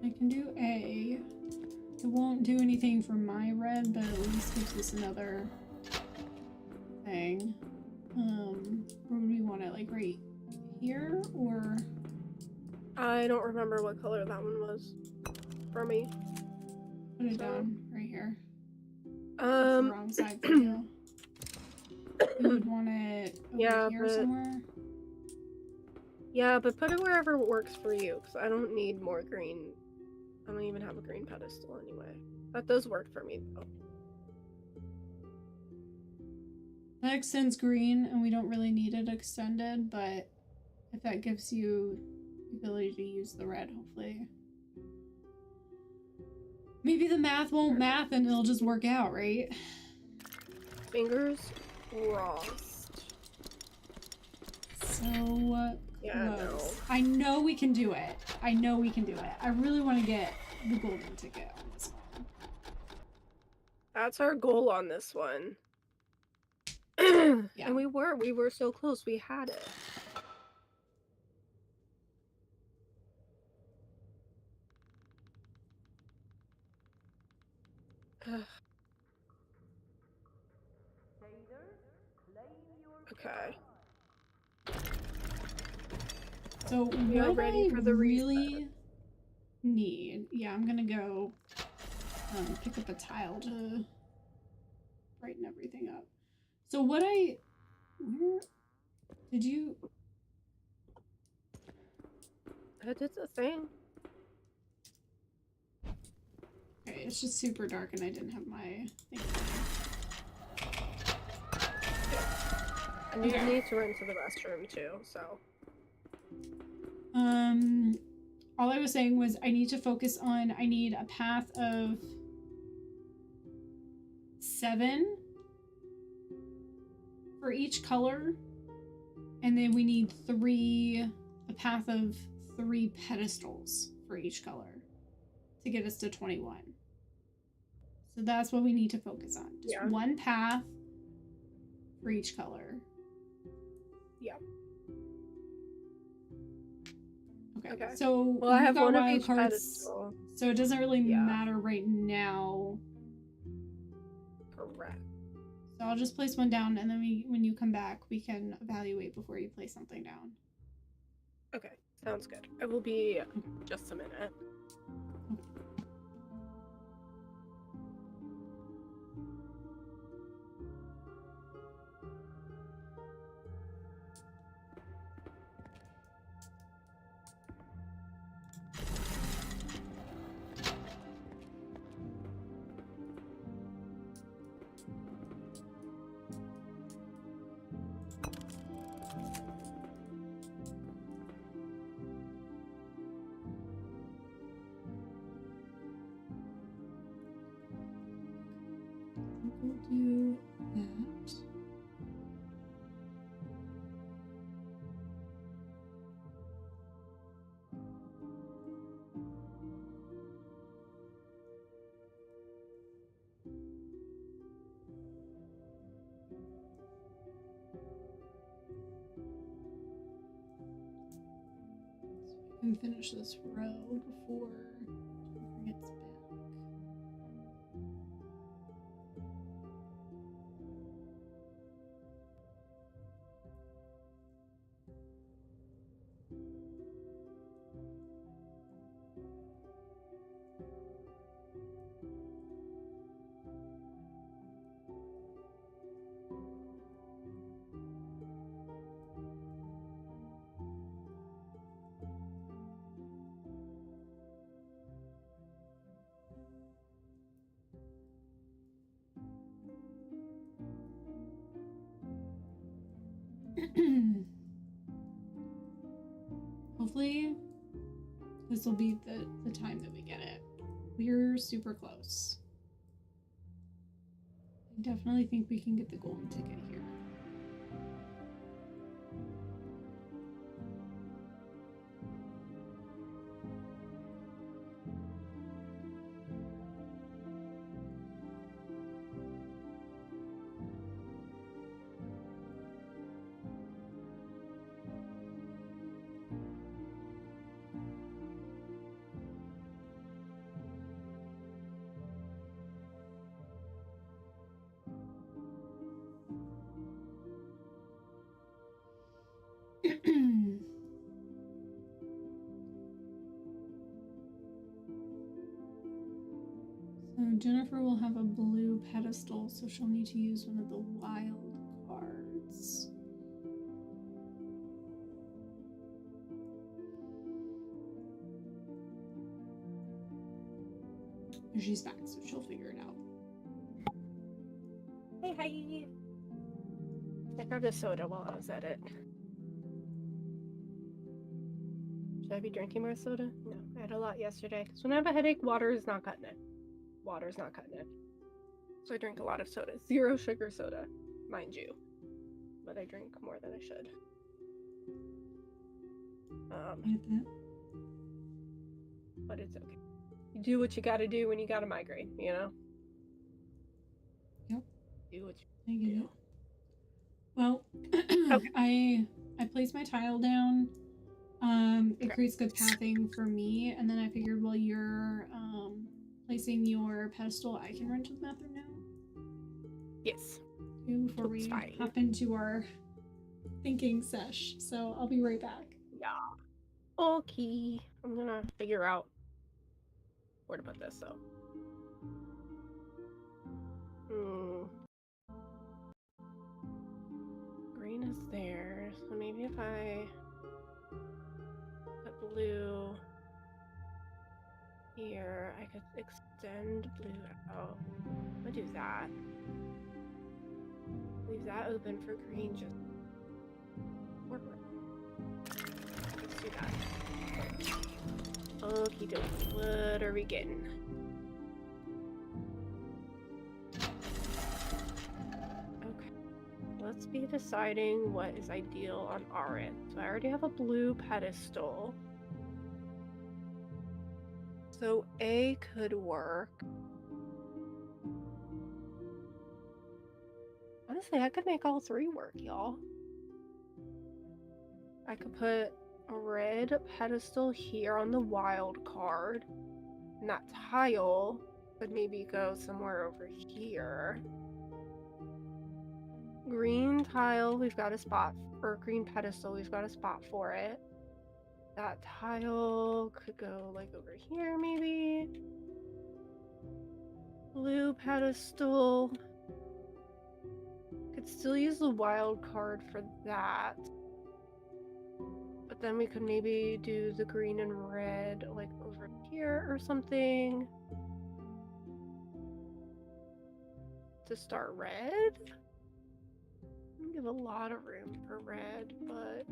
I can do A. It won't do anything for my red, but at least gives us another thing. Where would we want it? Like right here, or I don't remember what color that one was for me. Put it down right here. It's the Um, wrong side for you. You would want it over here but somewhere. yeah, but put it wherever works for you, because I don't need more green. I don't even have a green pedestal anyway. That does work for me though. That extends green, and we don't really need it extended, but if that gives you the ability to use the red, hopefully. Maybe the math won't math and it'll just work out, right? Fingers crossed. So Yeah, close. I know we can do it. I know we can do it. I really want to get the golden ticket on this one. That's our goal on this one. Yeah. And we were so close. We had it. Okay. So We are what ready I for the really need, yeah, I'm gonna go pick up a tile to brighten everything up. So what where did you? I did the thing. Okay, it's just super dark and I didn't have my thing. And you need to run to the restroom too, so. All I was saying was I need to focus on, I need a path of 7 for each color. And then we need a path of 3 pedestals for each color to get us to 21. So that's what we need to focus on. Just one path for each color. Yeah. Okay. So I have one of each cards, pedestal. so it doesn't really matter right now. Correct. So I'll just place one down, and then when you come back, we can evaluate before you place something down. Okay, sounds good. It will be just a minute. We'll do that. So we can finish this row before it gets back. Hopefully this will be the time that we get it. We're super close. I definitely think we can get the golden ticket here. Jennifer will have a blue pedestal, so she'll need to use one of the wild cards. She's back, so she'll figure it out. Hey, hi. I grabbed a soda while I was at it. Should I be drinking more soda? No, I had a lot yesterday. Because when I have a headache, water is not cutting it. Water is not cutting it. So I drink a lot of soda. 0 sugar soda, mind you. But I drink more than I should. I get that. But it's okay. You do what you gotta do when you got a migraine, you know? Yep. Do what you I get do. it. Well, Okay. I placed my tile down. It creates good pathing for me, and then I figured while you're placing your pedestal, I can run to the bathroom now. Yes. Before we hop into our thinking sesh. So I'll be right back. Yeah. Okay. I'm gonna figure out where to put this, so. Green is there, so maybe if I put blue here, I could extend blue out. I'm gonna do that. Leave that open for green, just forward. Let's do that. Okie dokie, what are we getting? Okay, let's be deciding what is ideal on our end. So I already have a blue pedestal. So A could work. Honestly, I could make all 3 work, y'all. I could put a red pedestal here on the wild card. And that tile could maybe go somewhere over here. Green tile, we've got a spot, or green pedestal, we've got a spot for it. That tile could go like over here, maybe. Blue pedestal. Could still use the wild card for that. But then we could maybe do the green and red like over here or something. To start red. Give a lot of room for red, but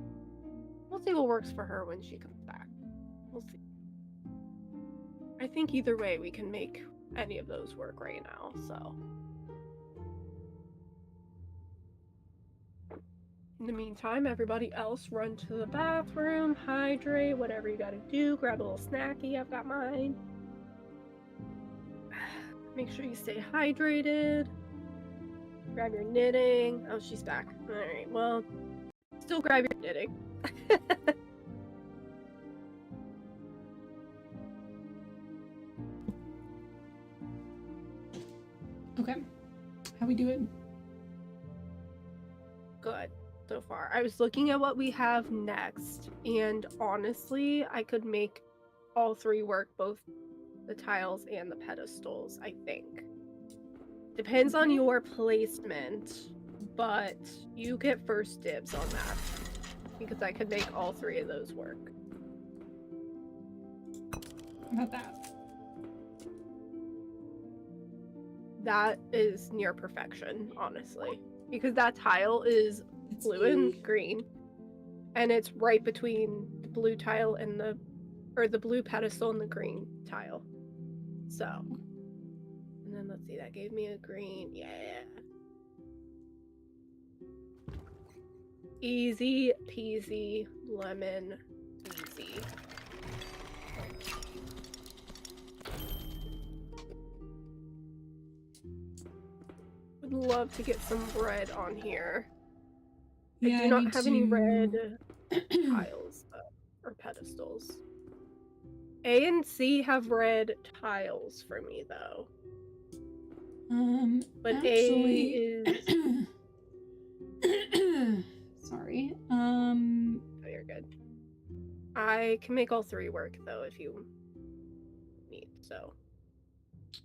we'll see what works for her when she comes back. We'll see. I think either way we can make any of those work right now, so. In the meantime, everybody else run to the bathroom, hydrate, whatever you gotta do, grab a little snacky, I've got mine. Make sure you stay hydrated. Grab your knitting. Oh, she's back. Alright, well, still grab your knitting. Okay. How we doing? Good so far. I was looking at what we have next, and honestly, I could make all 3 work, both the tiles and the pedestals, I think. Depends on your placement, but you get first dibs on that, because I could make all 3 of those work. How about that? That is near perfection, honestly, because that tile is blue and green, and it's right between the blue tile and the blue pedestal and the green tile. So, and then let's see, that gave me a green. Yeah, easy peasy lemon easy. Would love to get some red on here. Yeah, I do not have any red tiles or pedestals. A and C have red tiles for me though. But actually... A is sorry. Oh, you're good. I can make all 3 work though if you need, so.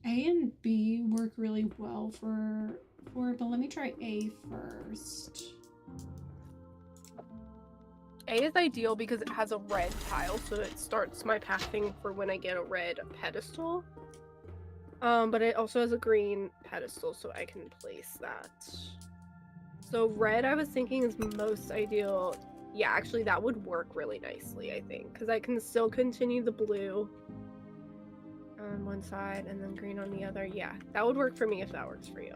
A and B work really well for, but let me try A first. A is ideal because it has a red tile, so it starts my pathing for when I get a red pedestal. But it also has a green pedestal, so I can place that. So red, I was thinking, is most ideal. Yeah, actually, that would work really nicely, I think, because I can still continue the blue on one side and then green on the other. Yeah, that would work for me if that works for you.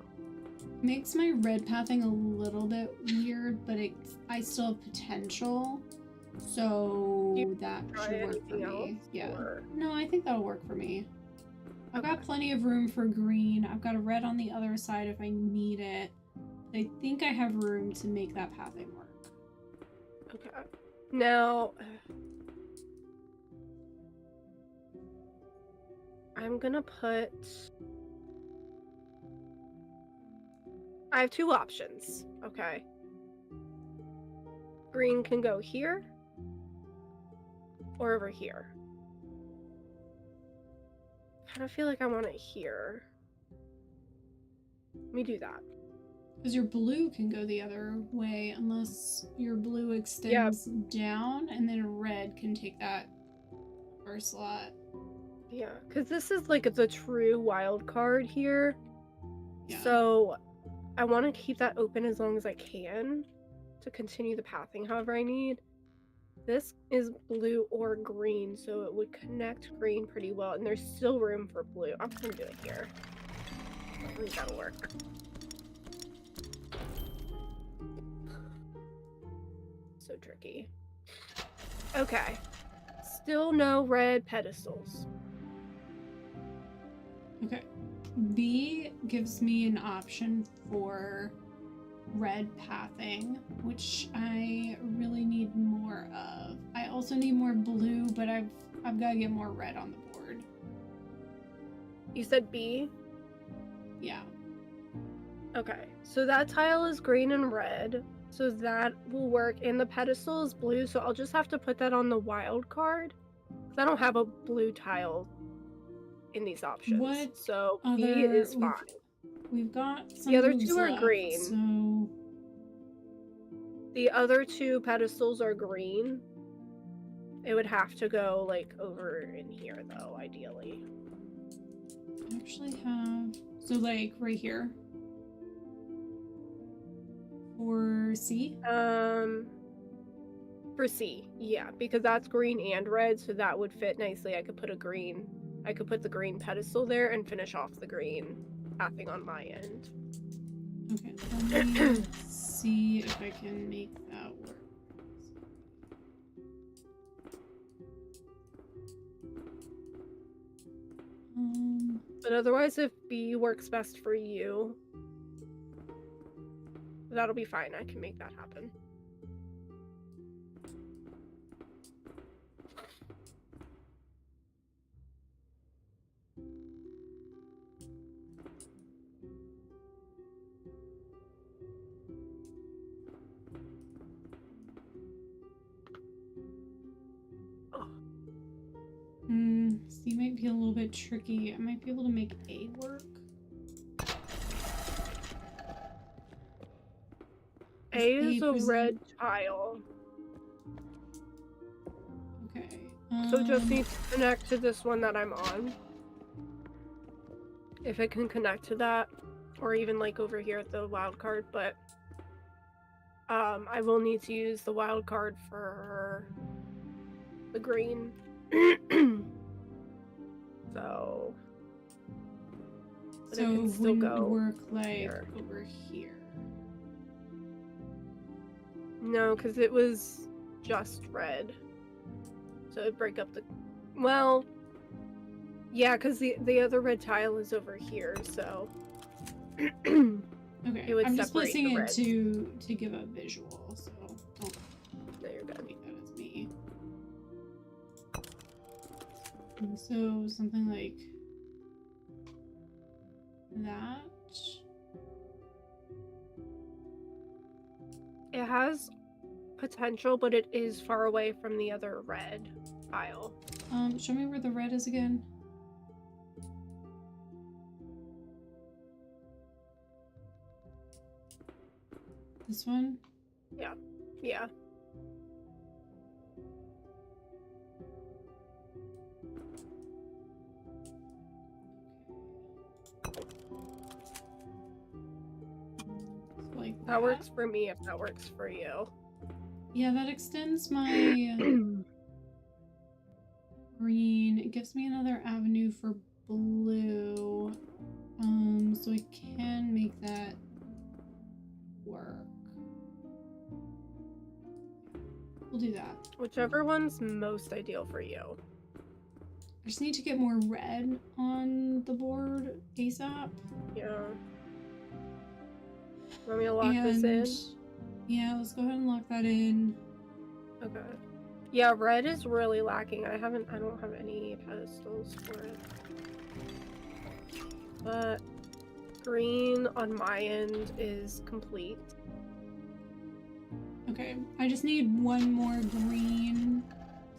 Makes my red pathing a little bit weird, but I still have potential, so that should work for me. Yeah. Or... No, I think that'll work for me. I've got plenty of room for green. I've got a red on the other side if I need it. I think I have room to make that pathing work. Okay. Now, I'm gonna put... I have two options, okay? Green can go here or over here. I kind of feel like I want it here. Let me do that. Because your blue can go the other way unless your blue extends down, and then red can take that first slot. Yeah, because this is like the true wild card here. Yeah. So I want to keep that open as long as I can to continue the pathing however I need. This is blue or green, so it would connect green pretty well, and there's still room for blue. I'm gonna do it here. I think that'll work. So tricky. Okay. Still no red pedestals. Okay. B gives me an option for red pathing, which I really need more of. I also need more blue, but I've got to get more red on the board. You said B? Yeah. Okay. So that tile is green and red. So that will work. And the pedestal is blue, so I'll just have to put that on the wild card. Because I don't have a blue tile in these options. What so other, B is fine. We've got some the other moves two are left, green. So the other two pedestals are green. It would have to go like over in here though, ideally. I actually have, so like right here for C. For C, yeah, because that's green and red, so that would fit nicely. I could put the green pedestal there and finish off the green pathing on my end. Okay, let me see if I can make that work. But otherwise, if B works best for you, that'll be fine. I can make that happen. C might be a little bit tricky. I might be able to make A work. A is a red tile. Okay. So it just needs to connect to this one that I'm on. If it can connect to that, or even like over here at the wild card, but I will need to use the wild card for the green. So it can still go work like here. Over here. No, because it was just red. So it'd break up the... Well, yeah, because the other red tile is over here, so... Okay, I'm just placing it to give a visual, so don't there you go. Make that as me. And so something like that. It has potential, but it is far away from the other red tile. Show me where the red is again. This one? Yeah. Like That works for me if that works for you. Yeah, that extends my green. It gives me another avenue for blue. So I can make that work. We'll do that. Whichever one's most ideal for you. I just need to get more red on the board ASAP. Yeah. Want me to lock this in? Yeah, let's go ahead and lock that in. Okay. Yeah, red is really lacking. I don't have any pedestals for it. But green on my end is complete. Okay, I just need one more green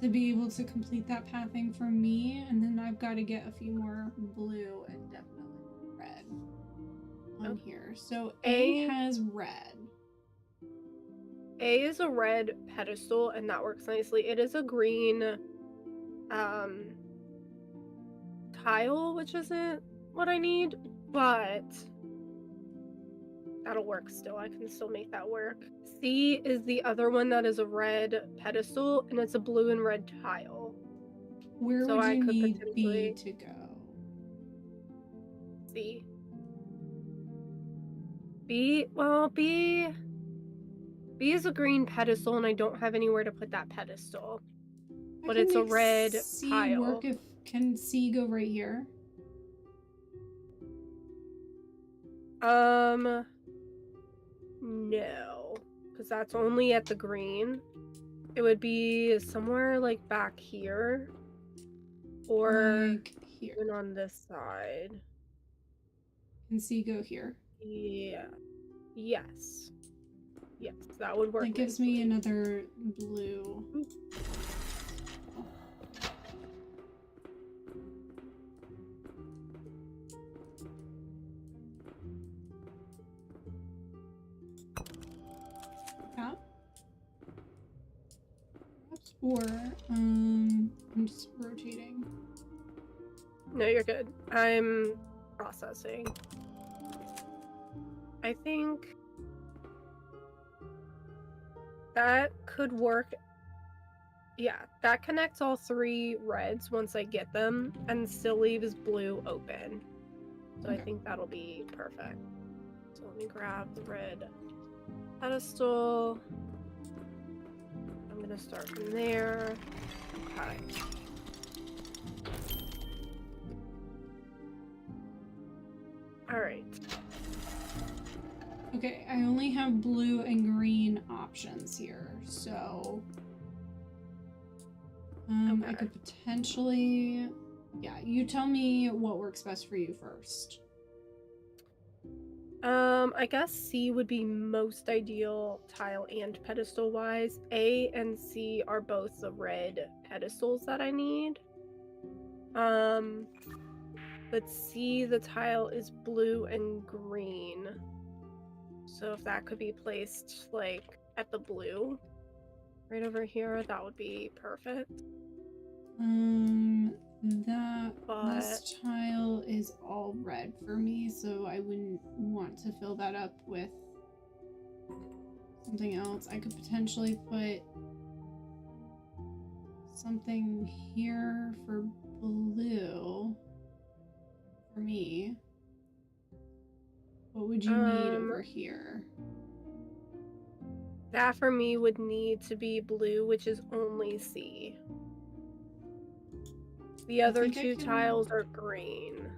to be able to complete that pathing for me, and then I've got to get a few more blue and definitely red on here. So A has red. A is a red pedestal, and that works nicely. It is a green tile, which isn't what I need, but that'll work still. I can still make that work. C is the other one that is a red pedestal, and it's a blue and red tile. Where would you need B to go? C. B, well, B is a green pedestal, and I don't have anywhere to put that pedestal. But it's a red tile. Work if can C go right here? No, because that's only at the green. It would be somewhere like back here, or like here, even on this side. Can C go here? Yeah. Yes, that would work. That gives me another blue. Yeah. Perhaps, or I'm just rotating. No, you're good. I'm processing. I think that could work. Yeah, that connects all three reds once I get them and still leaves blue open. So okay. I think that'll be perfect. So let me grab the red pedestal. I'm gonna start from there. Okay. Alright. Okay, I only have blue and green options here, so okay. I could potentially, yeah, you tell me what works best for you first. I guess C would be most ideal tile and pedestal wise. A and C are both the red pedestals that I need. But C, the tile is blue and green. So if that could be placed like at the blue, right over here, that would be perfect. This tile is all red for me, so I wouldn't want to fill that up with something else. I could potentially put something here for blue for me. What would you need over here? That for me would need to be blue, which is only C. The other two tiles are green,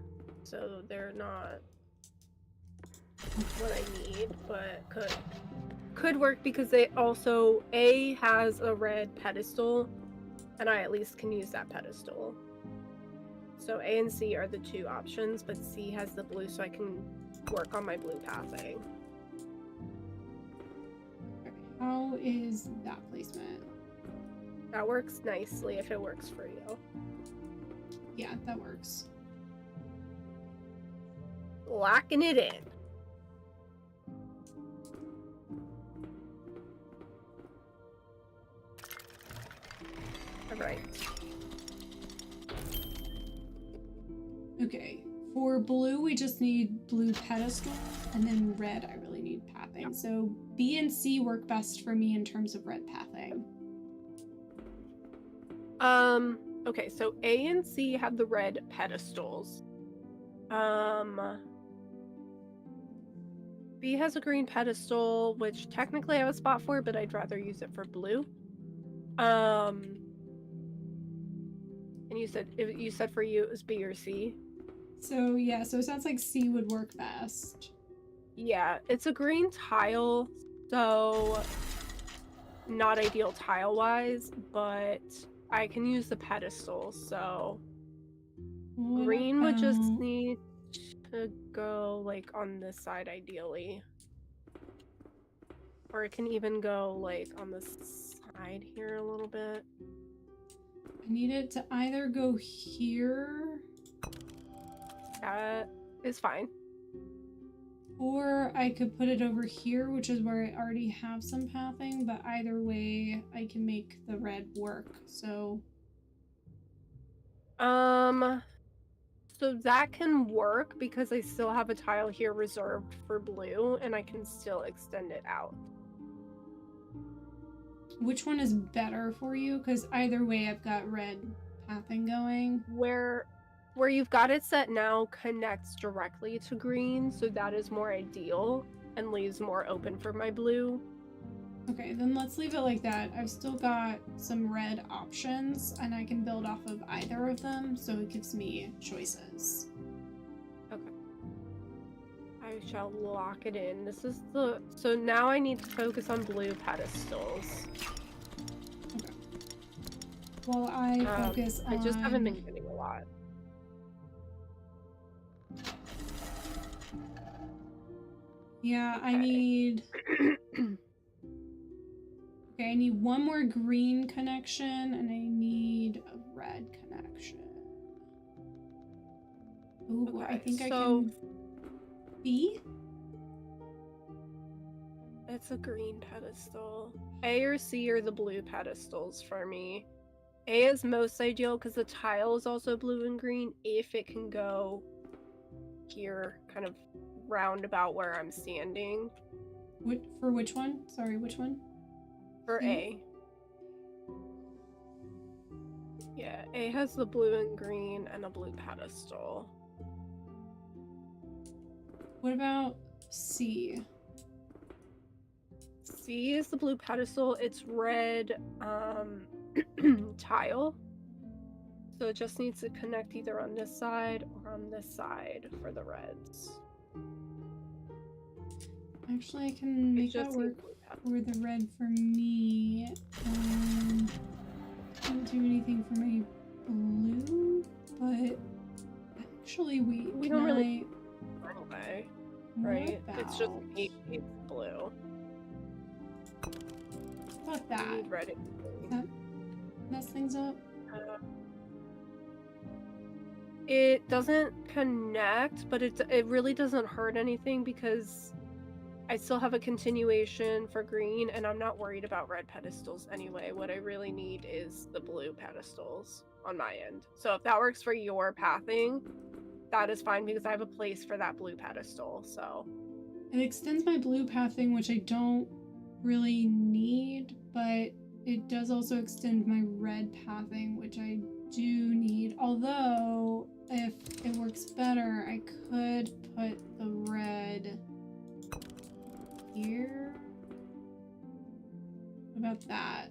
so they're not what I need, but could work because they also, A has a red pedestal, and I at least can use that pedestal. So A and C are the two options, but C has the blue, so I can work on my blue pathing. How is that placement? That works nicely if it works for you. Yeah, that works. Locking it in. Right. Okay. For blue, we just need blue pedestals, and then red, I really need pathing. So B and C work best for me in terms of red pathing. Okay, so A and C have the red pedestals. B has a green pedestal, which technically I have a spot for, but I'd rather use it for blue. And you said for you it was B or C. So yeah, so it sounds like C would work best. Yeah, it's a green tile, so not ideal tile-wise, but I can use the pedestal, so What green would just about- need to go like on this side ideally. Or it can even go like on the side here a little bit. I need it to either go here That is fine. or I could put it over here, which is where I already have some pathing, but either way I can make the red work. So So that can work because I still have a tile here reserved for blue and I can still extend it out. which one is better for you? Because either way I've got red pathing going. Where you've got it set now connects directly to green, so that is more ideal and leaves more open for my blue. Okay, then let's leave it like that. I've still got some red options and I can build off of either of them, so it gives me choices. Okay. I shall lock it in. This is so now I need to focus on blue pedestals. Okay. While I focus on... I just haven't been getting a lot. Yeah, Okay. I need... Okay, I need one more green connection, and I need a red connection. Ooh, I think I can... B? It's a green pedestal. A or C are the blue pedestals for me. A is most ideal because the tile is also blue and green if it can go here, kind of round about where I'm standing. For which one? Sorry, which one? For A. Yeah, A has the blue and green and a blue pedestal. What about C? C is the blue pedestal. It's red tile. So it just needs to connect either on this side or on this side for the reds. Actually, I can make that work for the red for me. Don't do anything for my blue, but actually we don't really anyway, right? It's just it's blue. How about that? Red. Does that mess things up? It doesn't connect, but it really doesn't hurt anything because I still have a continuation for green, and I'm not worried about red pedestals anyway. What I really need is the blue pedestals on my end. So if that works for your pathing, that is fine because I have a place for that blue pedestal, so. It extends my blue pathing, which I don't really need, but it does also extend my red pathing, which I do need. Although, if it works better, I could put the red here. What about that?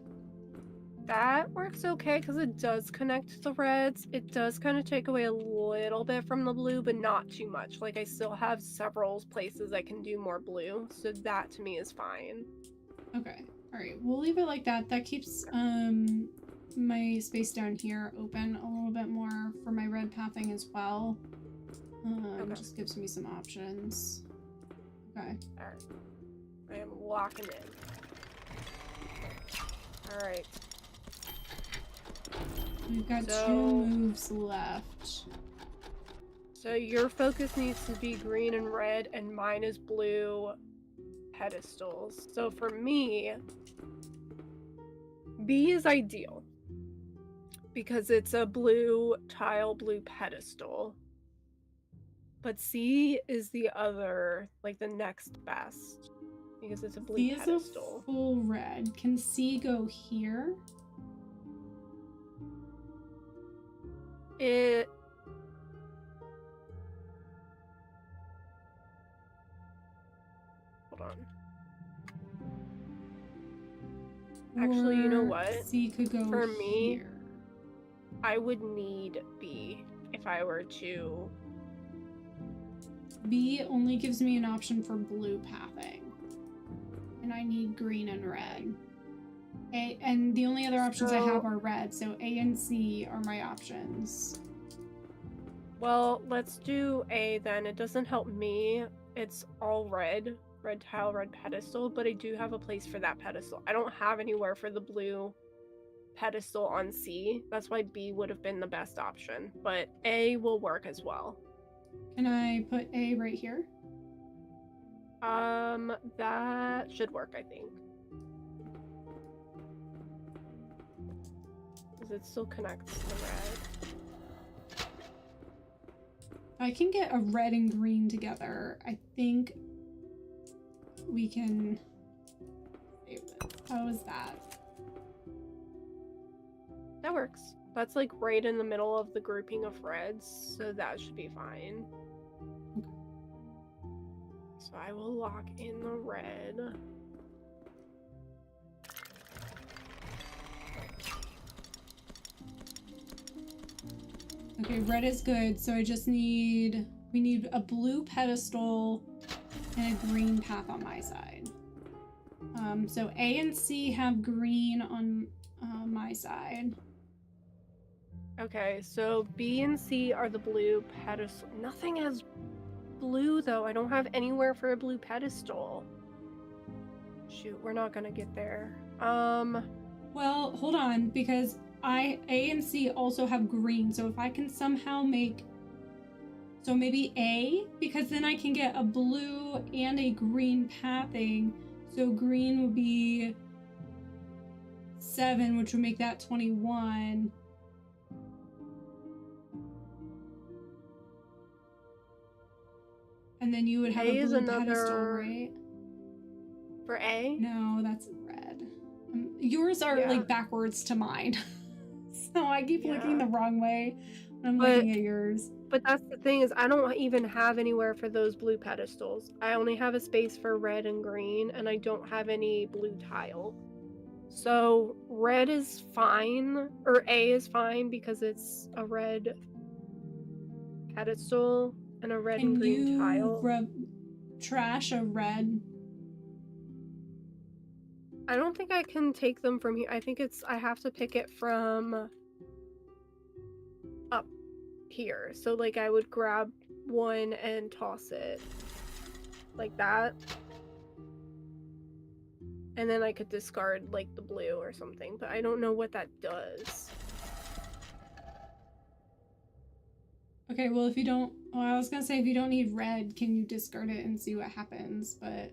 That works okay because it does connect to the reds. It does kind of take away a little bit from the blue, but not too much. Like, I still have several places I can do more blue, so that to me is fine. Okay. Alright, we'll leave it like that. That keeps my space down here open a little bit more for my red pathing as well. Okay. Just gives me some options. Okay. Alright. I am locking in. Alright. We've got So- 2 moves left. So your focus needs to be green and red, and mine is blue pedestals. So for me, B is ideal. Because it's a blue tile, blue pedestal. But C is the other, like the next best. Because it's a blue C pedestal. is a full red. Can C go here? It... Hold on. Actually, you know what? C could go For me, here. I would need B if I were to... B only gives me an option for blue pathing. And I need green and red. A, and the only other options I have are red, so A and C are my options. Well, let's do A then. It doesn't help me. It's all red. Red tile, red pedestal, but I do have a place for that pedestal. I don't have anywhere for the blue pedestal on C. That's why B would have been the best option, but A will work as well. Can I put A right here? That should work, I think. Because it still connects to red. I can get a red and green together. I think we can save this. How is that? That works. That's like right in the middle of the grouping of reds, so that should be fine. Okay. So I will lock in the red. Okay, red is good, so I just need... We need a blue pedestal and a green path on my side. So A and C have green on my side. Okay, so B and C are the blue pedestal. Nothing has blue, though. I don't have anywhere for a blue pedestal. Shoot, we're not gonna get there. Well, hold on, because A and C also have green, so if I can somehow make... So maybe A, because then I can get a blue and a green pathing. So green would be 7, which would make that 21. And then you would have A a is blue pedestal, another- right? For A? No, that's red. Yours are Yeah. like backwards to mine. So I keep looking Yeah. the wrong way when I'm But- looking at yours. But that's the thing, is I don't even have anywhere for those blue pedestals. I only have a space for red and green, and I don't have any blue tile. So red is fine, or A is fine, because it's a red pedestal and a red and Can green you tile. trash a red? I don't think I can take them from here. I think I have to pick it from up here. So like I would grab one and toss it like that. And then I could discard like the blue or something, but I don't know what that does. Okay, well if you don't... Well, I was gonna say if you don't need red, can you discard it and see what happens, but...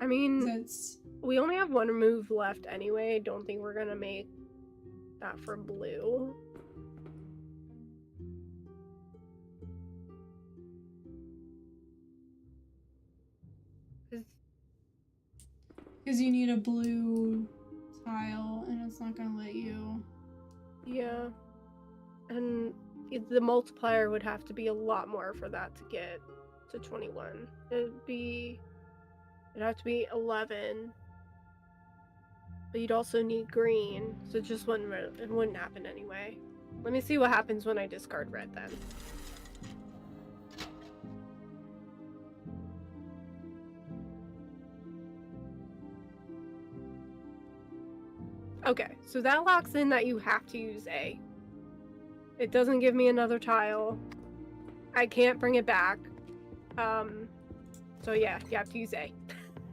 I mean, That's... we only have one move left anyway. I don't think we're gonna make that for blue. Because you need a blue tile, and it's not gonna let you... Yeah. And the multiplier would have to be a lot more for that to get to 21. It'd have to be 11. But you'd also need green, so it wouldn't happen anyway. Let me see what happens when I discard red then. Okay, so that locks in that you have to use A. It doesn't give me another tile. I can't bring it back. So yeah, you have to use A.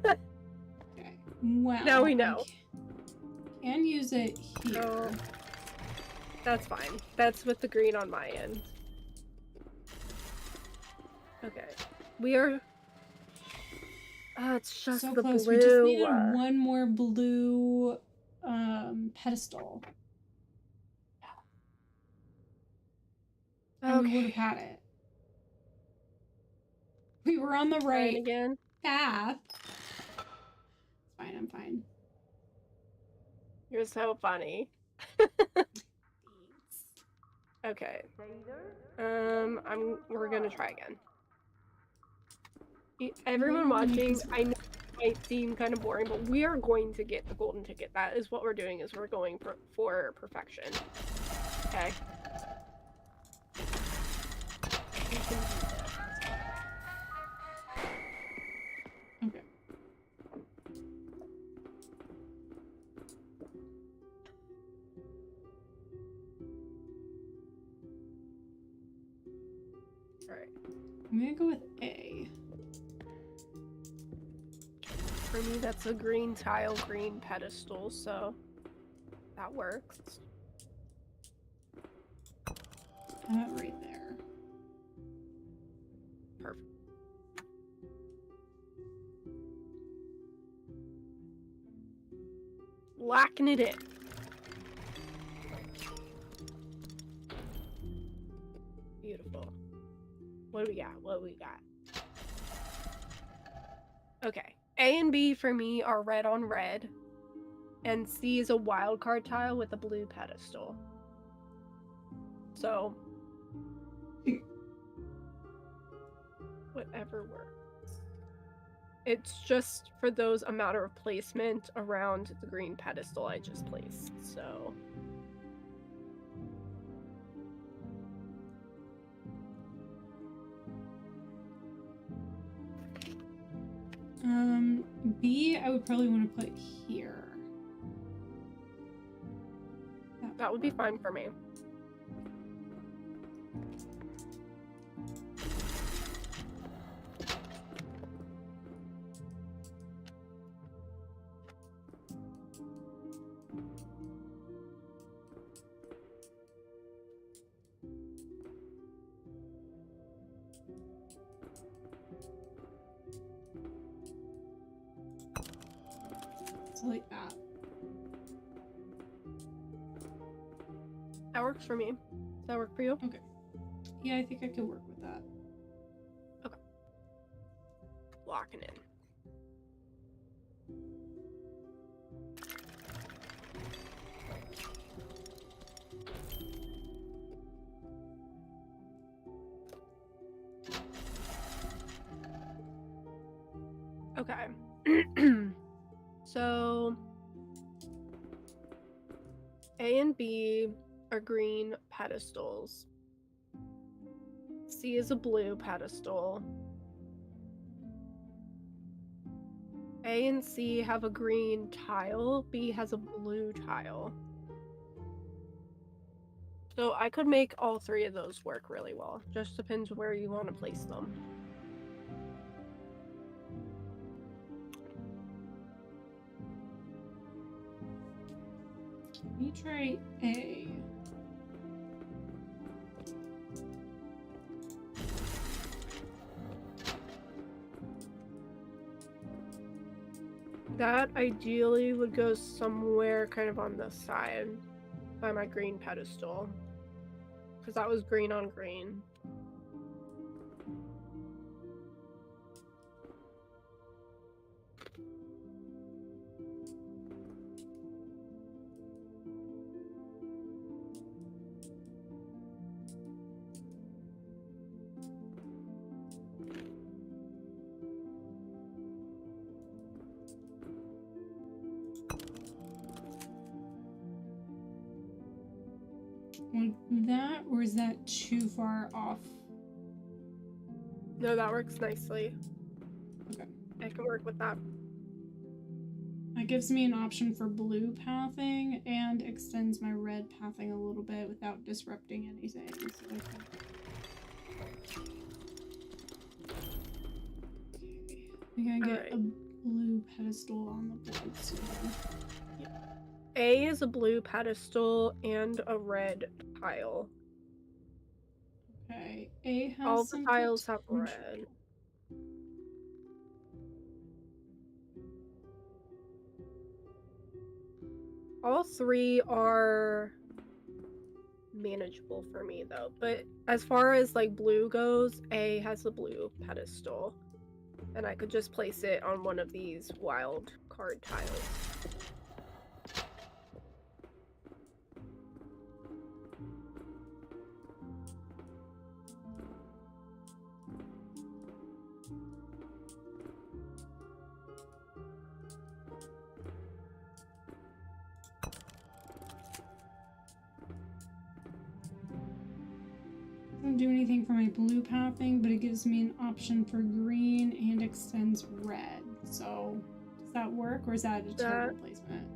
Okay. Well, Now we know. I can use it here. So that's fine. That's with the green on my end. Okay. We are... it's just So the close. blue. We just needed one more blue pedestal. and we would have had it. We were on the right again. path. It's fine, I'm fine. You're so funny. Thanks. Okay. We're gonna try again. Everyone watching, I know it might seem kind of boring, but we are going to get the golden ticket. That is what we're doing, is we're going for perfection. Okay. We can do this. Okay. Alright. I'm gonna go with A. For me, that's a green tile, green pedestal, so that works. Right there. Perfect. Locking it in. Beautiful. What do we got? What do we got? Okay. A and B for me are red on red. And C is a wild card tile with a blue pedestal. So, whatever works. It's just for those a matter of placement around the green pedestal I just placed. So, B, I would probably want to put here. that would be fine for me. So like that. That works for me. Does that work for you? Okay. Yeah, I think I could work with that. Okay. Locking in. Okay. So A and B are green pedestals. C is a blue pedestal. A and C have a green tile. B has a blue tile. So I could make all three of those work really well. Just depends where you want to place them. Let me try A. That ideally would go somewhere kind of on this side by my green pedestal. Because that was green on green. Like that, or is that too far off? No, that works nicely. Okay. I can work with that. That gives me an option for blue pathing and extends my red pathing a little bit without disrupting anything. So okay. We gotta get a blue pedestal on the board soon. A is a blue pedestal and a red tile. Okay, A has all the some tiles have potential. red. All three are manageable for me though. But as far as like blue goes, A has the blue pedestal. And I could just place it on one of these wild card tiles. Doesn't do anything for my blue pathing, but it gives me an option for green and extends red. So does that work, or is that a terrible placement?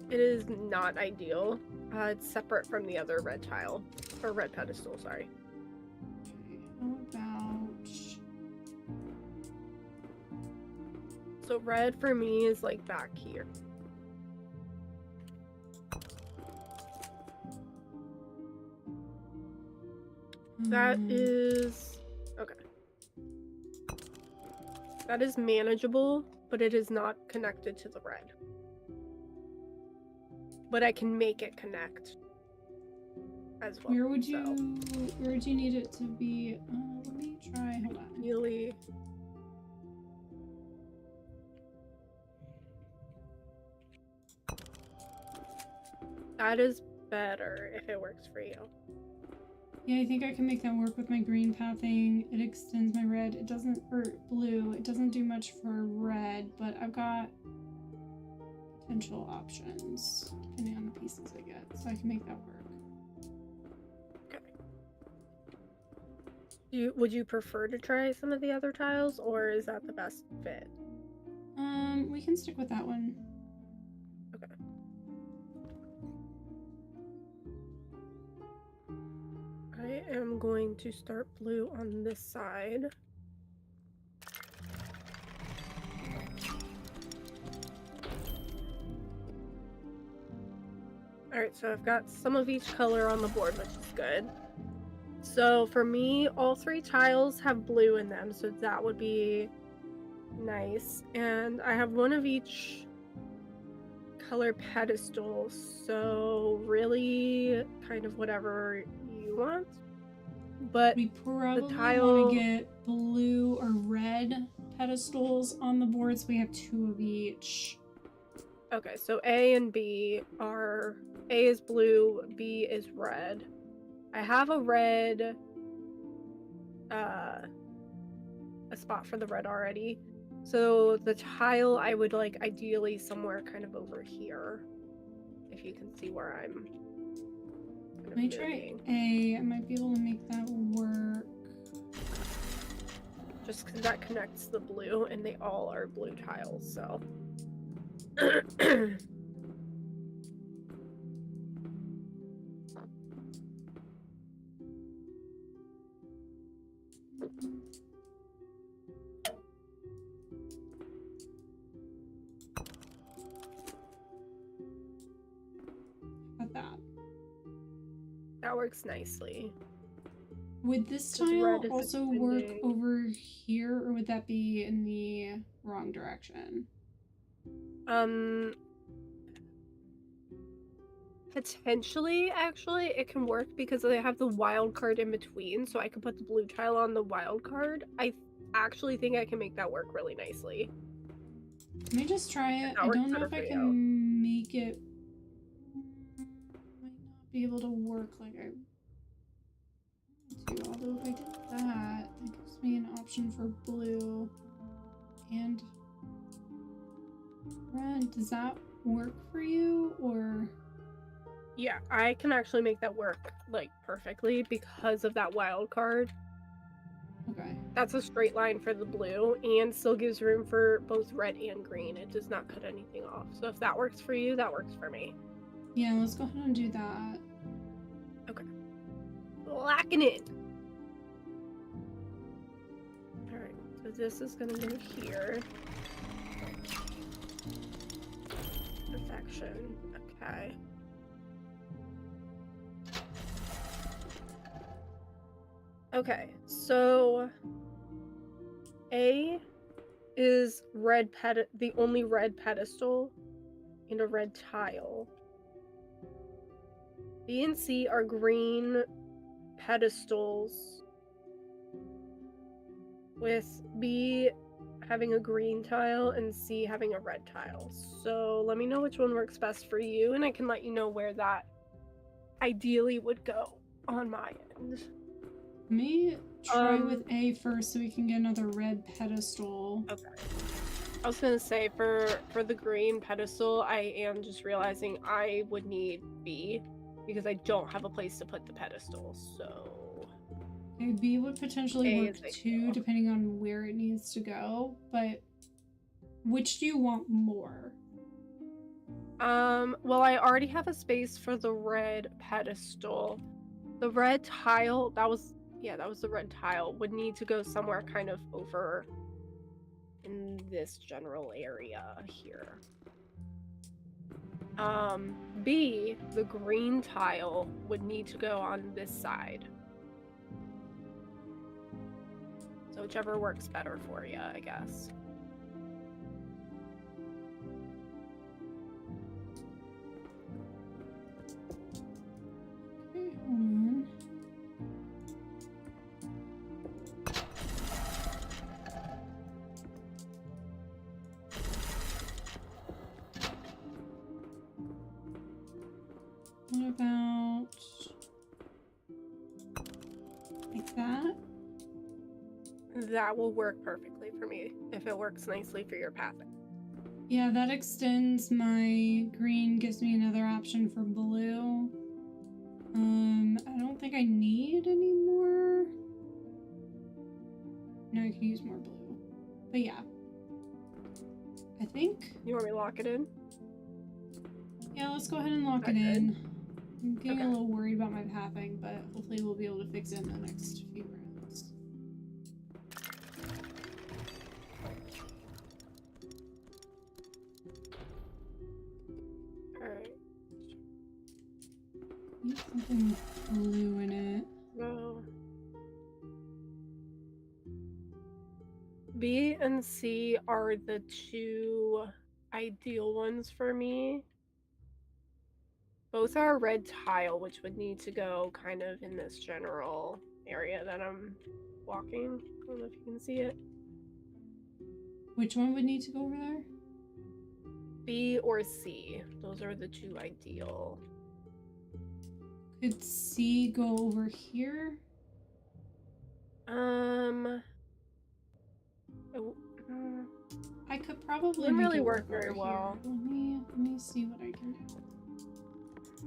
It is not ideal. It's separate from the other red tile. Or red pedestal, sorry. Okay, how about... So red for me is like back here. That is... okay. That is manageable, but it is not connected to the red. But I can make it connect as well. Where would you need it to be? Let me try. Hold on. Really. That is better if it works for you. Yeah, I think I can make that work with my green pathing. It extends my red. It doesn't, or blue. It doesn't do much for red, but I've got potential options depending on the pieces I get, so I can make that work. Okay. Would you prefer to try some of the other tiles, or is that the best fit? We can stick with that one. Okay. I am going to start blue on this side. Alright, so I've got some of each color on the board, which is good. So for me, all three tiles have blue in them, so that would be nice. And I have one of each color pedestal, so really kind of whatever you want. But we probably tile... want to get blue or red pedestals on the board, so we have two of each. Okay, so A and B are... A is blue, B is red. I have a red... a spot for the red already. So the tile I would like ideally somewhere kind of over here. If you can see where I'm... Let me try A. I might be able to make that work. Just because that connects the blue, and they all are blue tiles, so... Got that. That works nicely. Would this tile also work over here, or would that be in the wrong direction? Potentially, actually, it can work because they have the wild card in between, so I could put the blue tile on the wild card. I actually think I can make that work really nicely. Let me just try it. I don't know if I can make it... might not be able to work like I want to, although if I did that, it gives me an option for blue and red. Does that work for you, or... Yeah, I can actually make that work, like, perfectly because of that wild card. Okay. That's a straight line for the blue, and still gives room for both red and green. It does not cut anything off. So if that works for you, that works for me. Yeah, let's go ahead and do that. Okay. Locking in. Alright, so this is gonna go here. Perfection. Okay. Okay, so A is the only red pedestal and a red tile. B and C are green pedestals, with B having a green tile and C having a red tile. So let me know which one works best for you, and I can let you know where that ideally would go on my end. Let me try with A first so we can get another red pedestal. Okay. I was gonna say, for the green pedestal, I am just realizing I would need B because I don't have a place to put the pedestal, so... Okay, B would potentially A work too, depending on where it needs to go, but which do you want more? Well, I already have a space for the red pedestal. The red tile, that was the red tile, would need to go somewhere kind of over in this general area here. B, the green tile, would need to go on this side. So whichever works better for you, I guess. Okay, hold on. What about like that? That will work perfectly for me if it works nicely for your pathing. Yeah, that extends my green, gives me another option for blue. I don't think I need any more. No, I could use more blue. But yeah. I think. You want me to lock it in? Yeah, let's go ahead and lock it in. I'm getting a little worried about my pathing, but hopefully we'll be able to fix it in the next few rounds. Alright. Need something blue in it. So B and C are the two ideal ones for me. Both are a red tile, which would need to go kind of in this general area that I'm walking. I don't know if you can see it. Which one would need to go over there? B or C. Those are the two ideal. Could C go over here? I could probably Wouldn't make really it work over very here. well. Let me see what I can do.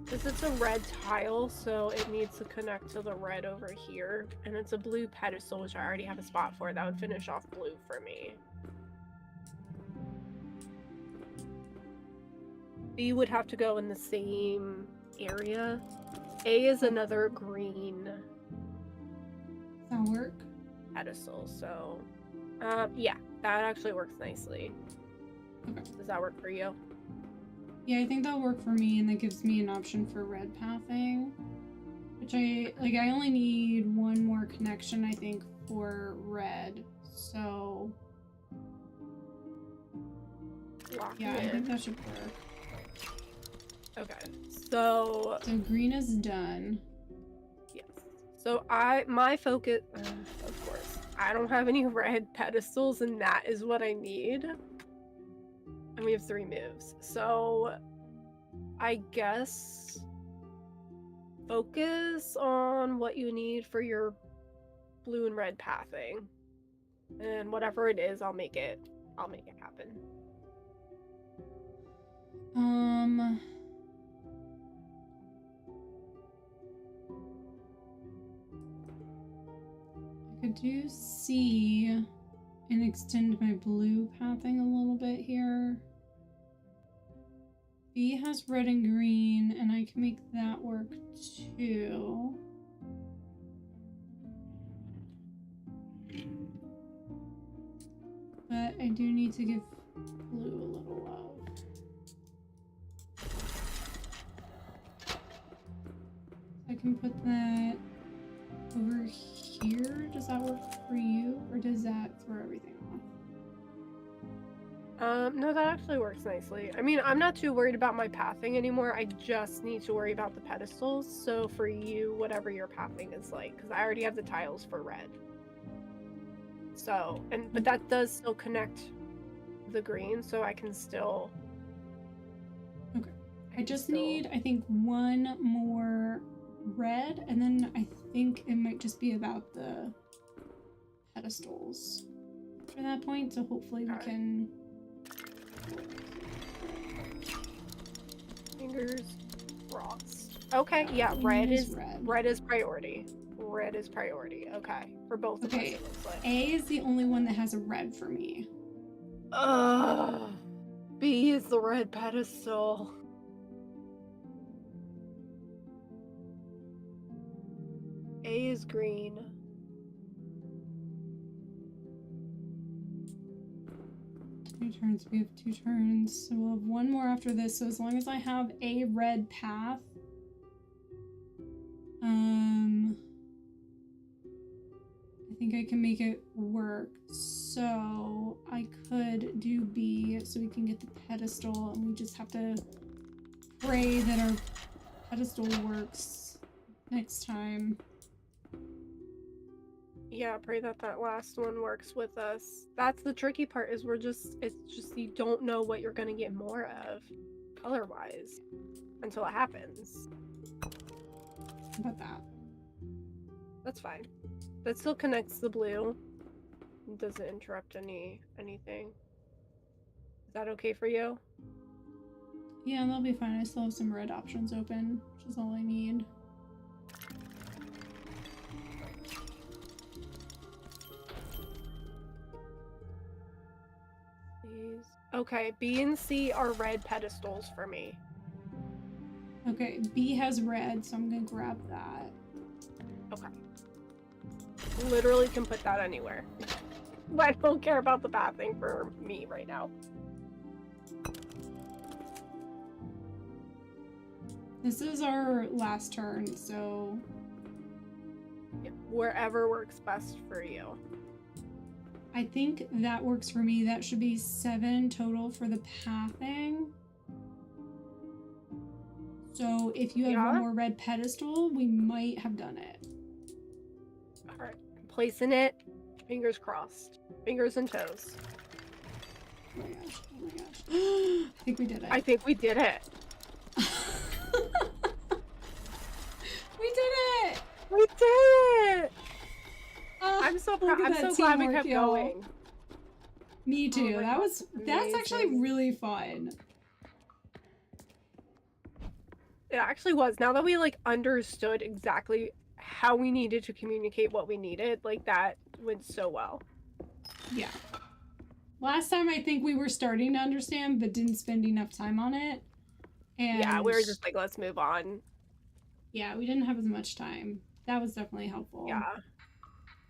Because it's a red tile, so it needs to connect to the red over here. And it's a blue pedestal, which I already have a spot for. That would finish off blue for me. B would have to go in the same area. A is another green Does that work? pedestal, so... yeah, that actually works nicely. Okay. Does that work for you? Yeah, I think that'll work for me, and that gives me an option for red pathing. Which I only need one more connection, I think, for red. So... yeah, I think that should work. Okay, so... So green is done. Yes. So my focus... of course, I don't have any red pedestals, and that is what I need. And we have 3 moves. So I guess focus on what you need for your blue and red pathing. And whatever it is, I'll make it happen. I could do C and extend my blue pathing a little bit here. B has red and green, and I can make that work too. But I do need to give blue a little love. I can put that over here. Does that work for you, or does that throw everything No, that actually works nicely. I mean, I'm not too worried about my pathing anymore. I just need to worry about the pedestals. So for you, whatever your pathing is like, because I already have the tiles for red. So, but that does still connect the green, so I can still. Okay. I just need, I think, one more red, and then I think it might just be about the pedestals for that point. So hopefully we can. Fingers crossed. Okay, yeah, red is priority. Red is priority. Okay, for both of us. Okay, A is the only one that has a red for me. B is the red pedestal. A is green. Two turns. We have 2 turns, so we'll have one more after this. So as long as I have a red path, I think I can make it work. So I could do B, so we can get the pedestal, and we just have to pray that our pedestal works next time. Yeah, pray that that last one works with us. That's the tricky part, is it's just you don't know what you're gonna get more of color-wise until it happens. How about that? That's fine. That still connects the blue. It doesn't interrupt anything. Is that okay for you? Yeah, that'll be fine. I still have some red options open, which is all I need. Okay, B and C are red pedestals for me. Okay, B has red, so I'm gonna grab that. Okay. Literally can put that anywhere. But I don't care about the pathing for me right now. This is our last turn, so... Yeah, wherever works best for you. I think that works for me. That should be 7 total for the pathing. So if you have one more red pedestal, we might have done it. Alright, placing it. Fingers crossed. Fingers and toes. Oh my gosh, oh my gosh. I think we did it. I think we did it. We did it! We did it! I'm so Look at I'm that so glad we teamwork, kept y'all. going. Me too. Oh my That's God, actually amazing. really fun. It actually was. Now that we like understood exactly how we needed to communicate what we needed, like that went so well. Yeah. Last time I think we were starting to understand but didn't spend enough time on it. And yeah, we were just like, let's move on. Yeah, we didn't have as much time. That was definitely helpful. Yeah.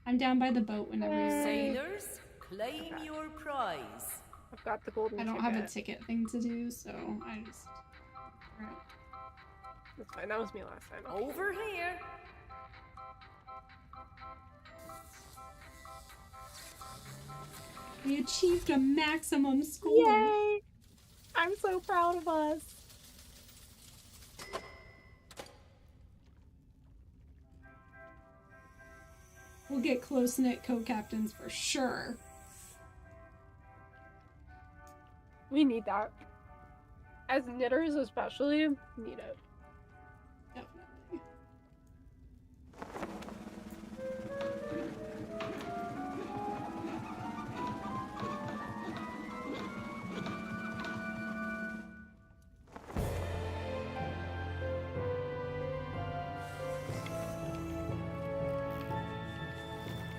I'm down by the boat whenever you're ready. Sailors, claim your prize. I've got the golden I don't ticket. have a ticket thing to do, so I just... Alright. That's fine. That was me last time. Over here. We achieved a maximum score. Yay! I'm so proud of us. We'll get close-knit co-captains for sure. We need that. As knitters especially, need it. Definitely.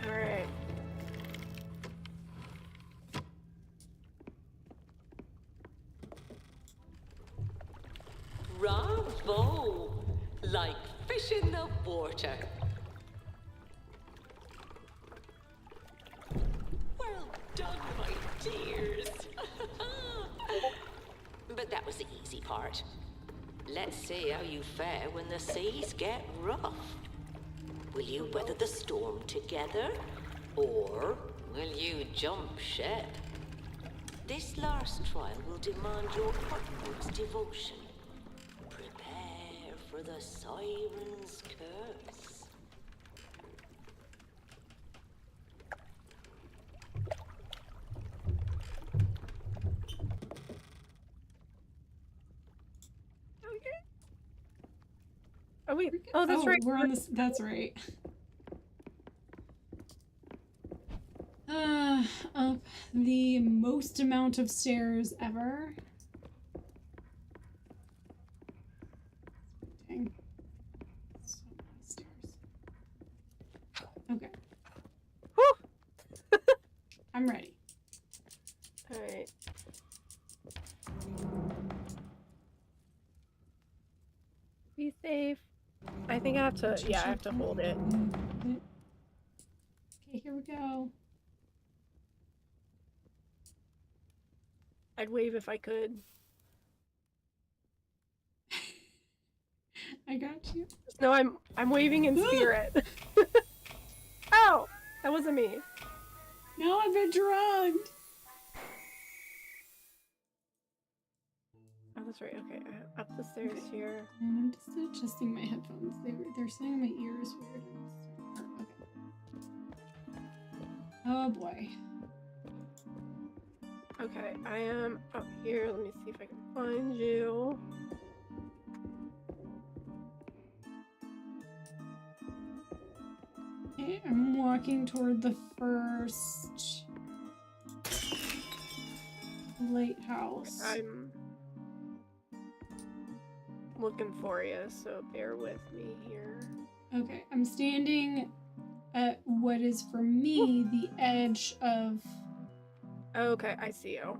Alright. Bravo! Like fish in the water. Well done, my dears. But that was the easy part. Let's see how you fare when the seas get rough. Will you weather the storm together, or will you jump ship? This last trial will demand your utmost devotion. Prepare for the Siren's curse. Okay. Oh wait. Oh, that's right. We're on this. That's right. Up the most amount of stairs ever. Dang. So many stairs. Okay. Whew. I'm ready. All right. Be safe. I think I have to. Yeah, I have to hold it. Okay, here we go. I'd wave if I could. I got you. No, I'm waving in spirit. Oh, that wasn't me. No, I've been drugged. Oh, that's right. Okay, up the stairs here. I'm just adjusting my headphones. They're saying my ears weird. Okay. Oh boy. Okay, I am up here. Let me see if I can find you. Okay, I'm walking toward the first lighthouse. I'm looking for you, so bear with me here. Okay, I'm standing at what is for me the edge of. Okay, I see you.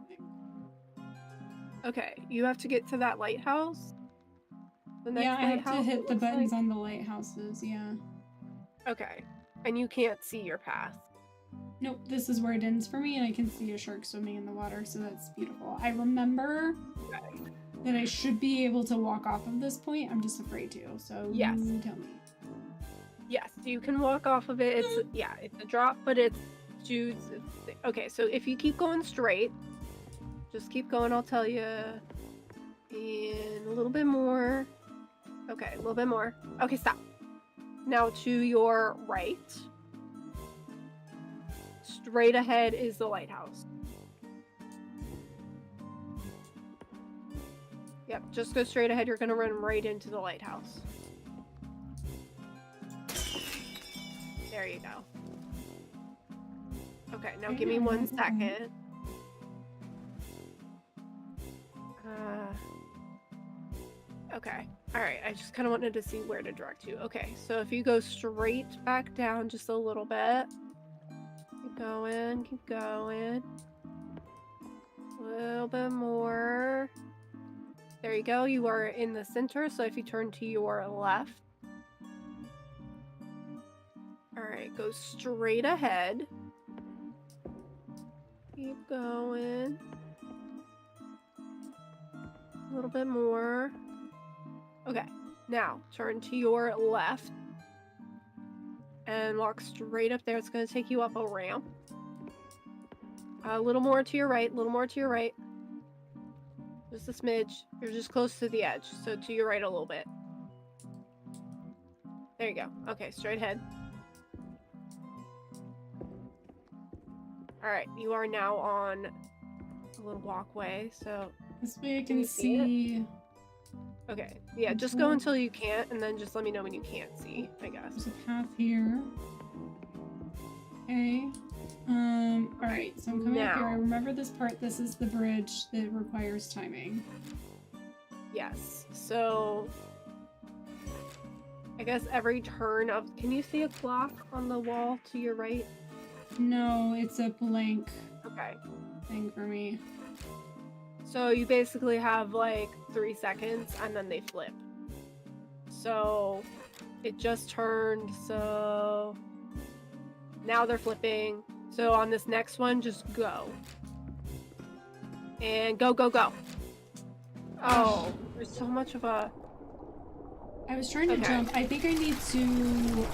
Okay, you have to get to that lighthouse. The next Yeah, I have to lighthouse, hit it the looks buttons like. on the lighthouses, yeah. Okay, and you can't see your path. Nope, this is where it ends for me, and I can see a shark swimming in the water, so that's beautiful. I remember that I should be able to walk off of this point. I'm just afraid to, so Yes. you tell me. Yes, you can walk off of it. It's yeah, it's a drop, but it's juice. Okay, so if you keep going straight, just keep going. I'll tell you. And a little bit more. Okay, a little bit more. Okay, stop. Now to your right. Straight ahead is the lighthouse. Yep, just go straight ahead. You're gonna run right into the lighthouse. There you go. Okay, now give me 1 second. Okay. Alright, I just kind of wanted to see where to direct you. Okay, so if you go straight back down just a little bit. Keep going, keep going. A little bit more. There you go, you are in the center, so if you turn to your left. Alright, go straight ahead. Keep going. A little bit more. Okay, now turn to your left and walk straight up there. It's going to take you up a ramp. A little more to your right, a little more to your right. Just a smidge. You're just close to the edge, so to your right a little bit. There you go. Okay, straight ahead. Alright, you are now on a little walkway, so... This way I can see... Okay, yeah, just go until you can't, and then just let me know when you can't see, I guess. There's a path here. Okay. Alright, so I'm coming up here. I remember this part. This is the bridge that requires timing. Yes, so... I guess every turn of... Can you see a clock on the wall to your right? No, it's a blank Okay. thing for me. So you basically have like 3 seconds and then they flip. So it just turned, so now they're flipping. So on this next one, just go. And go, go, go. Oh, there's so much of a... I was trying to jump. I think I need to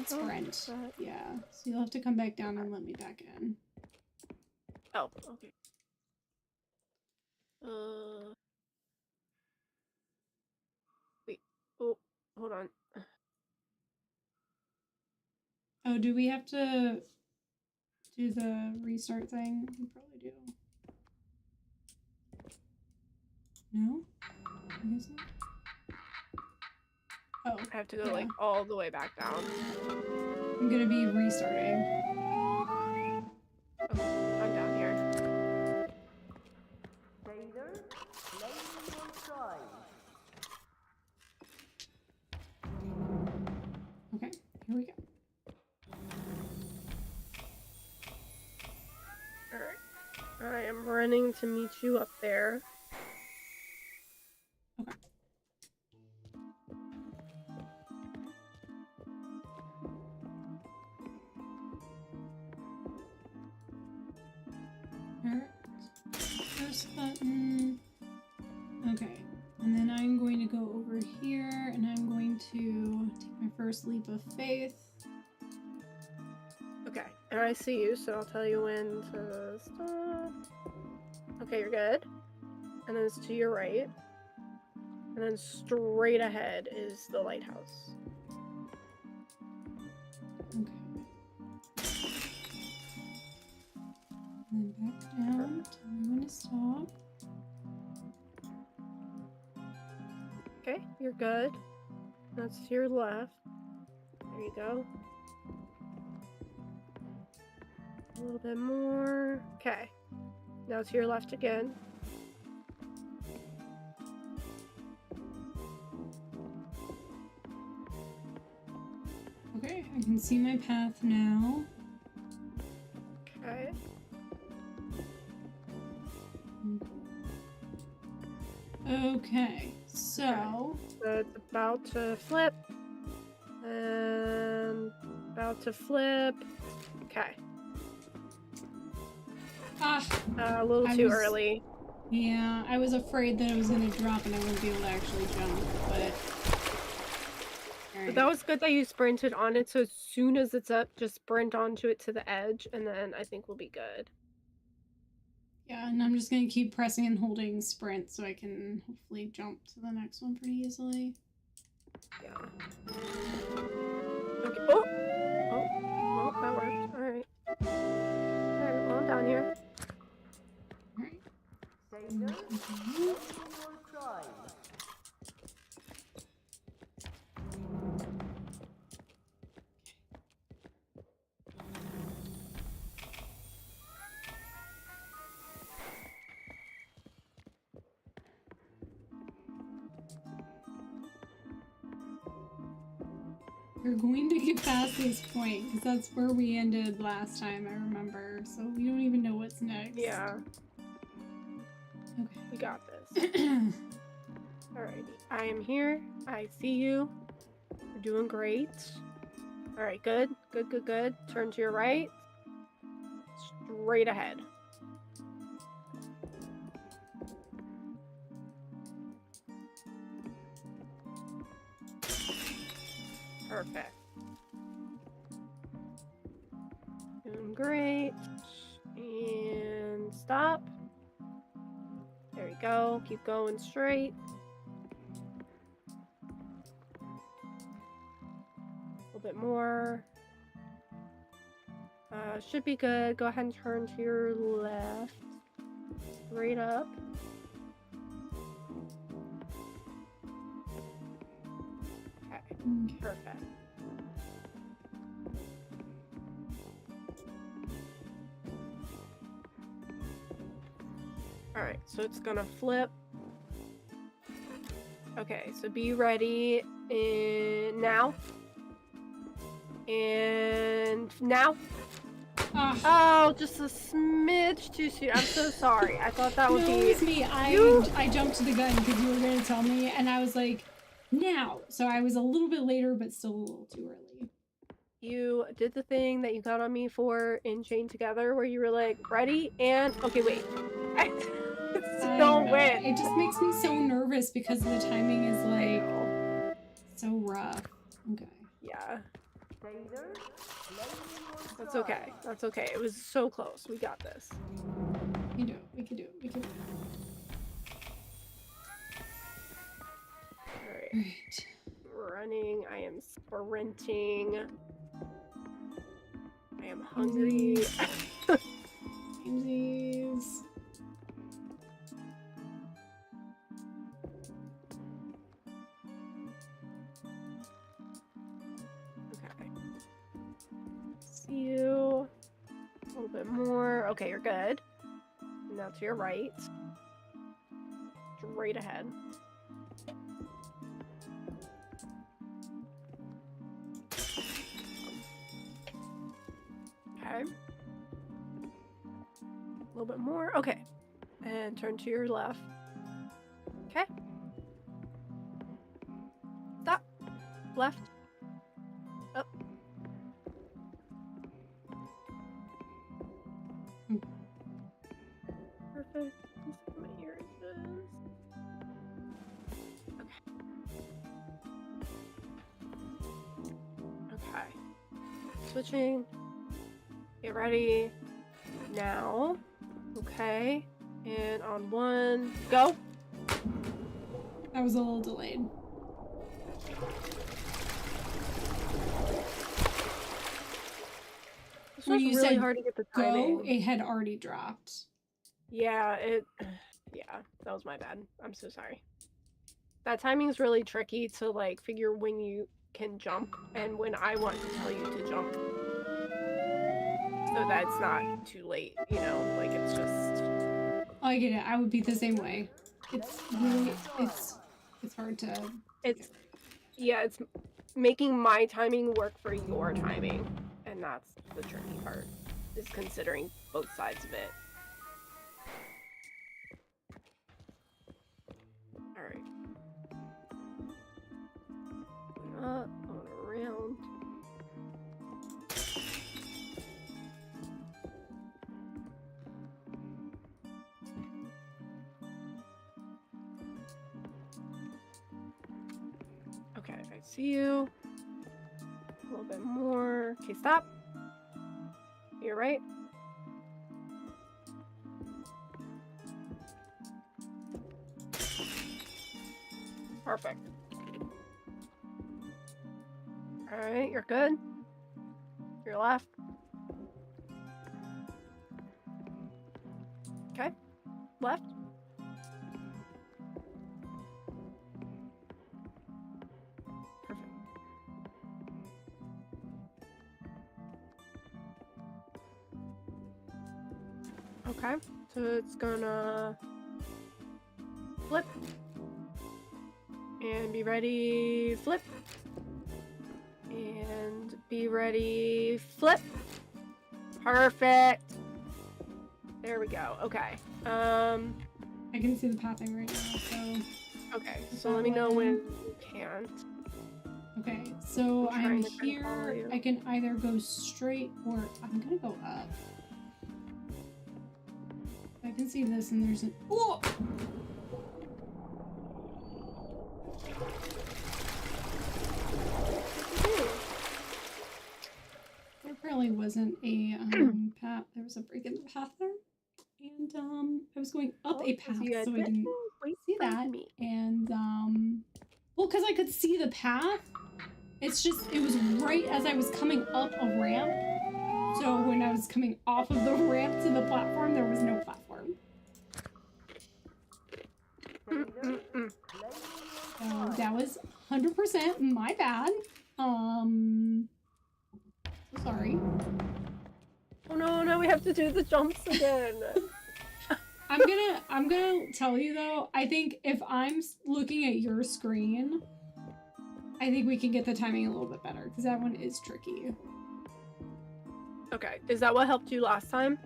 sprint. Yeah. So you'll have to come back down and let me back in. Oh, okay. Wait. Oh, hold on. Oh, do we have to do the restart thing? We probably do. No? I guess not. Oh. I have to go yeah. like all the way back down. I'm gonna be restarting. Okay, I'm down here. Okay, here we go. Alright. I am running to meet you up there. Okay. Alright. First button. Okay. And then I'm going to go over here and I'm going to take my first leap of faith. Okay, and I see you, so I'll tell you when to stop. Okay, you're good. And then it's to your right. And then straight ahead is the lighthouse. Okay. And then back down. Tell me when to stop. Okay, you're good. That's to your left. There you go. A little bit more. Okay. Now to your left again. Okay, I can see my path now. Okay. Okay, so So it's about to flip. And about to flip. Okay. A little too early. Yeah, I was afraid that I was gonna drop and I wouldn't be able to actually jump, but... But that was good that you sprinted on it, so as soon as it's up, just sprint onto it to the edge, and then I think we'll be good. Yeah, and I'm just gonna keep pressing and holding sprint so I can hopefully jump to the next one pretty easily. Yeah. Okay. Oh! Oh, that worked. Alright. Alright, well, I'm down here. Alright. We're going to get past this point, because that's where we ended last time, I remember. So we don't even know what's next. Yeah. Okay. We got this. Alrighty. I am here. I see you. You're doing great. Alright, good. Good, good, good. Turn to your right. Straight ahead. Perfect. Doing great. And stop. There we go. Keep going straight. A little bit more. Should be good. Go ahead and turn to your left. Straight up. Okay. Perfect. Alright, so it's gonna flip. Okay, so be ready in now. And now. Oh, just a smidge too soon. I'm so sorry. I thought that would be... It was me. I jumped to the gun because you were going to tell me, and I was like, now. So I was a little bit later, but still a little too early. You did the thing that you got on me for in Chain Together, where you were like, ready, and... Okay, wait. Don't win. It just makes me so nervous because the timing is, like, so rough. Okay. Yeah. That's okay. That's okay. It was so close. We got this. We can do it. We can do it. We can do it. All right. Alright. Running. I am sprinting. I am hungry. Samesies. Okay. See you. A little bit more. Okay, you're good. Now to your right. Straight ahead. Okay. A little bit more. Okay. And turn to your left. Okay. Stop. Left. Up. Perfect. Let's see what here it is. Okay. Switching. Get ready. Now. Okay. And on 1, go. That was a little delayed. This When was you really said hard to get the Go, timing. it had already dropped. Yeah, yeah, that was my bad. I'm so sorry. That timing's really tricky to like figure when you can jump and when I want to tell you to jump. So that it's not too late, you know, like it's just Oh, I get it. I would be the same way. It's really, it's hard to. it's it's making my timing work for your timing. And that's the tricky part, is considering both sides of it. Alright. Up, going around. Okay, I see you. A little bit more. Okay, stop. You're right. Perfect. Alright, you're good. You're left. Okay. Left. Perfect. Okay, so it's gonna flip and be ready, flip and be ready, flip. Perfect. There we go. Okay. I can see the pathing right now, so. Okay, so let me know when you can't. Okay, so I'm I'm trying to kind of follow here. you. I can either go straight or I'm gonna go up. I can see this and there's an. Oh! There apparently wasn't a path. There was a break in the path there, and I was going up a path, so I didn't see that. And well, because I could see the path. It's just it was right as I was coming up a ramp. So when I was coming off of the ramp to the platform, there was no platform. So that was 100% my bad. So sorry. Oh no, now we have to do the jumps again. I'm gonna tell you though, I think if I'm looking at your screen, I think we can get the timing a little bit better because that one is tricky. Okay, is that what helped you last time?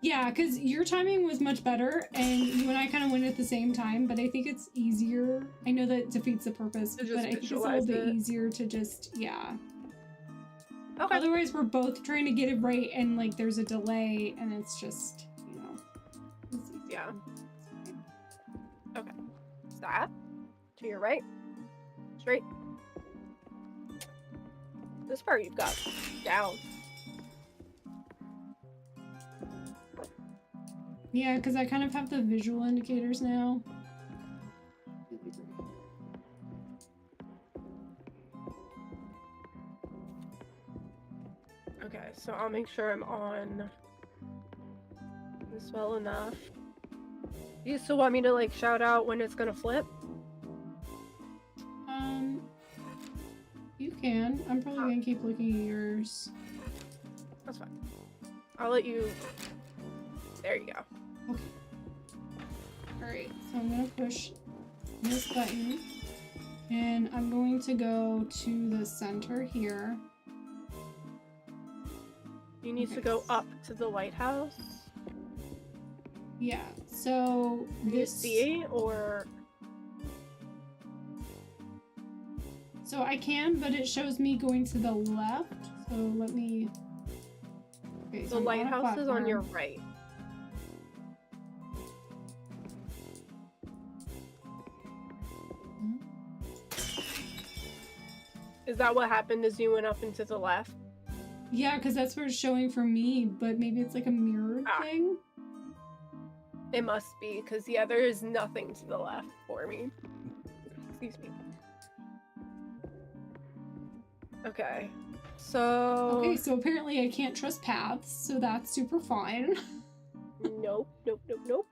Yeah, because your timing was much better and you and I kind of went at the same time, but I think it's easier. I know that defeats the purpose, but I think it's a little bit easier to just, yeah. Okay. Otherwise, we're both trying to get it right and like there's a delay and it's just, you know. Yeah. Okay. Stop. To your right. Straight. This part you've got down. Yeah, because I kind of have the visual indicators now. Okay, so I'll make sure I'm on this well enough. You still want me to like shout out when it's gonna flip? You can. I'm probably gonna keep looking at yours. That's fine. I'll let you. There you go. Okay. Alright, so I'm gonna push this button. And I'm going to go to the center here. You need to go up to the lighthouse. Yeah, so Do you this... see or... So I can, but it shows me going to the left. So let me... Okay, The I'm on a lighthouse is on your platform. right. Is that what happened as you went up into the left? Yeah, because that's where it's showing for me, but maybe it's like a mirrored thing. It must be, because yeah, there is nothing to the left for me. Excuse me. Okay. So... Okay, so apparently I can't trust paths, so that's super fine. Nope, nope, nope, nope.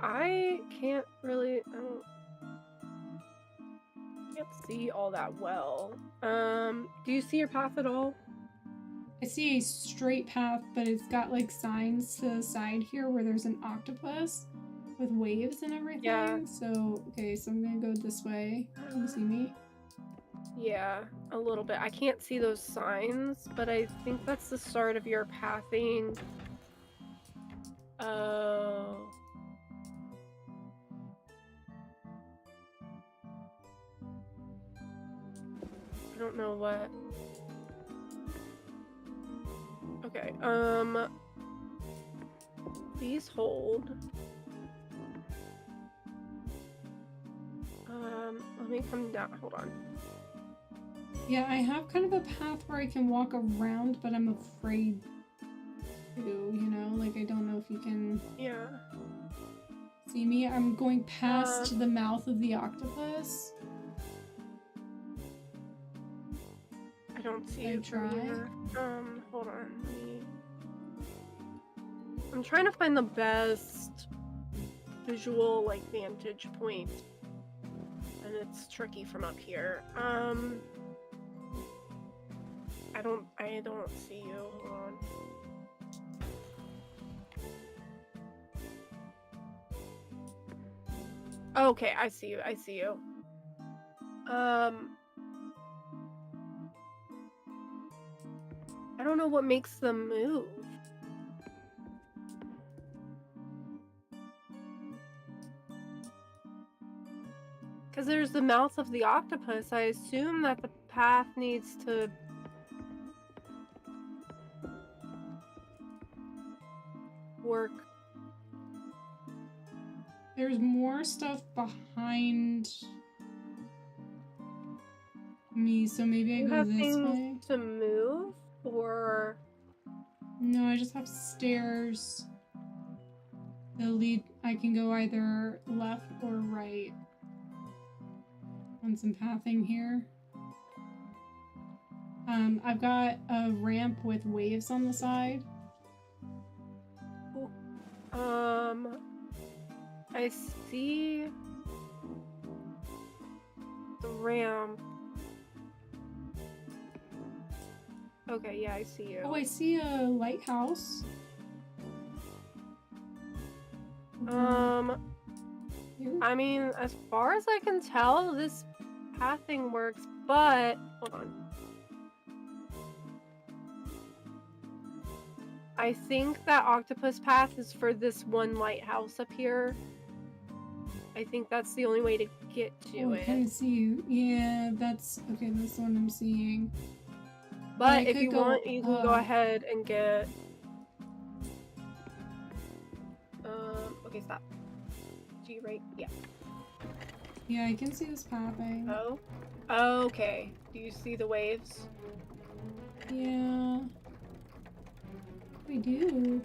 I can't really... can't see all that well. Do you see your path at all? I see a straight path, but it's got like signs to the side here where there's an octopus with waves and everything. Yeah. So, okay, so I'm gonna go this way. Can you see me? Yeah, a little bit. I can't see those signs, but I think that's the start of your pathing. Oh. I don't know what. Okay, please hold. Let me come down, hold on. Yeah, I have kind of a path where I can walk around, but I'm afraid to, you know? Like, I don't know if you can Yeah. see me. I'm going past the mouth of the octopus. I don't see Can I it from try? here. Hold on. I'm trying to find the best visual, like, vantage point. And it's tricky from up here. I don't see you. Hold on. Okay, I see you. I see you. I don't know what makes them move. Because there's the mouth of the octopus. I assume that the path needs to... work. There's more stuff behind me, so maybe I You go have this things way. to move, or... No, I just have stairs that lead. I can go either left or right on some pathing here. I've got a ramp with waves on the side. I see the ramp. Okay, yeah, I see you. Oh, I see a lighthouse. Here. I mean, as far as I can tell, this pathing works, but hold on. I think that octopus path is for this one lighthouse up here. I think that's the only way to get to Oh, I it. kind of see you. Yeah, that's okay. That's the one I'm seeing. But if you want, you can go up. ahead and get. Okay, stop. G right? Yeah. Yeah, I can see this pathing. Oh. Okay. Do you see the waves? Yeah. We do.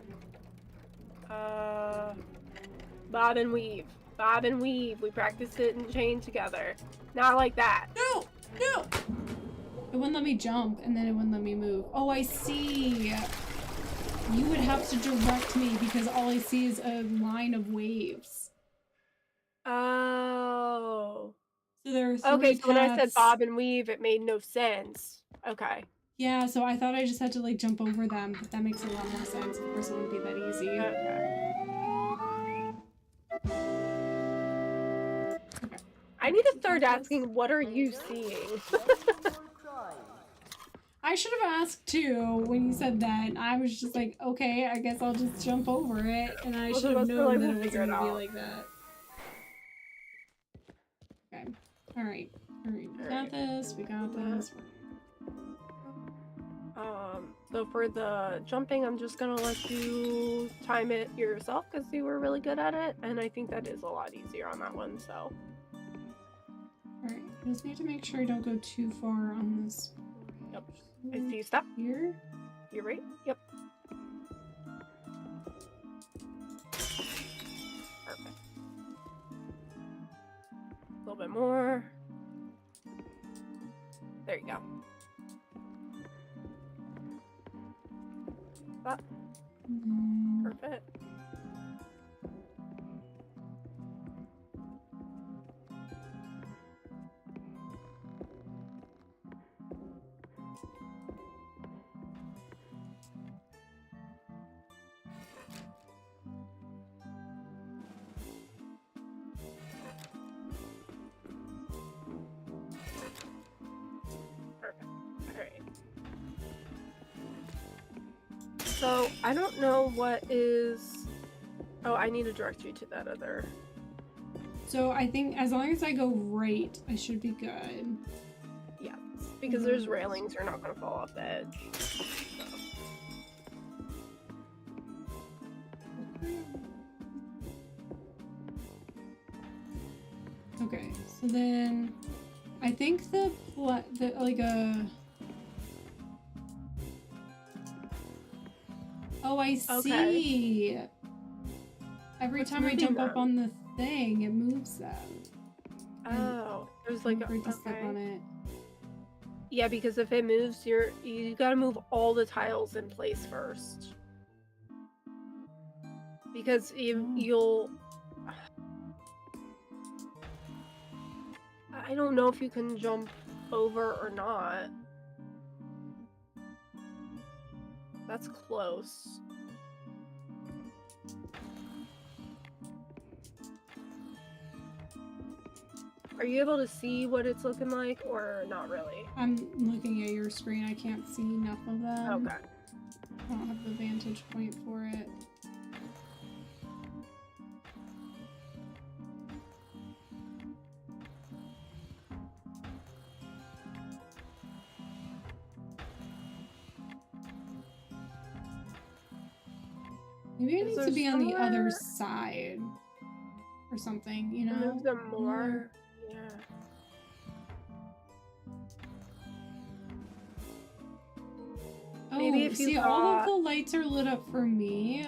Bob and weave. Bob and weave. We practiced it in chain together. Not like that. No! No! It wouldn't let me jump, and then it wouldn't let me move. Oh, I see. You would have to direct me because all I see is a line of waves. Oh. So there are three Okay, so when I said paths. bob and weave, it made no sense. Okay. Yeah, so I thought I just had to like jump over them, but that makes a lot more sense. Of course, it wouldn't be that easy. Okay. I need to start asking, what are you seeing? I should have asked too when you said that. I was just like, okay, I guess I'll just jump over it, and I should have known that it was gonna be like that. Okay. Alright. Alright. We got this. We got this. So for the jumping, I'm just gonna let you time it yourself because you were really good at it, and I think that is a lot easier on that one, so. Alright, I just need to make sure I don't go too far on this. Yep. I see you stop. Here? You're right? Yep. Perfect. A little bit more. There you go. That. Perfect. So, I don't know what is... Oh, I need to direct you to that other... So I think as long as I go right, I should be good. Yeah, because there's railings, you're not going to fall off the edge. So. Okay, so then I think the Oh, I see. Okay. Every What's time I moving jump up them? on the thing, it moves them. Oh, there's like Don't to step on it. Yeah, because if it moves, you gotta move all the tiles in place first. Because you'll... I don't know if you can jump over or not. That's close. Are you able to see what it's looking like, or not really? I'm looking at your screen. I can't see enough of them. Okay. I don't have the vantage point for it. Maybe I need to be on the other side or something, you know? Move them more. Yeah. Oh, Maybe if you see, all of the lights are lit up for me.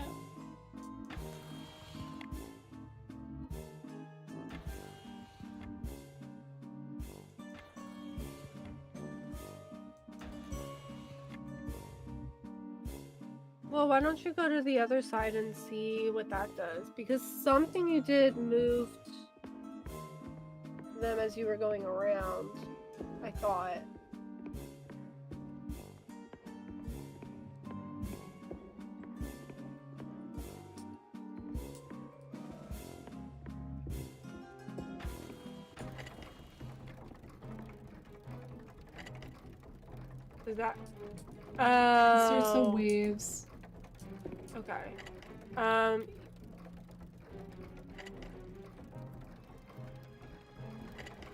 Well, why don't you go to the other side and see what that does? Because something you did moved them as you were going around, I thought. Is that... There's the waves. Okay.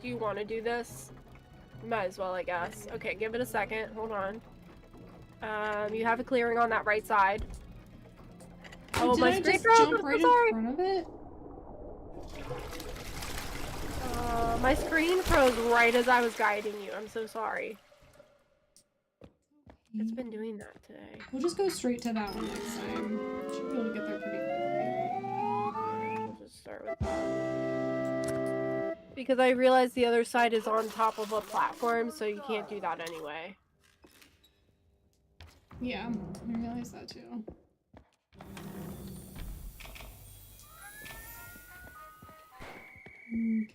Do you want to do this? Might as well, I guess. Okay, give it a second. Hold on. You have a clearing on that right side. Oh, did I just jump right in front of it? My screen froze right as I was guiding you. I'm so sorry. It's been doing that today. We'll just go straight to that one next time. Should be able to get there pretty quickly. We'll just start with that. Because I realized the other side is on top of a platform, so you can't do that anyway. Yeah, I realized that too. Okay.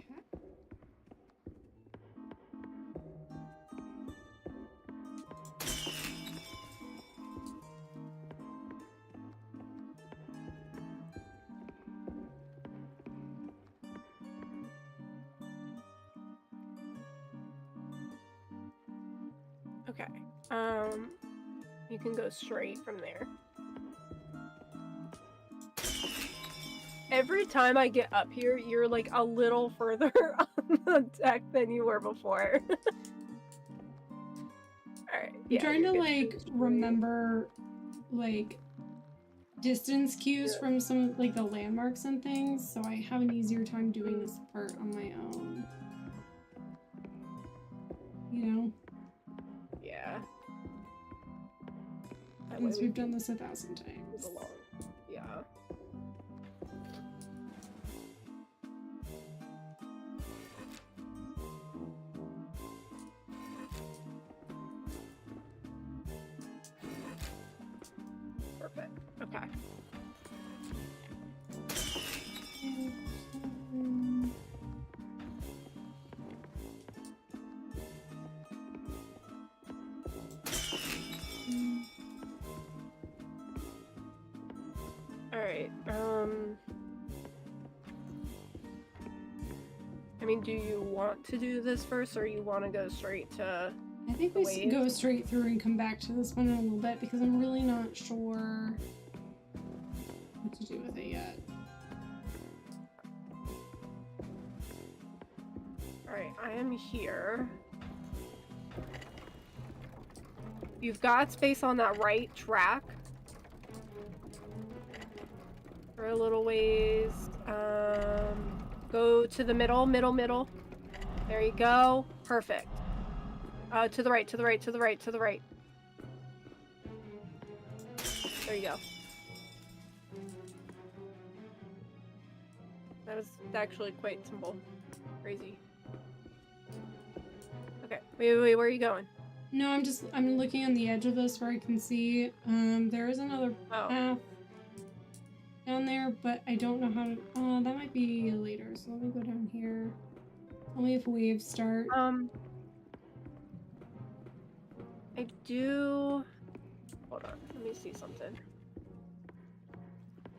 Okay. You can go straight from there. Every time I get up here, you're like a little further on the deck than you were before. Alright. I'm trying to like remember like distance cues from some like the landmarks and things, so I have an easier time doing this part on my own. You know? Yeah. Since we've done this 1,000 times. Yeah. Perfect. Okay. Alright, I mean, do you want to do this first, or you want to go straight to... I think we should go straight through and come back to this one in a little bit, because I'm really not sure what to do with it yet. Alright, I am here. You've got space on that right track. For a little ways. Go to the middle. There you go. Perfect. To the right. There you go. That was actually quite simple. Crazy. Okay. Wait, where are you going? No, I'm looking on the edge of this where I can see, there is another path down there, but I don't know how to, that might be later, so let me go down here. Tell me if waves start. I do, hold on, let me see something.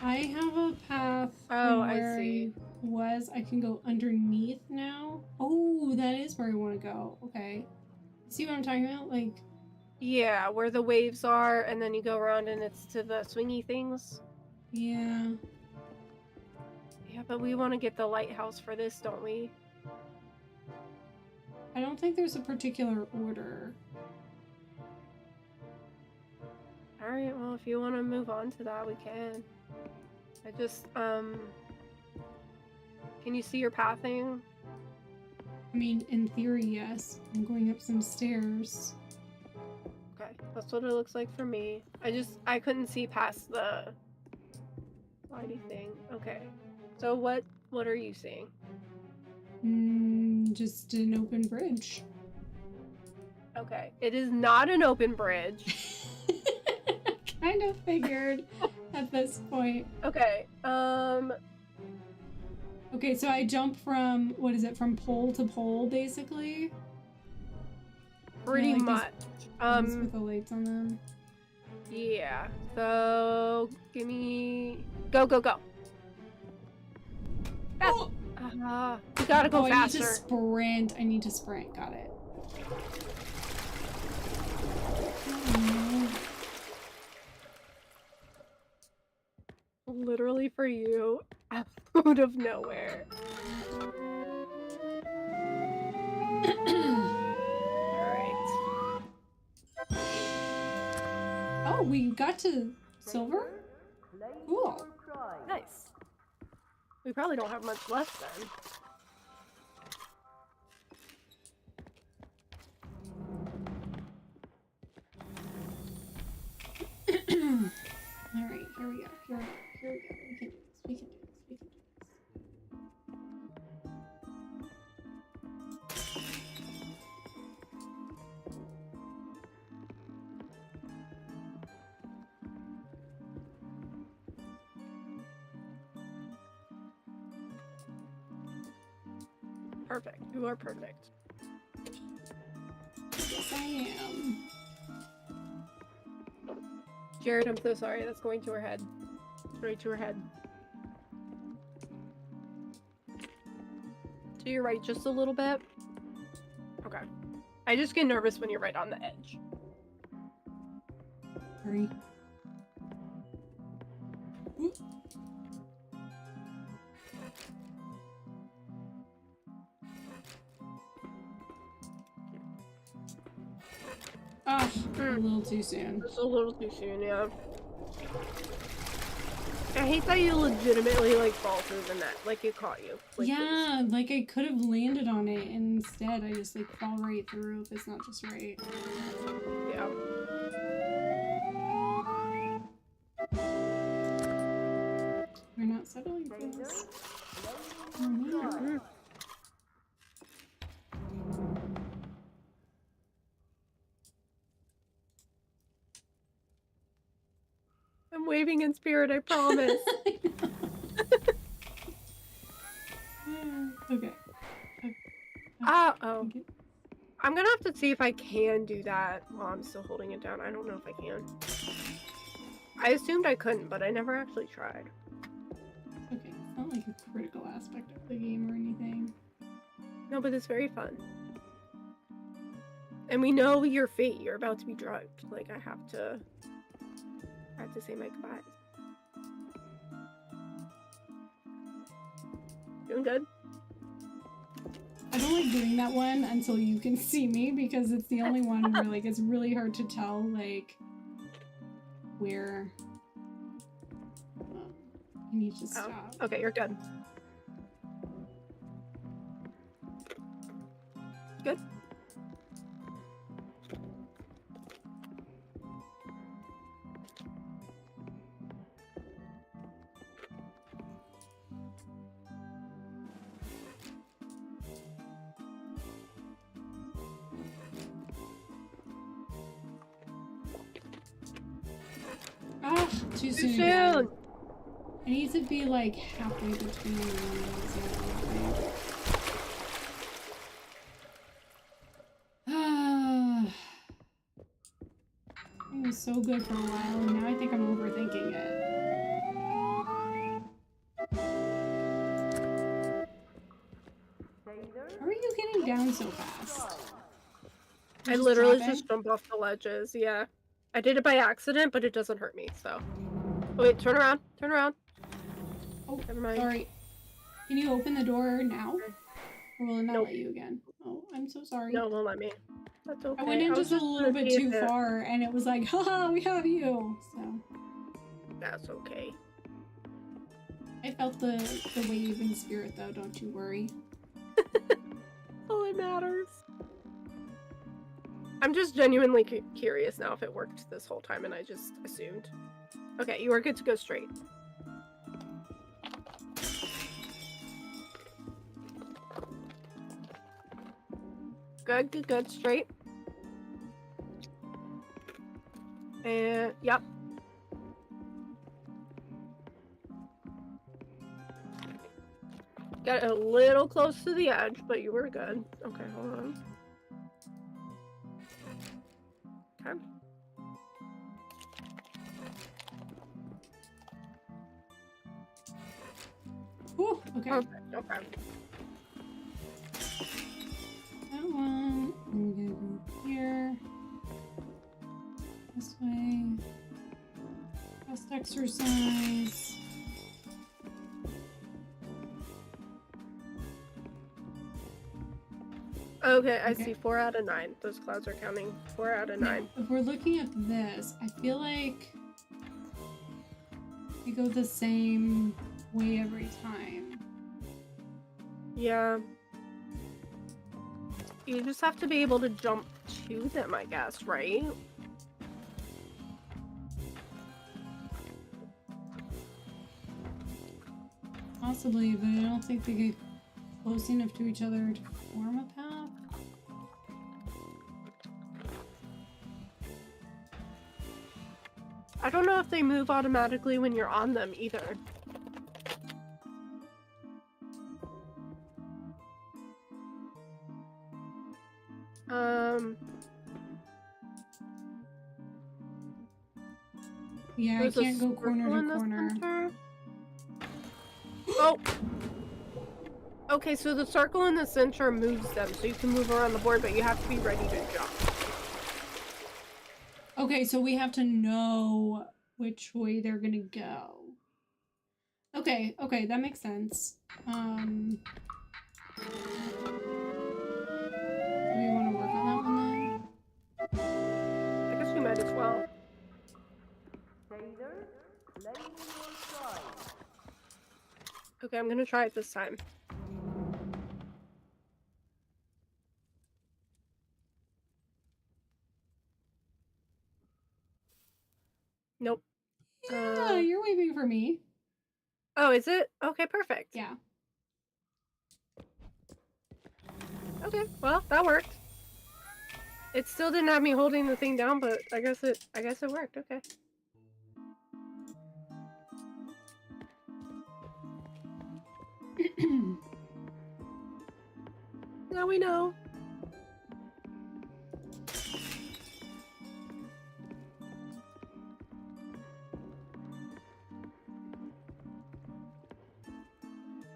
I have a path from where I was. I can go underneath now. Oh, that is where I want to go. Okay. See what I'm talking about? Like, yeah, where the waves are, and then you go around and it's to the swingy things. Yeah. Yeah, but we want to get the lighthouse for this, don't we? I don't think there's a particular order. Alright, well, if you want to move on to that, we can. I just, can you see your pathing? I mean, in theory, yes. I'm going up some stairs. Okay, that's what it looks like for me. I couldn't see past the slidey thing. Okay, so what are you seeing? Just an open bridge. Okay, it is not an open bridge. Kind of figured at this point. Okay, Okay, so I jump from, what is it, from pole to pole, basically? pretty like much. These with the lights on them. Yeah, so give me... Go. Fast. Oh! You gotta go faster. I need to sprint. Got it. Literally for you, out of nowhere. Alright. Oh, we got to silver? Cool. Nice. We probably don't have much left then. Here we go. Here we go. Here we go. We can do this. We can do this. We can do this. Perfect. You are perfect. Yes, I am. Jared, I'm so sorry. That's going to her head. Straight to her head. To your right just a little bit. Okay. I just get nervous when you're right on the edge. Sorry. Oop. Ah, a little too soon. Just a little too soon, yeah. I hate that you legitimately like fall through the net, like it caught you. Like, Yeah, like I could have landed on it, and instead I just like fall right through if it's not just right. Yeah. We're not settling for this. Oh, no. I'm waving in spirit, I promise. Okay. Oh. I'm gonna have to see if I can do that while I'm still holding it down. I don't know if I can. I assumed I couldn't, but I never actually tried. Okay, it's not like a critical aspect of the game or anything. No, but it's very fun. And we know your fate. You're about to be drugged. Like, I have to say my goodbyes. Doing good? I don't like doing that one until you can see me because it's the only one where like it's really hard to tell like where you need to stop. Okay, you're good. Good. Ah, too soon. Too again. soon. I need to be like halfway between one and the other. Ah, it was so good for a while, and now I think I'm overthinking it. How are you getting down so fast? I literally just jump off the ledges, yeah. I did it by accident, but it doesn't hurt me, so. Oh, wait, turn around. Turn around. Oh, never mind. Sorry. Can you open the door now? Okay. Or will it not Nope. let you again? Oh, I'm so sorry. No, it won't let me. That's okay. I went in just a little bit too far. far, and it was like, haha, we have you! So. That's okay. I felt the wave in spirit, though, don't you worry. All that matters. I'm just genuinely curious now if it worked this whole time and I just assumed. Okay, you are good to go straight. Good, good, good. Straight. And, yep. Got a little close to the edge, but you were good. Okay, hold on. Okay. Ooh, okay. Perfect, okay. That one. I'm gonna go here. This way. Best exercise. Okay, I see 4 out of 9. Those clouds are counting 4 out of 9. Now, if we're looking at this, I feel like we go the same way every time. Yeah. You just have to be able to jump to them, I guess, right? Possibly, but I don't think they get close enough to each other to form a path. I don't know if they move automatically when you're on them either. Yeah, I can't go corner to corner. Oh! Okay, so the circle in the center moves them, so you can move around the board, but you have to be ready to jump. Okay, so we have to know which way they're gonna go. Okay, okay, that makes sense. Do we want to work on that one then? I guess we might as well. Okay, I'm gonna try it this time. Nope. Yeah, you're waving for me. Oh, is it? Okay, perfect. Yeah. Okay, well, that worked. It still didn't have me holding the thing down, but I guess it worked. Okay. Now we know.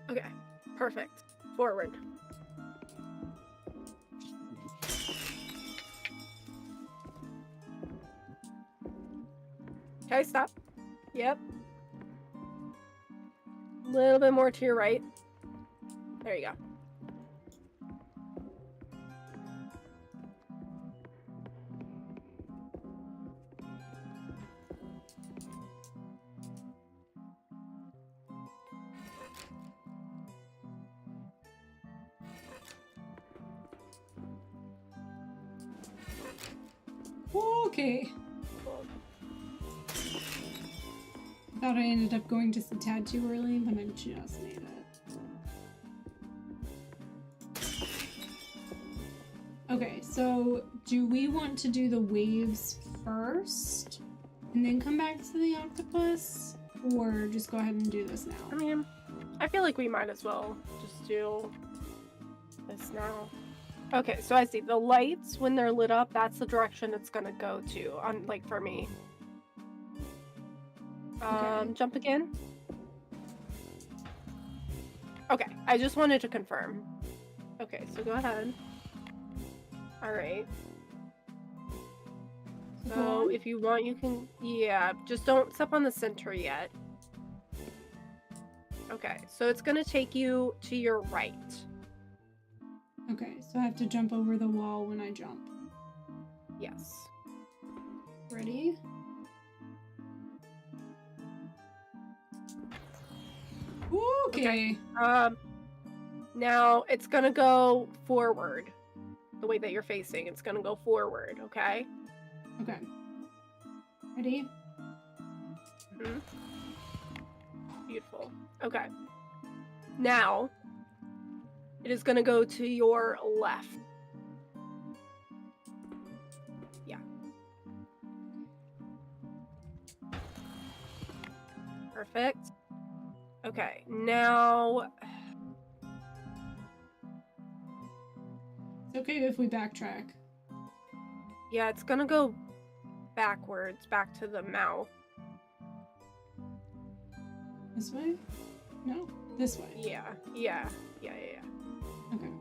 Okay, perfect. Forward. Okay, stop. Yep. A little bit more to your right. There you go. Okay. I thought I ended up going just a tad too early, but I just made it. Okay, so do we want to do the waves first and then come back to the octopus? Or just go ahead and do this now? I mean, I feel like we might as well just do this now. Okay, so I see the lights when they're lit up, that's the direction it's gonna go to, on like for me. Okay. Jump again. Okay, I just wanted to confirm. Okay, so go ahead. Alright. So if you want, you can, yeah, just don't step on the center yet. Okay, so it's gonna take you to your right. Okay, so I have to jump over the wall when I jump. Yes. Ready? Okay. Now it's gonna go forward. The way that you're facing, it's gonna go forward, okay? Okay. Ready? Mm-hmm. Beautiful. Okay. Now, it is gonna go to your left. Yeah. Perfect. Okay, now... It's okay if we backtrack. Yeah, it's gonna go backwards, back to the mouth. This way? No, this way. Yeah. Okay.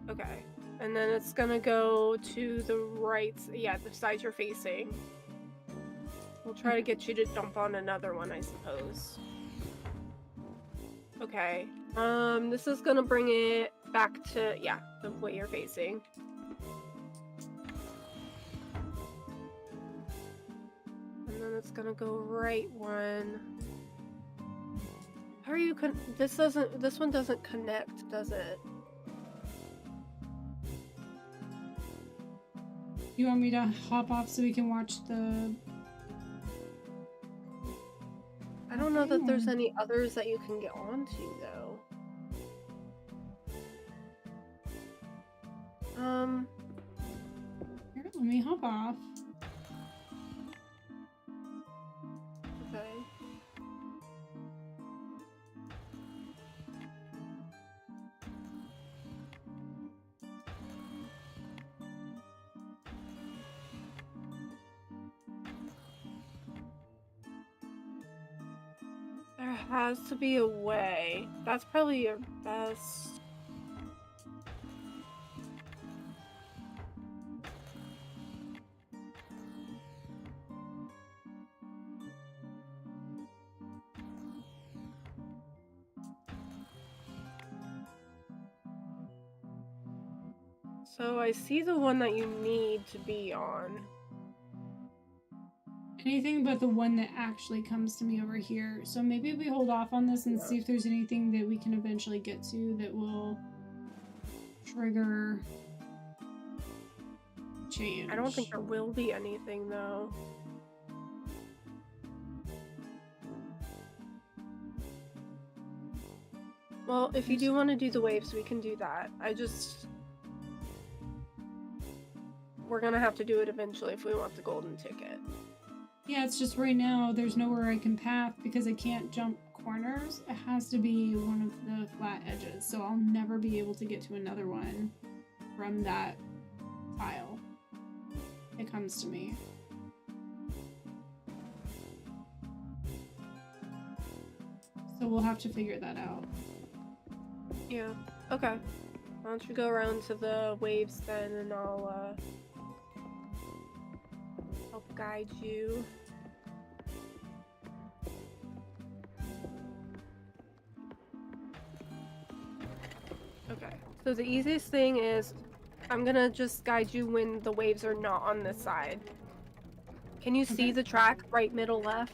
Okay. And then it's gonna go to the right, yeah, the side you're facing. We'll try to get you to jump on another one, I suppose. Okay. This is gonna bring it back to, yeah, the way you're facing. And then it's gonna go right one. How are you this one doesn't connect, does it? You want me to hop off so we can watch the... I don't know that there's any others that you can get onto, though. Here, let me hop off. Okay. There has to be a way. That's probably your best. So I see the one that you need to be on. Anything but the one that actually comes to me over here. So maybe we hold off on this and see if there's anything that we can eventually get to that will trigger change. I don't think there will be anything, though. Well, if you do want to do the waves, we can do that. We're gonna have to do it eventually if we want the golden ticket. Yeah, it's just right now there's nowhere I can path because I can't jump corners. It has to be one of the flat edges, so I'll never be able to get to another one from that tile. It comes to me. So we'll have to figure that out. Yeah. Okay. Why don't you go around to the waves then, and I'll help guide you. Okay. So the easiest thing is I'm gonna just guide you when the waves are not on this side. Can you see the track right, middle, left?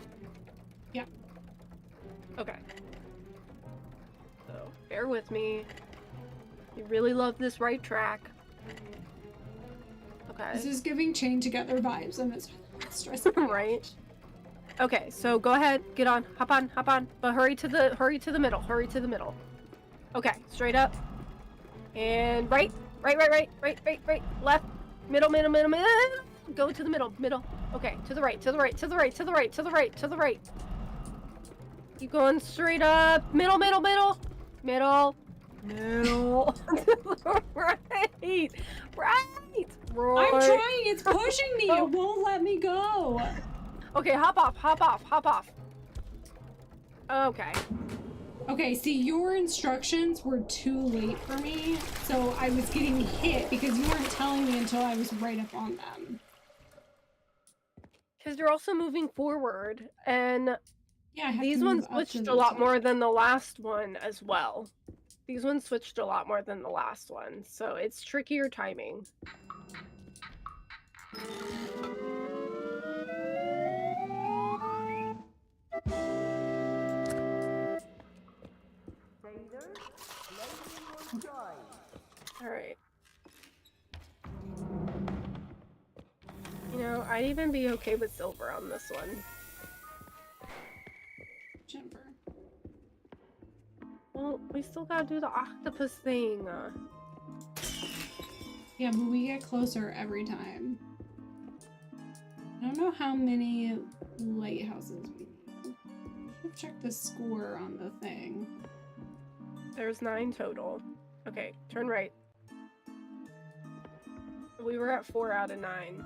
Yeah. Okay. So bear with me. You really love this right track. Okay. This is giving chain together vibes and it's stressing me out. Right. Okay, so go ahead, get on, hop on, but hurry to the middle. Okay, straight up. And right, left, middle. Go to the middle. Okay, to the right. Keep going straight up, middle. Right. I'm trying, it's pushing me, it won't let me go. Okay, hop off. Okay. Okay, see, your instructions were too late for me, so I was getting hit because you weren't telling me until I was right up on them. Because you're also moving forward, and yeah, I have these to move ones up to switched the a lot top. more than the last one as well. These ones switched a lot more than the last one, so it's trickier timing. Alright. You know, I'd even be okay with silver on this one. Jennifer. Well, we still gotta do the octopus thing. Yeah, but we get closer every time. I don't know how many lighthouses we need. I should check the score on the thing. There's 9 total. Okay, turn right. We were at 4 out of 9.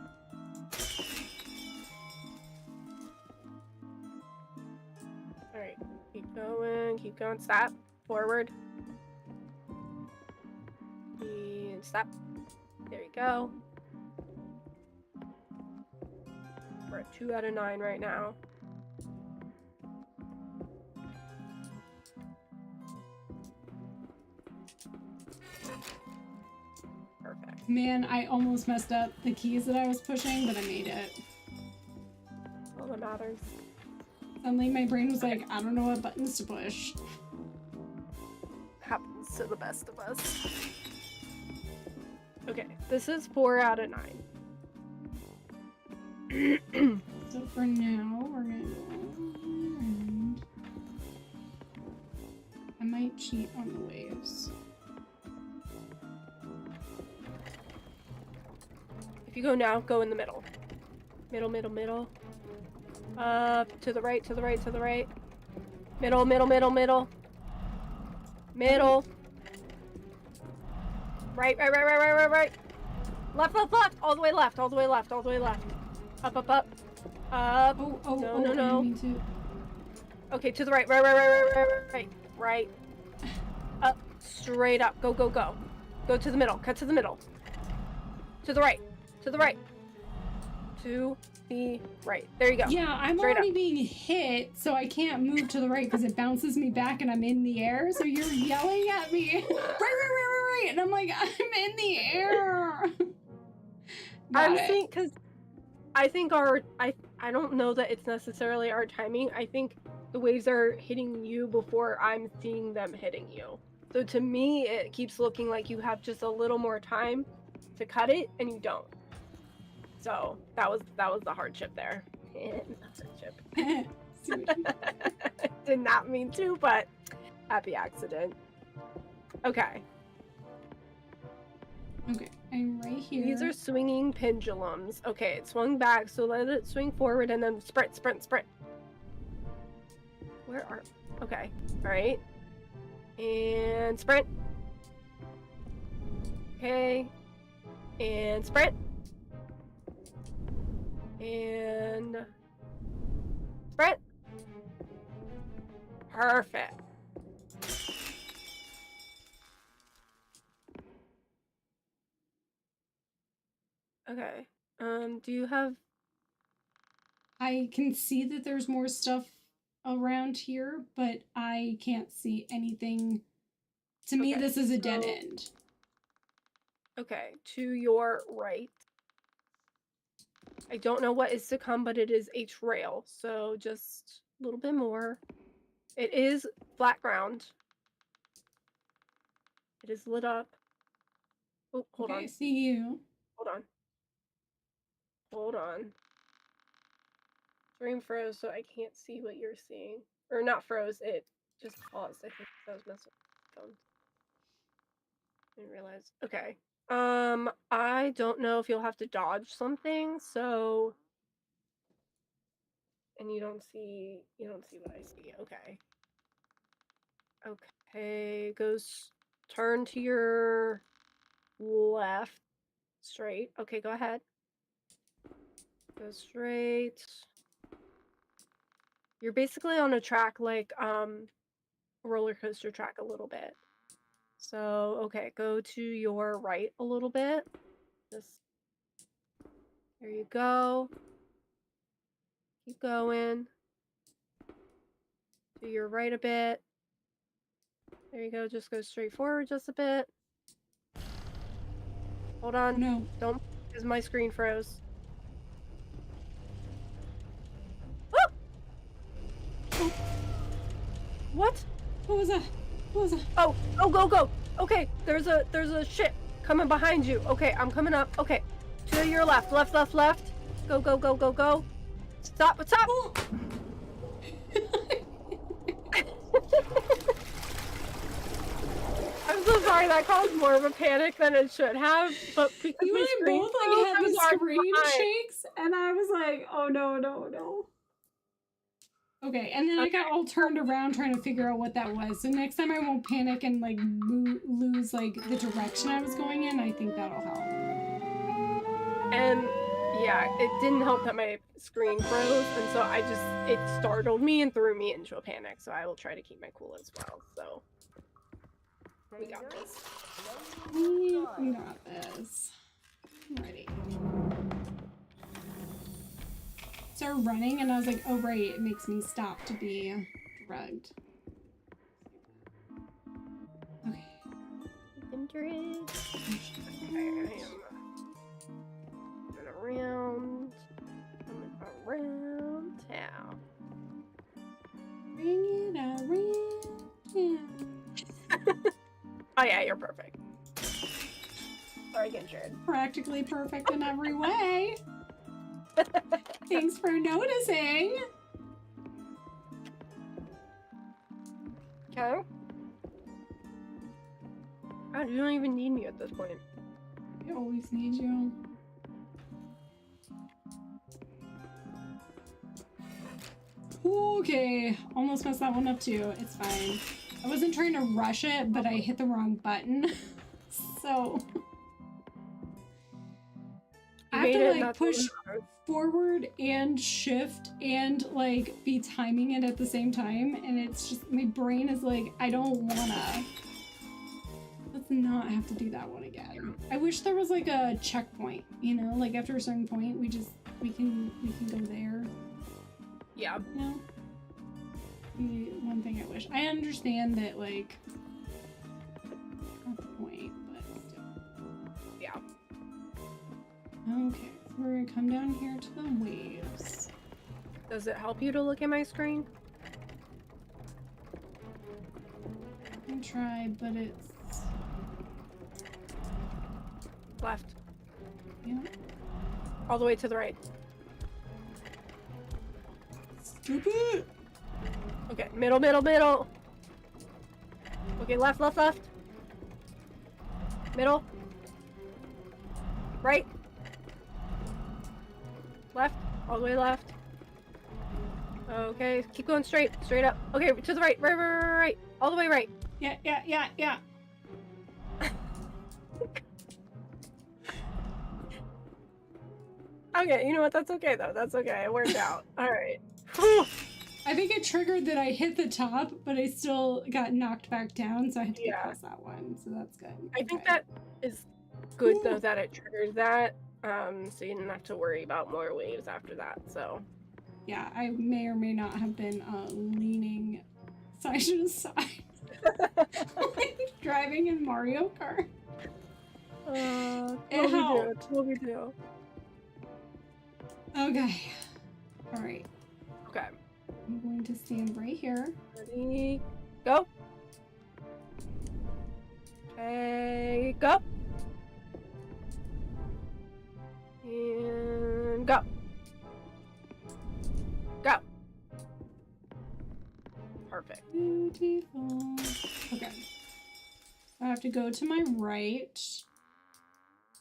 Alright, keep going, stop, forward. And stop. There you go. We're at 2 out of 9 right now. Perfect. Man, I almost messed up the keys that I was pushing, but I made it. All that matters. Suddenly my brain was like, I don't know what buttons to push. Happens to the best of us. Okay, this is 4 out of 9. So for now, we're gonna go and heat on the waves. If you go now, go in the middle. Middle, middle, middle. To the right, to the right, to the right. Middle, middle, middle, middle. Middle. Right, right, right, right, right, right, right. Left, left, left. All the way left, all the way left, all the way left. Up, up, up. Up. No, no, I no. didn't mean to. Okay, to the right, right, right, right, right, right, right, right. Up, straight up. Go, go, go. Go to the middle. Cut to the middle. To the right. To the right. To the right. There you go. Yeah, I'm Straight already up. being hit, so I can't move to the right because it bounces me back and I'm in the air. So you're yelling at me, right, right, right, right, right, and I'm like, I'm in the air. I'm seeing, because I think I don't know that it's necessarily our timing. I think the waves are hitting you before I'm seeing them hitting you. So to me, it keeps looking like you have just a little more time to cut it, and you don't. So that was the hardship there. Did not mean to, but happy accident. Okay. Okay, I'm right here. These are swinging pendulums. Okay, it swung back, so let it swing forward and then sprint, sprint, sprint. Where are... Okay, alright. And sprint. Okay. And sprint. And... Sprint. Perfect. Okay. Do you have... I can see that there's more stuff around here, but I can't see anything. To me, Okay, this is a so- dead end. Okay, to your right. I don't know what is to come, but it is a trail, so just a little bit more. It is flat ground. It is lit up. Oh, hold Okay, I on. see you. Hold on. Hold on. Stream froze, so I can't see what you're seeing. Or not froze, it just paused. I think that was messing with my phone. Didn't realize. Okay. I don't know if you'll have to dodge something, so... And you don't see what I see. Okay. Okay, turn to your left. Straight. Okay, go ahead. Go straight. You're basically on a track like roller coaster track a little bit. So, okay, go to your right a little bit. There you go. Keep going. To your right a bit. There you go, just go straight forward just a bit. Hold on. No. Don't, because my screen froze. Oh! What? What was that? What was that? Oh, go, go. Okay, there's a ship coming behind you. Okay, I'm coming up. Okay, to your left, left, left, left. Go, go, go, go, go. Stop, stop. Oh. I'm so sorry, that caused more of a panic than it should have, but because You my and I screen both froze, like I had was the already screen behind. shakes, and I was like, oh no, no, no. Okay, and then I got all turned around trying to figure out what that was. So next time I won't panic and like lose like the direction I was going in. I think that'll help. And yeah, it didn't help that my screen froze, and so it startled me and threw me into a panic. So I will try to keep my cool as well. So we got this. We got this. I'm ready. Started running, and I was like, oh right, it makes me stop to be drugged. Okay. Coming around town. Bring it around town. Oh yeah, you're perfect. Sorry again, Jared. Practically perfect in every way. Thanks for noticing. Okay. God, you don't even need me at this point. I always need you. Okay, almost messed that one up too. It's fine. I wasn't trying to rush it, but I hit the wrong button. So I have to like push forward and shift and like be timing it at the same time, and it's just my brain is like, I don't wanna. Let's not have to do that one again. I wish there was like a checkpoint, you know, like after a certain point we can go there. Yeah. You know? One thing I wish. I understand that like not the point, but still. Yeah. Okay, so we're gonna come down here to the waves. Does it help you to look at my screen? I can try, but it's Left. yeah. All the way to the right. Stupid. Okay, middle, middle, middle. Okay, left, left, left. Middle. Right. Left. All the way left. Okay, keep going straight. Straight up. Okay, to the right. Right, right, right, right. All the way right. Yeah. Okay, you know what? That's okay, though. That's okay. It worked out. Alright. I think it triggered that I hit the top, but I still got knocked back down, so I had to get Yeah. past that one. So that's good. I think that is good, though, that it triggered that. So you didn't have to worry about more waves after that, so. Yeah, I may or may not have been leaning side to side. Like driving in Mario Kart. What we do. Okay. Alright. Okay. I'm going to stand right here. Ready, go. Okay, go. And go. Go. Perfect. Beautiful. Okay. I have to go to my right.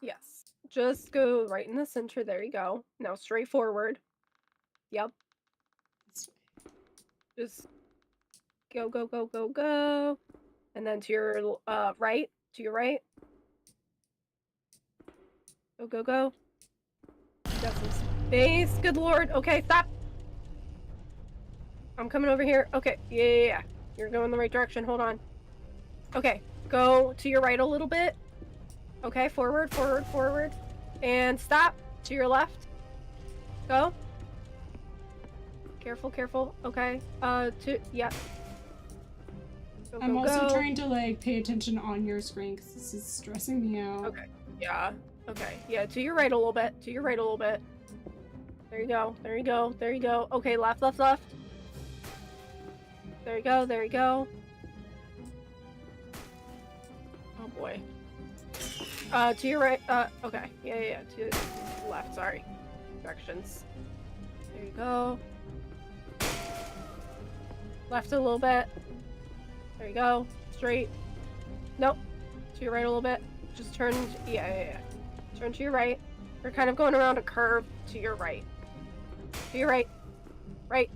Yes. Just go right in the center. There you go. Now straight forward. Yep. This way. Just go, go, go, go, go. And then to your right. To your right. Go, go, go. Got some space. Good lord. Okay, stop. I'm coming over here. Okay. Yeah. You're going the right direction. Hold on. Okay. Go to your right a little bit. Okay. Forward, forward, forward. And stop. To your left. Go. Careful, careful. Okay. Yeah. Go, I'm go, also go. trying to like pay attention on your screen because this is stressing me out. Okay. Yeah. Okay. Yeah, to your right a little bit. To your right a little bit. There you go. There you go. There you go. Okay, left, left, left. There you go. There you go. Oh boy. To your right. Okay. Yeah. To your left. Sorry. Directions. There you go. Left a little bit. There you go. Straight. Nope. To your right a little bit. Just turn. Yeah. Turn to your right. You're kind of going around a curve to your right. To your right. Right.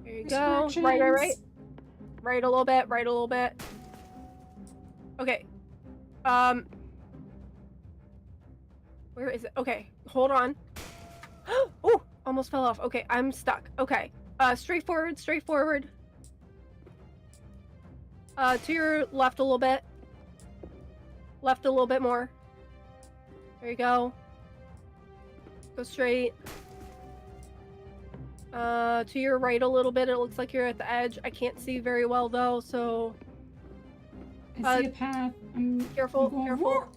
There you go. Right. Right a little bit. Right a little bit. Okay. Where is it? Okay. Hold on. Oh! Almost fell off. Okay, I'm stuck. Okay. Straight forward. Straight forward. To your left a little bit. Left a little bit more. There you go. Go straight. To your right a little bit. It looks like you're at the edge. I can't see very well though, so. I see a path. Careful, careful.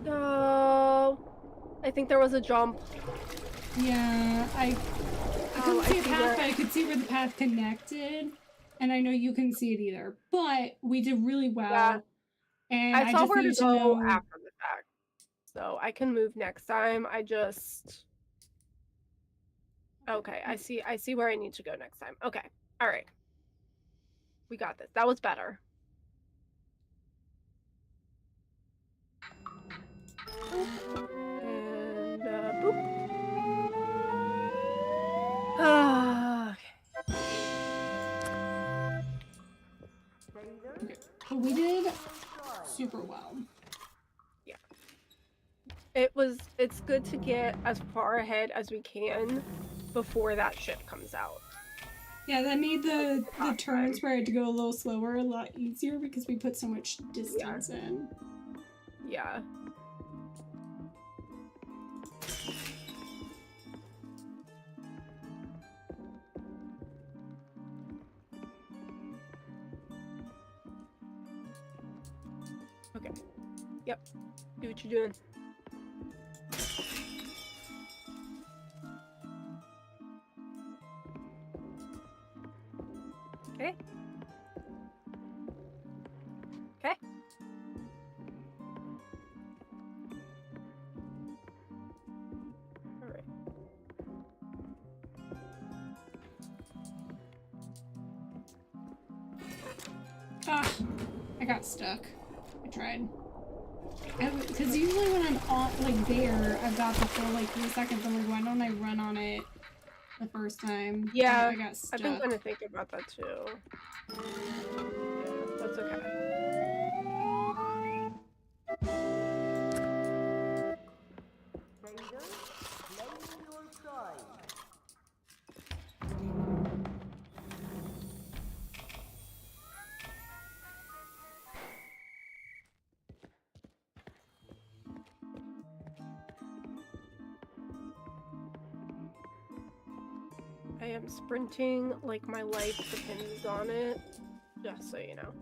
No. I think there was a jump. Yeah, I couldn't see a path, but I could see where the path connected. And I know you couldn't see it either. But we did really well. Yeah. And I saw just where to need go know... after the fact. So I can move next time. Okay, I see where I need to go next time. Okay. Alright. We got this. That was better. And boop. Okay. But we did super well. Yeah. It's good to get as far ahead as we can before that ship comes out. Yeah, that made the turns where I had to go a little slower a lot easier because we put so much distance in. Yeah. Okay. Yep. Do what you're doing. Okay. Okay. All right. Ah, I got stuck. I tried. Because usually when I'm on, like, there, I've got the full, like, 3 seconds. I'm like, why don't I run on it the first time? Yeah, I got stuck. I've been trying to think about that too. Yeah, that's okay. I am sprinting like my life depends on it, just so you know.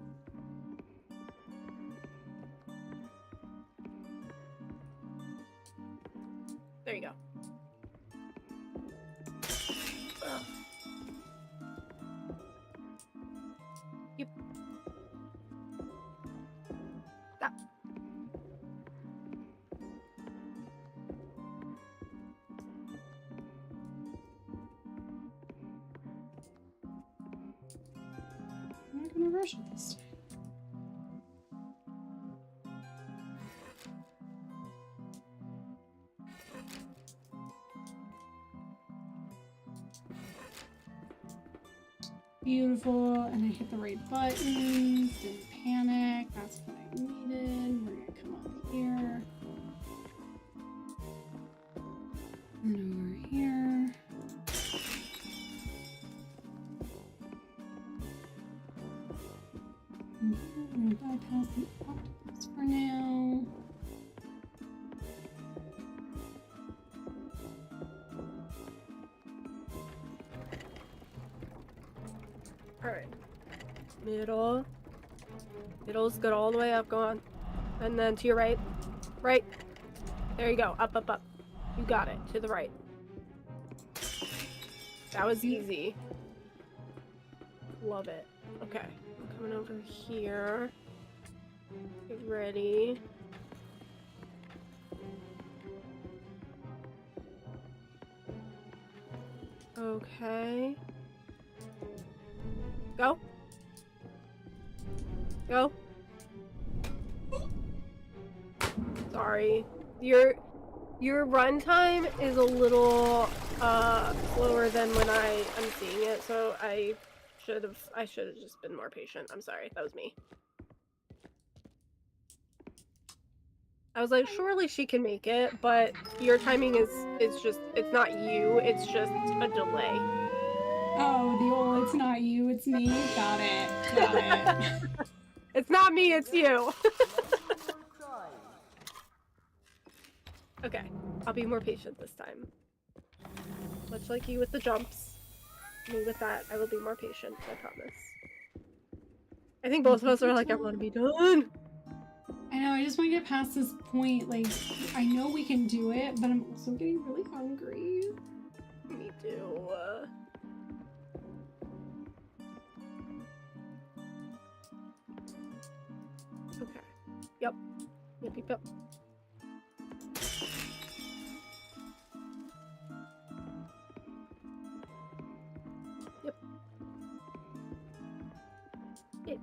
There you go. Ugh. Yep. Stop. I'm not gonna rush it this time. Beautiful, and I hit the right buttons, didn't panic, that's what I needed. We're gonna come up here. And over here. And here, I'm gonna bypass the octopus for now. Alright. Middle. Middle's good all the way up, go on. And then to your right. Right. There you go. Up, up, up. You got it. To the right. That was easy. Love it. Okay. I'm coming over here. Get ready. Okay. Go. Go. Sorry. Your run time is a little slower than when I'm seeing it, so I should have just been more patient. I'm sorry. That was me. I was like, surely she can make it, but your timing is just, it's not you, it's just a delay. Oh, the old it's not you, it's me. Got it. Got it. It's not me, it's you. Okay, I'll be more patient this time. Much like you with the jumps, me with that, I will be more patient, I promise. I think both of us are like, I want to be done. I know, I just want to get past this point. Like, I know we can do it, but I'm also getting really hungry. Me too. Okay. Yep. Yep, yep, yep. Yep. it.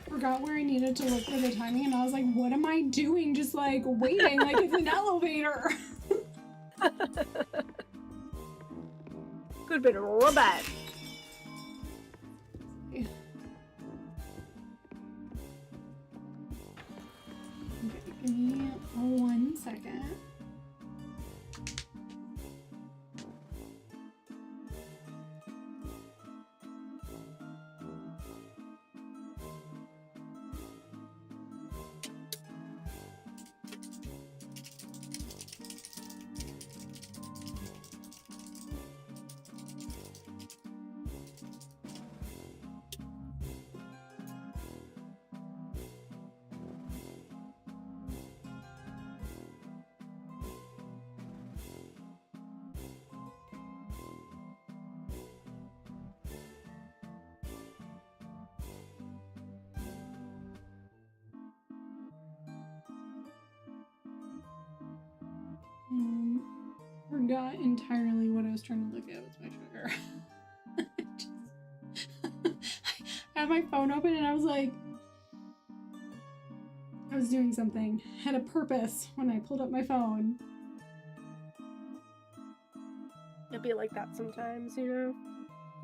Forgot where I needed to look for the timing, and I was like, what am I doing? Just like waiting like it's an elevator. Could have been real bad. Okay, give me 1 second. Forgot entirely what I was trying to look at with my sugar. I had my phone open and I was like, I was doing something. Had a purpose when I pulled up my phone. It'd be like that sometimes, you know?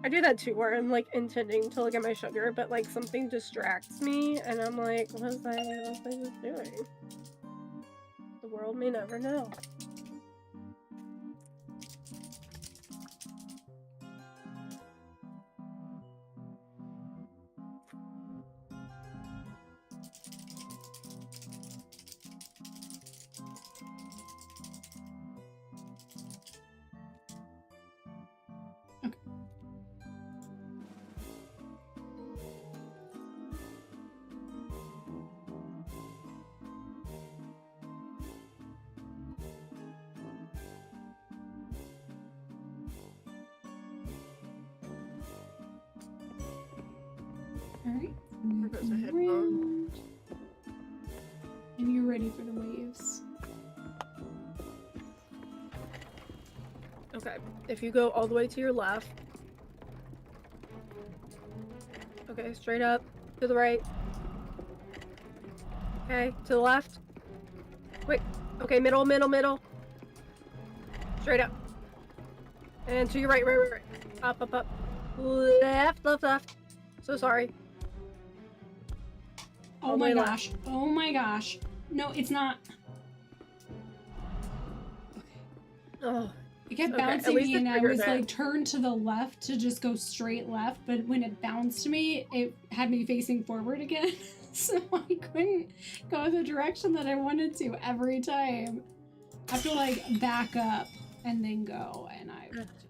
I do that too, where I'm like intending to look at my sugar, but like something distracts me, and I'm like, what was I just doing? The world may never know. Alright. There goes a headphone. And you're ready for the waves. Okay, if you go all the way to your left. Okay, straight up, to the right. Okay, to the left. Wait, okay, middle, middle, middle. Straight up. And to your right, right, right, right. Up, up, up. Left, left, left. So sorry. Oh my gosh. Oh my gosh. No, it's not. Oh. It kept bouncing me and I was like turned to the left to just go straight left, but when it bounced me, it had me facing forward again. So I couldn't go the direction that I wanted to every time. I have to like back up and then go, and I just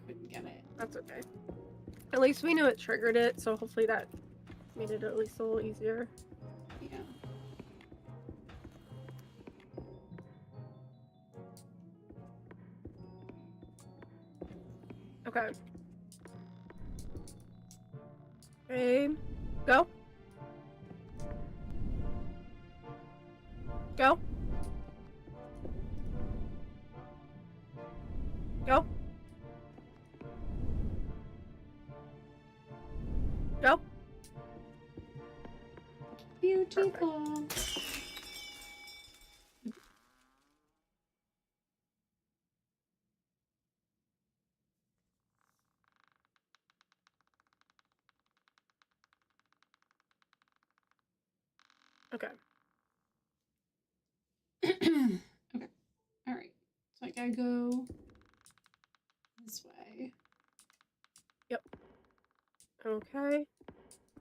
couldn't get it. That's okay. At least we knew it triggered it, so hopefully that made it at least a little easier. Yeah. Okay. Okay. Go. Go. Go. Go. Beautiful. Okay. Okay. All right. So I gotta go this way. Yep. Okay.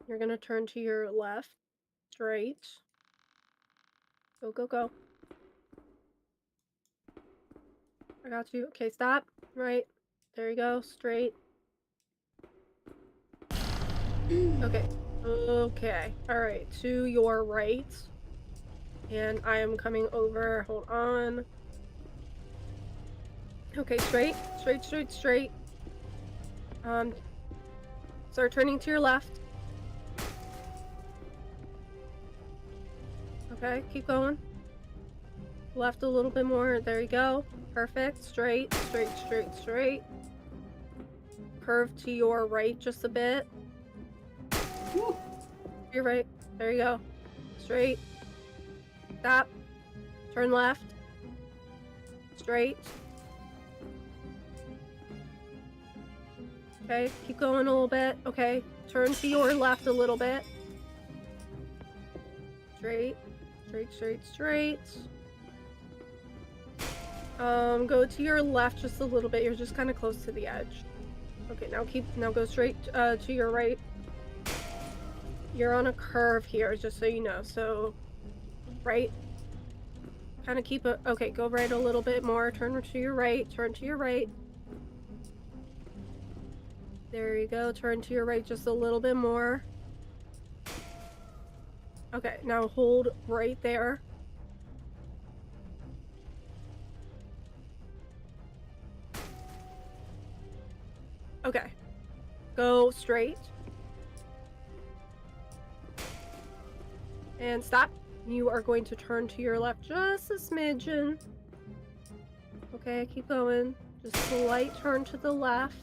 You're gonna turn to your left, straight. Go, go, go. I got you. Okay, stop. Right. There you go. Straight. Okay. Okay. Alright. To your right. And I am coming over. Hold on. Okay, straight. Start turning to your left. Okay, keep going. Left a little bit more. There you go. Perfect. Straight. Curve to your right just a bit. Woo. Your right. There you go. Straight. Stop. Turn left. Straight. Okay, keep going a little bit. Okay, turn to your left a little bit. Straight. Go to your left just a little bit. You're just kind of close to the edge. Okay, now go straight to your right. You're on a curve here, just so you know. So, right. Kind of keep it. Okay, go right a little bit more. Turn to your right. There you go. Turn to your right just a little bit more. Okay, now hold right there. Okay. Go straight. And stop. You are going to turn to your left just a smidgen. Okay, keep going. Just slight turn to the left.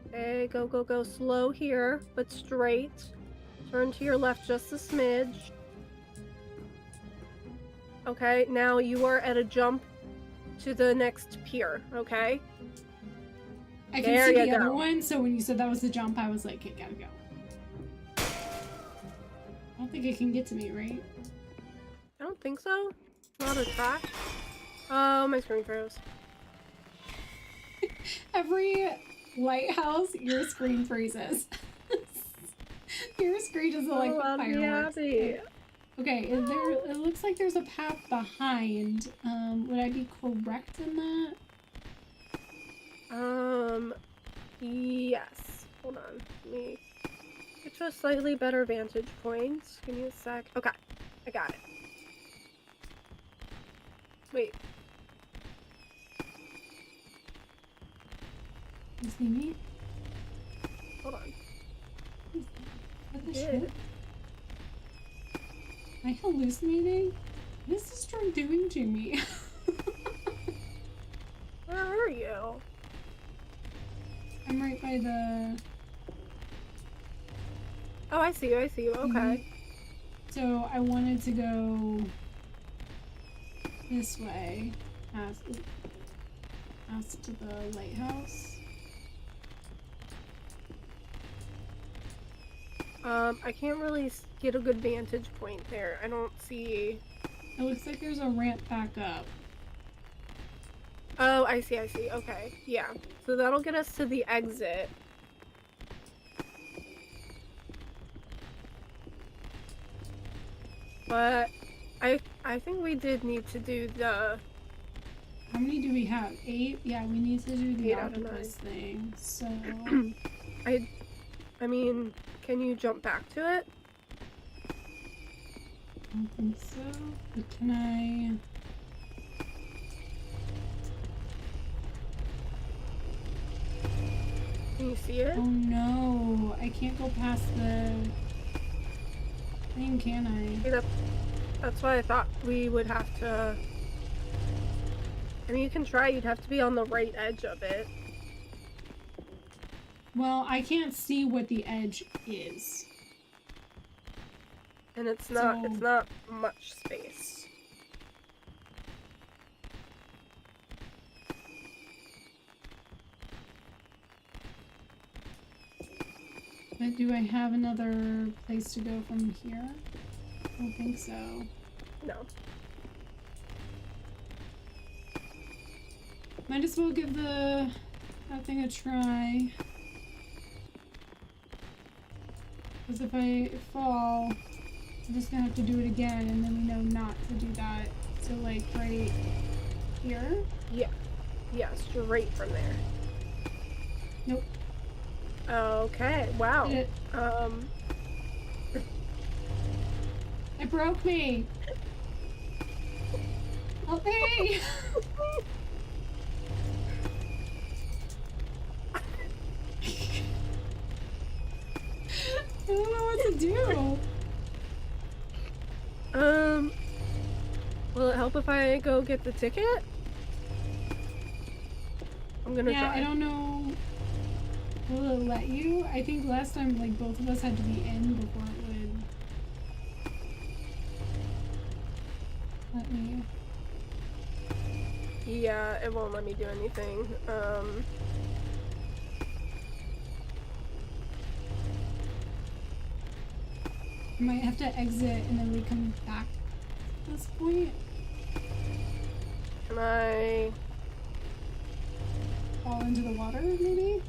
Okay, go. Slow here, but straight. Turn to your left just a smidge. Okay, now you are at a jump to the next pier, okay? I can see the other one, so when you said that was the jump, I was like, okay, gotta go. I don't think it can get to me, right? I don't think so. Not a track. Oh, my screen froze. Every lighthouse, your screen freezes. Your screen doesn't like the fireworks. Okay, it looks like there's a path behind. Would I be correct in that? Yes. Hold on. Let me get to a slightly better vantage point. Give me a sec. Okay, I got it. Wait. You see me? Hold on. What the shit? Am I hallucinating? What is this drug doing to me? Where are you? I'm right by the... Oh, I see you. Okay. So I wanted to go this way, past to the lighthouse. I can't really get a good vantage point there. I don't see... It looks like there's a ramp back up. Oh, I see. Okay, yeah. So that'll get us to the exit. But I think we did need to do the... How many do we have? 8? Yeah, we need to do the 8 out of 9 octopus thing, so... I mean, can you jump back to it? I don't think so, but can I... Can you see it? Oh no, I can't go past the thing, can I? See, that's why I thought we would have to... I mean, you can try, you'd have to be on the right edge of it. Well, I can't see what the edge is. And it's not much space. But do I have another place to go from here? I don't think so. No. Might as well give that thing a try. Because if I fall, I'm just gonna have to do it again, and then we know not to do that. So, like, right here? Yeah, straight from there. Nope. Okay, wow. It broke me! Help me! I don't know what to do. Will it help if I go get the ticket? I'm gonna try. I don't know. Will it let you? I think last time, like, both of us had to be in before it would let me. Yeah, it won't let me do anything. I might have to exit and then we come back at this point. Can I fall into the water, maybe?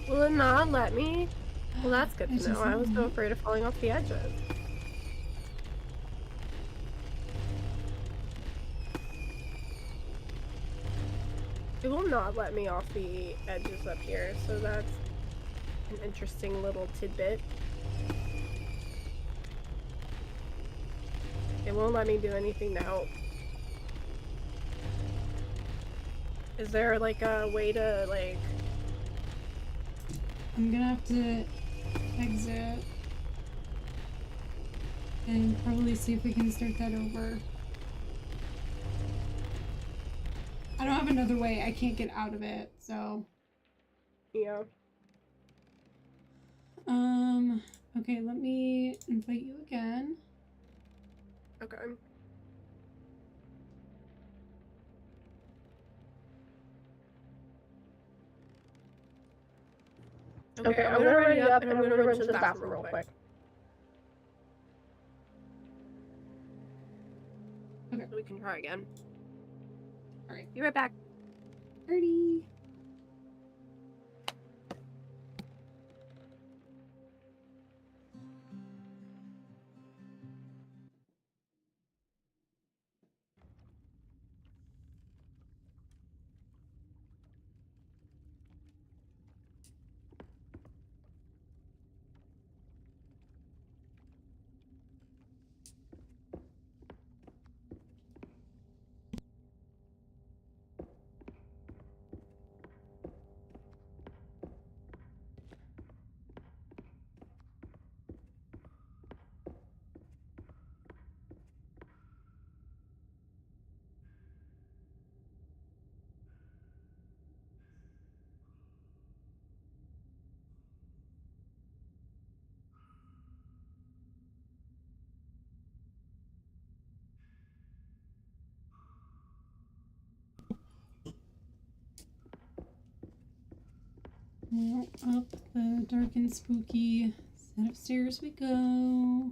Will it not let me? Well, that's good to know. I was so afraid of falling off the edges. It will not let me off the edges up here, so that's an interesting little tidbit. It won't let me do anything to help. Is there like a way to like... I'm gonna have to exit and probably see if we can start that over. I don't have another way. I can't get out of it, so. Yeah. Okay, let me invite you again. Okay. Okay, I'm gonna ready up and I'm gonna run to the bathroom real quick. Okay. So we can try again. Alright. Be right back. Alrighty. Well, up the dark and spooky set of stairs we go.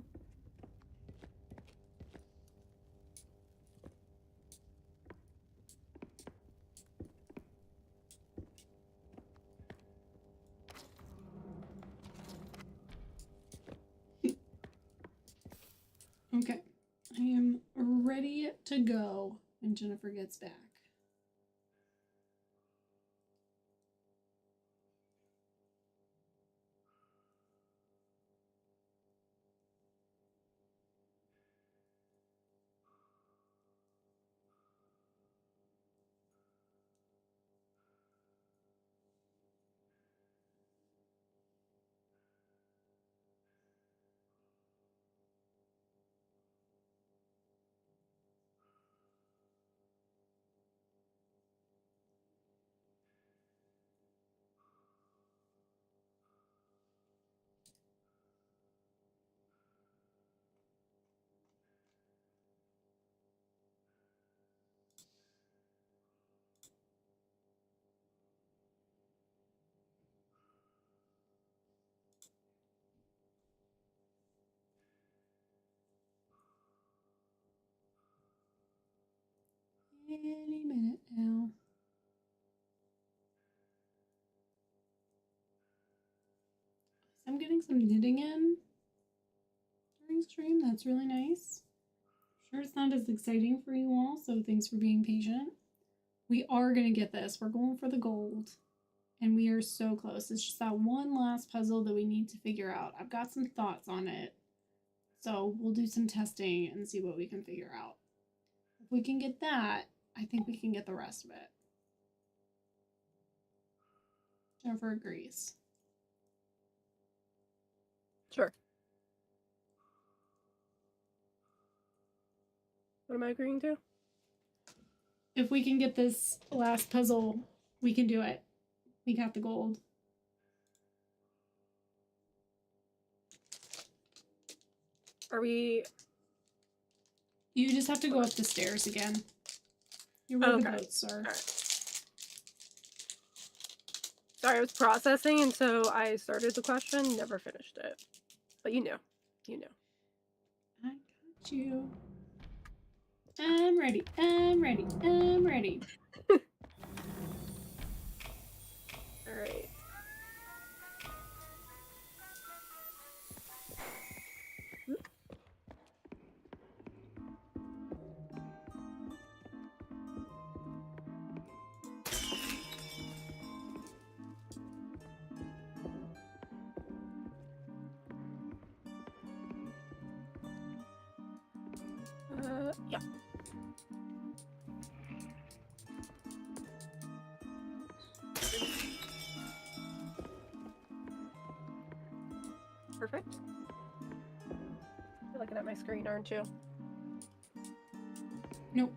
Okay, I am ready to go when Jennifer gets back. Any minute now. I'm getting some knitting in during stream. That's really nice. I'm sure it's not as exciting for you all, so thanks for being patient. We are going to get this. We're going for the gold. And we are so close. It's just that one last puzzle that we need to figure out. I've got some thoughts on it. So we'll do some testing and see what we can figure out. If we can get that, I think we can get the rest of it. Jennifer agrees. Sure. What am I agreeing to? If we can get this last puzzle, we can do it. We got the gold. Are we... You just have to go up the stairs again. You're where the goats are. Right. Sorry, I was processing, and so I started the question, never finished it. But you knew. You knew. I got you. I'm ready. I'm ready. I'm ready. Alright. Yeah. Perfect. You're looking at my screen, aren't you? Nope.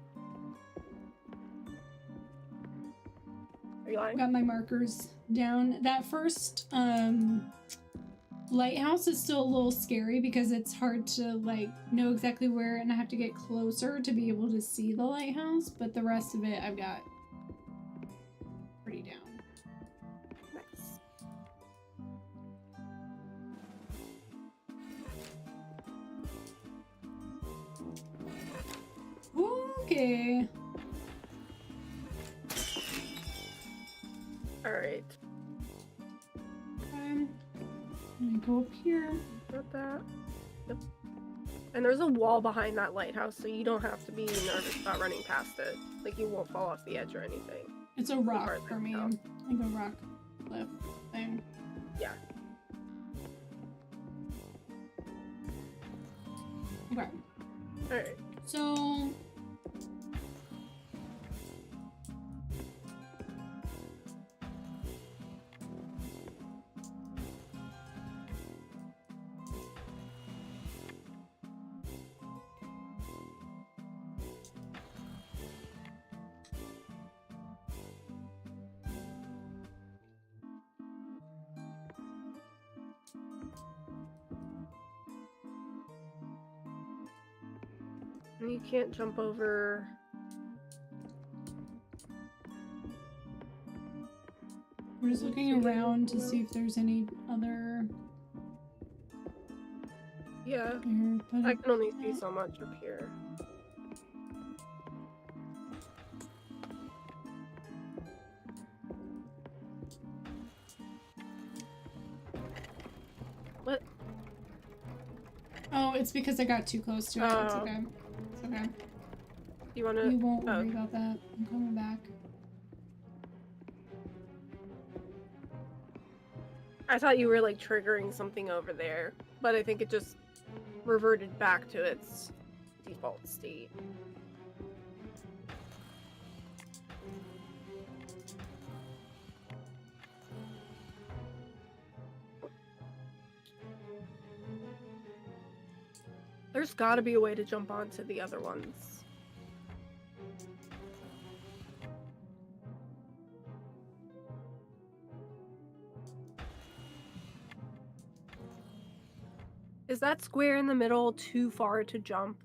Are you lying? Got my markers down. That first lighthouse is still a little scary because it's hard to like know exactly where, and I have to get closer to be able to see the lighthouse, but the rest of it I've got pretty down. Nice. Okay. Alright. I'm gonna go up here. Got that. Yep. And there's a wall behind that lighthouse, so you don't have to be nervous about running past it. Like, you won't fall off the edge or anything. It's a rock for me. Like a rock cliff thing. Yeah. Okay. Alright. So You can't jump over... we're just looking around to see if there's any other... Yeah. Here, I can only see so much up here. What? Oh, it's because I got too close to it. Oh. It's okay. It's okay. You wanna... We won't worry about that. I'm coming back. I thought you were, like, triggering something over there, but I think it just reverted back to its default state. There's gotta be a way to jump onto the other ones. Is that square in the middle too far to jump?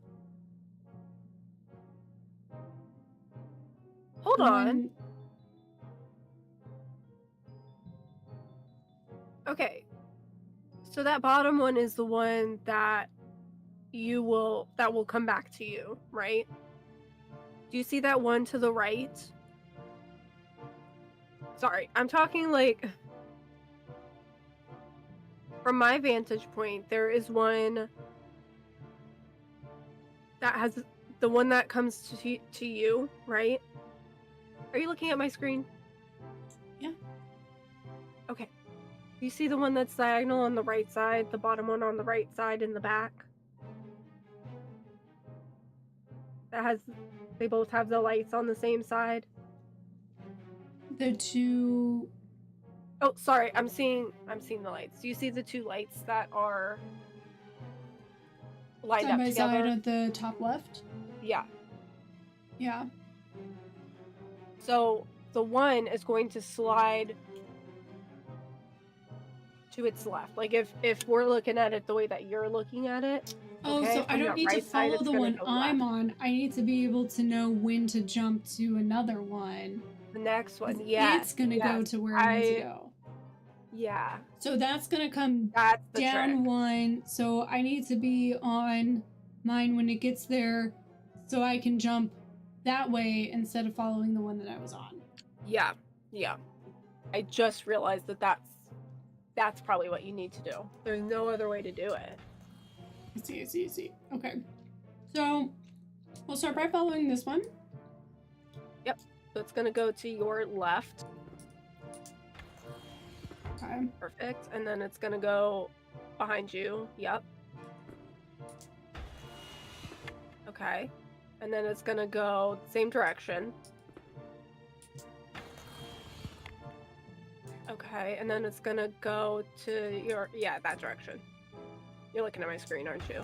Hold on. Okay. So that bottom one is the one that that will come back to you, right? Do you see that one to the right? Sorry, I'm talking like... From my vantage point, there is one that has the one that comes to you, right? Are you looking at my screen? Yeah. Okay. You see the one that's diagonal on the right side, the bottom one on the right side in the back? They both have the lights on the same side. The two. Oh, sorry, I'm seeing the lights. Do you see the two lights that are lined Side up by together? side at the top left? Yeah. Yeah. So the one is going to slide to its left. Like if we're looking at it the way that you're looking at it. Oh, Okay, so I from don't that need to right side, follow it's the gonna one go I'm left. on. I need to be able to know when to jump to another one. The next one, 'Cause yes. It's gonna go to where I need to go. Yeah. So that's gonna come That's the down trick. one. So I need to be on mine when it gets there so I can jump that way instead of following the one that I was on. Yeah. Yeah. I just realized that that's probably what you need to do. There's no other way to do it. I see. Okay. So we'll start by following this one. Yep. So it's gonna go to your left. Okay. Perfect. And then it's gonna go behind you. Yep. Okay. And then it's gonna go the same direction. Okay, and then it's gonna go to your, that direction. You're looking at my screen, aren't you?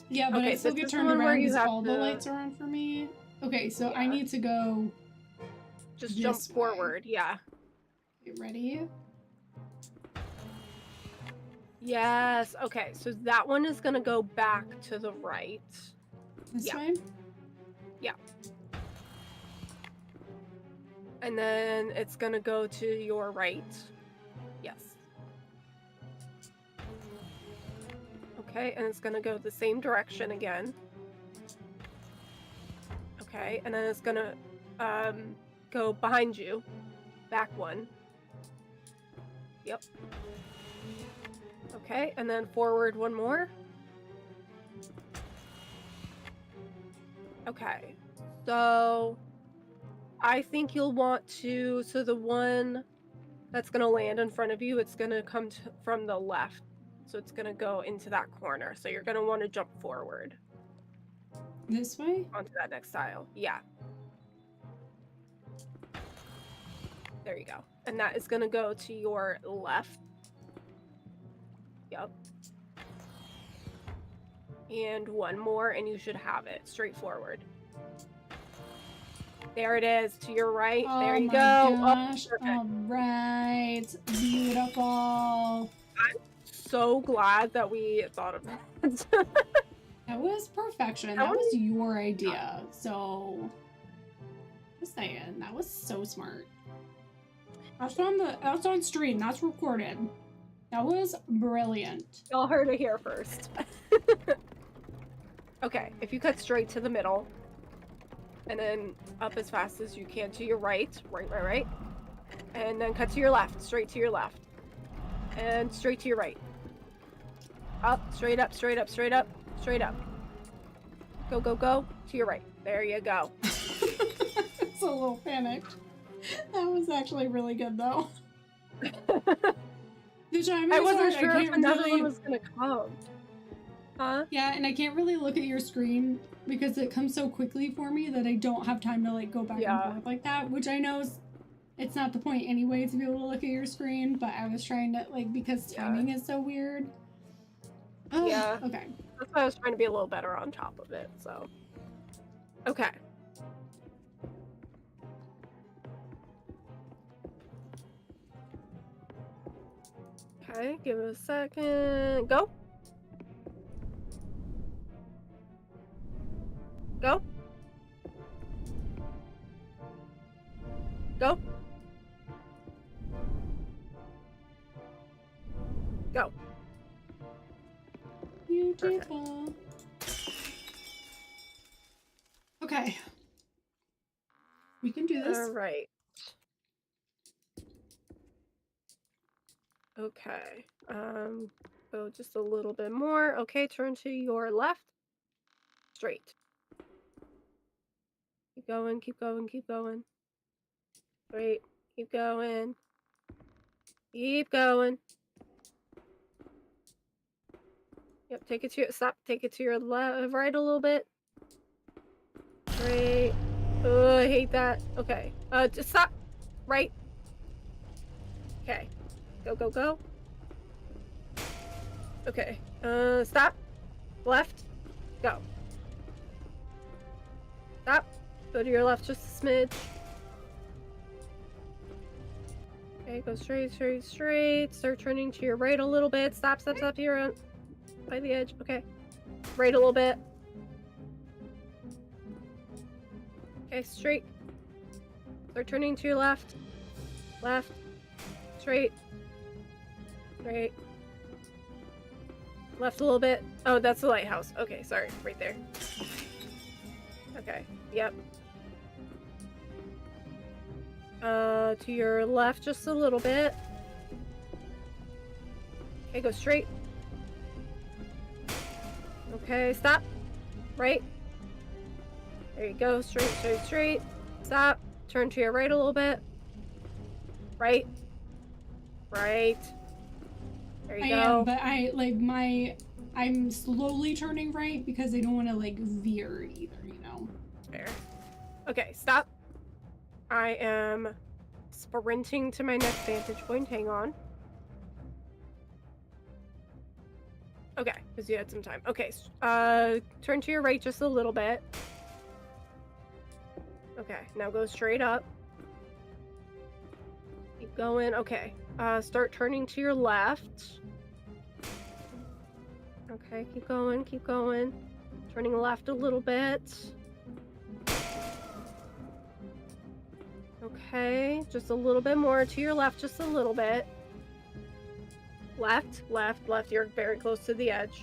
Yeah, but Okay, I still this get is the turned one where around you because have all the to- lights are on for me. Okay, so I Yeah. need to go Just this jump way. forward, yeah. You ready? Yes, okay, so that one is gonna go back to the right. This Yeah. way? Yeah. And then it's gonna go to your right. Yes. Okay, and it's gonna go the same direction again. Okay, and then it's gonna go behind you. Back one. Yep. Okay, and then forward one more. Okay, so I think you'll want to, so the one that's gonna land in front of you, it's gonna come from the left. So it's gonna go into that corner. So you're gonna want to jump forward This way? onto that next tile. Yeah. There you go. And that is gonna go to your left. Yep. And one more, and you should have it straight forward. There it is, to your right. Oh there you my go. Gosh. Oh, All right. Beautiful. so glad that we thought of that. That was perfection. That was your idea. So, just saying, that was so smart. That's on stream. That's recorded. That was brilliant. Y'all heard it here first. Okay, if you cut straight to the middle, and then up as fast as you can to your right, right, and then cut to your left, straight to your left, and straight to your right. Up, straight up, straight up, straight up, straight up. Go, go, go, to your right. There you go. It's a little panicked. That was actually really good, though. I wasn't sure if another one was gonna come. Huh? Yeah, and I can't really look at your screen because it comes so quickly for me that I don't have time to like go back and forth like that, which I know is it's not the point anyway to be able to look at your screen, but I was trying to like because timing is so weird. Oh, Yeah. Okay. That's why I was trying to be a little better on top of it, so. Okay. Okay, give it a second. Go. Go. Go. Go. Beautiful. Okay. We can do this. All right. Okay. Go just a little bit more. Okay, turn to your left. Straight. Keep going, keep going, keep going. Straight. Keep going. Keep going. Yep, take it to your stop. Take it to your left, right a little bit. Right. Oh, I hate that. Okay. Just stop. Right. Okay. Go, go, go. Okay. Stop. Left. Go. Stop. Go to your left just a smidge. Okay, go straight, straight, straight. Start turning to your right a little bit. Stop, stop, stop. You're on by the edge. Okay. Right a little bit. Okay, straight. Start turning to your left. Left. Straight. Straight. Left a little bit. Oh, that's the lighthouse. Okay, sorry. Right there. Okay. Yep. To your left just a little bit. Okay, go straight. Okay, stop. Right. There you go. Straight, straight, straight. Stop. Turn to your right a little bit. Right. Right. There you go. I am, but I'm slowly turning right because I don't want to like veer either, you know. Fair. Okay, stop. I am sprinting to my next vantage point. Hang on. Okay, because you had some time. Okay, turn to your right just a little bit. Okay, now go straight up. Keep going. Okay, start turning to your left. Okay, keep going, keep going. Turning left a little bit. Okay, just a little bit more to your left, just a little bit. Left, left, left. You're very close to the edge.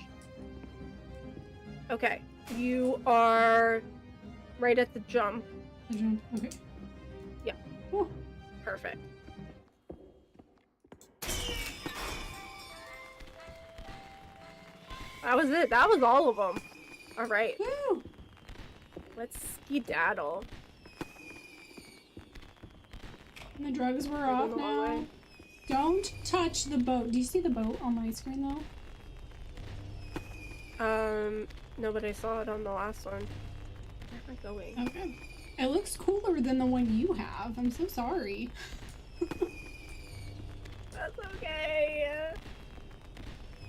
Okay, you are right at the jump. The jump. Okay. Yeah. Oh. Perfect. That was it. That was all of them. All right. Woo. Let's skedaddle. And the drugs were off now. Don't touch the boat. Do you see the boat on my screen though? No, but I saw it on the last one. Where am I going? Okay. It looks cooler than the one you have. I'm so sorry. That's okay.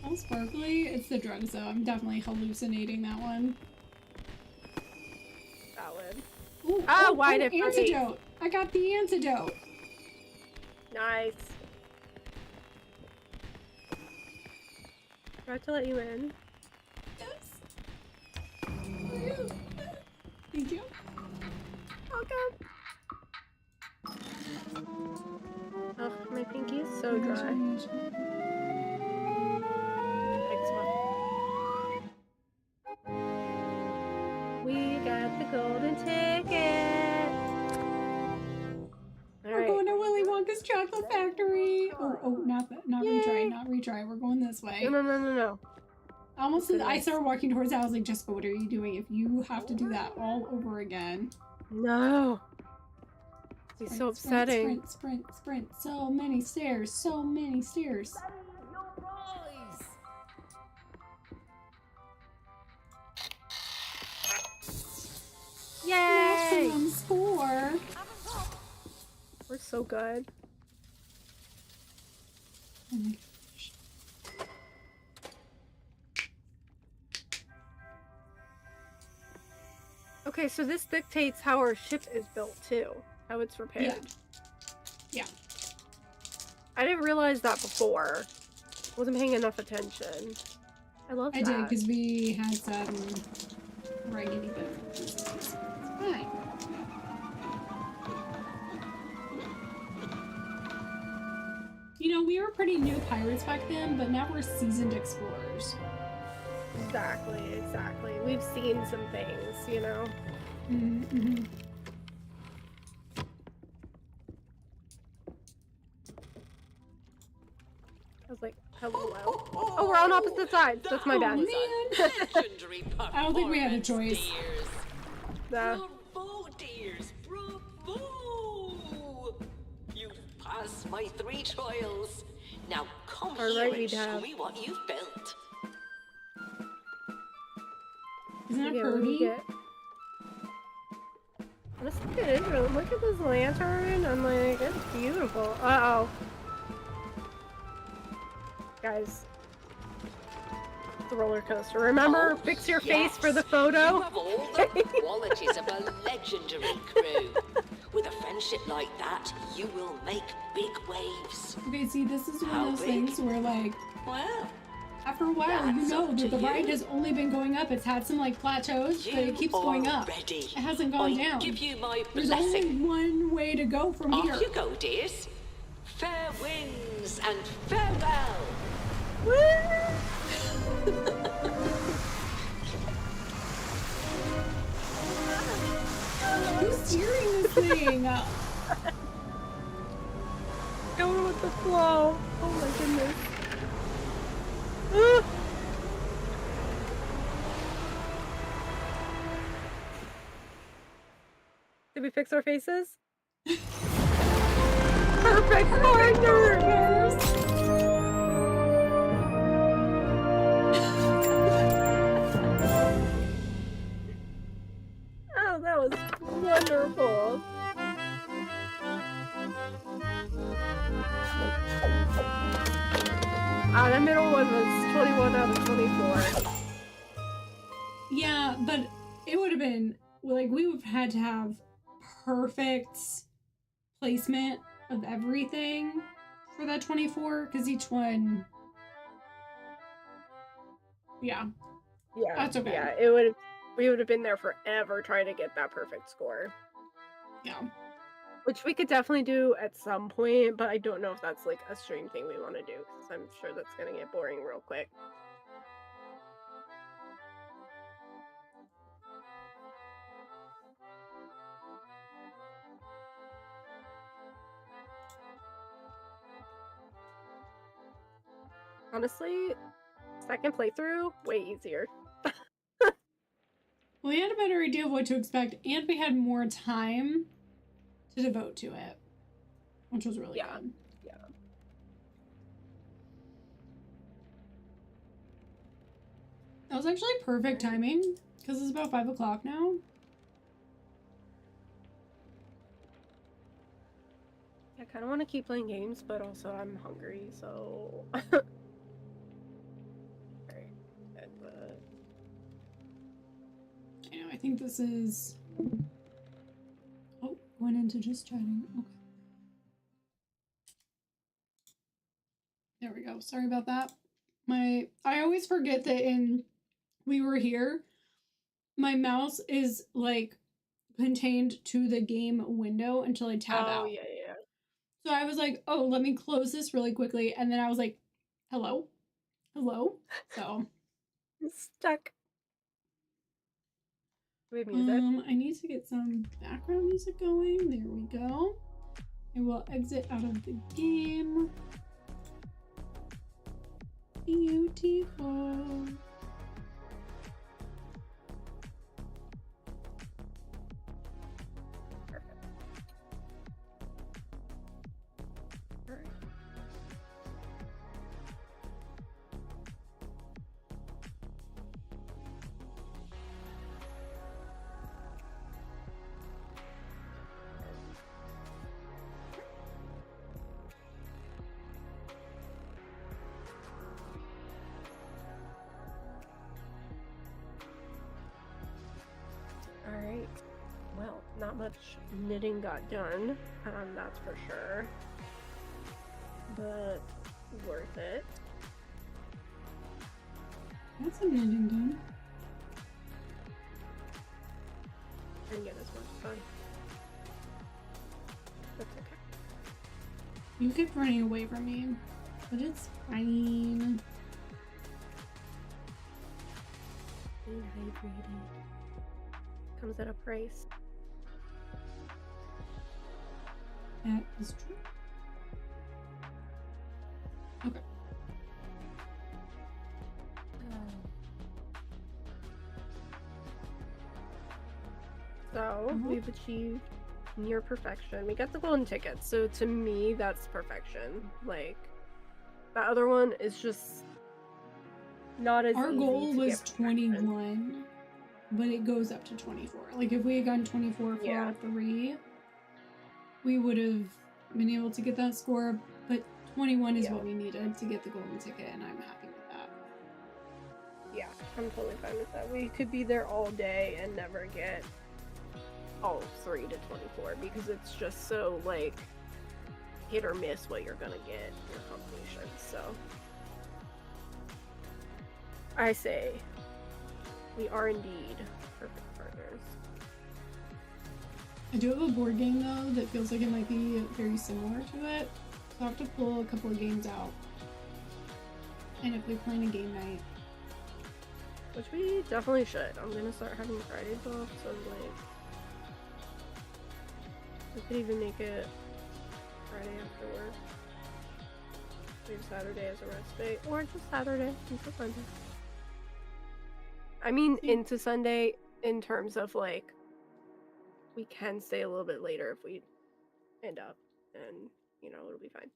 All sparkly. It's the drugs though. I'm definitely hallucinating that one. Valid. Ooh, why did it freeze? antidote. I got the antidote. Nice. Tried to let you in. Yes. Thank you. Welcome. Oh, my pinky is so dry. Next one. We got the golden ticket. We're going to Willy Wonka's chocolate factory. Oh, not Yay. retry. We're going this way. No. Almost, I started walking towards that. I was like, Jessica, what are you doing? If you have to do that all over again. No. It's so upsetting. Sprint. So many stairs. Yay! Maximum score. We're so good. Oh my gosh. Okay, so this dictates how our ship is built too. How it's repaired. Yeah. I didn't realize that before. Wasn't paying enough attention. I love that. I did because we had some raggedy bits. It's fine. You know, we were pretty new pirates back then, but now we're seasoned explorers. Exactly. We've seen some things, you know? Mm-hmm. I was like, hello. Oh, we're on opposite sides. That's my bad. I don't think we had a choice. Nah. Bravo, dears, bravo! You've passed my 3 trials. Now come All here right, and we'd show have- me what you've built. Isn't that Yeah, what do we pretty? get? Honestly, it is really. Look at this lantern. I'm like, it's beautiful. Uh-oh. Guys. The roller coaster. Remember, Oh, fix your yes. face for the You photo? have all the qualities of a legendary crew. With a friendship like that, you will make big waves. Okay, see, this is one How of those big? things where, like, Well, after a while, you That's know up that to the ride you. has only been going up. It's had some, like, plateaus, but you it keeps are going up. ready. It hasn't gone I down. give you my There's blessing. only one way to go from Off here. you go, dears. Fair winds and farewell. Who's steering this thing? Going with the flow. Oh my goodness. Ah. Did we fix our faces? Perfect partners! Oh, that was wonderful. That middle one was 21 out of 24. Yeah, but it would have been, like, we would have had to have perfect placement of everything for that 24, because each one... Yeah. Yeah, That's okay. Yeah, we would have been there forever trying to get that perfect score. Yeah. Which we could definitely do at some point, but I don't know if that's like a stream thing we want to do, because I'm sure that's gonna get boring real quick. Honestly, second playthrough, way easier. Well, we had a better idea of what to expect, and we had more time to devote to it, which was really good. Yeah. That was actually perfect timing, because it's about 5 o'clock now. I kind of want to keep playing games, but also I'm hungry, so... Alright, I think this is... Oh, going into just chatting. Okay. There we go. Sorry about that. I always forget that in We Were Here, my mouse is, like, contained to the game window until I tab out. Oh, yeah. So I was like, oh, let me close this really quickly. And then I was like, hello? Hello? So... I'm stuck. Do we have music? I need to get some background music going. There we go. I will exit out of the game. Beautiful. Alright. Well, not much knitting got done, that's for sure. But worth it. What's some knitting done? Didn't get as much done. That's okay. You kept running away from me, but it's fine. Being hydrated comes at a price. That is true. Okay. So, we've achieved near perfection. We got the golden ticket, so to me, that's perfection. Like, That other one is just not as Our easy goal to was get protection. 21, but it goes up to 24. Like, if we had gotten 24 for Yeah. all 3, we would have been able to get that score, but 21 is what we needed to get the golden ticket, and I'm happy with that. Yeah, I'm totally fine with that. We could be there all day and never get all 3 to 24 because it's just so, like, hit or miss what you're gonna get in your completion, so I say we are indeed perfect partners. I do have a board game, though, that feels like it might be very similar to it, so I'll have to pull a couple of games out, and if we're playing a game night. Which we definitely should. I'm gonna start having Fridays off, so like we could even make it Friday after work. Maybe Saturday as a rest day, or just Saturday into Sunday. I mean, into Sunday in terms of like we can stay a little bit later if we end up, and you know it'll be fine.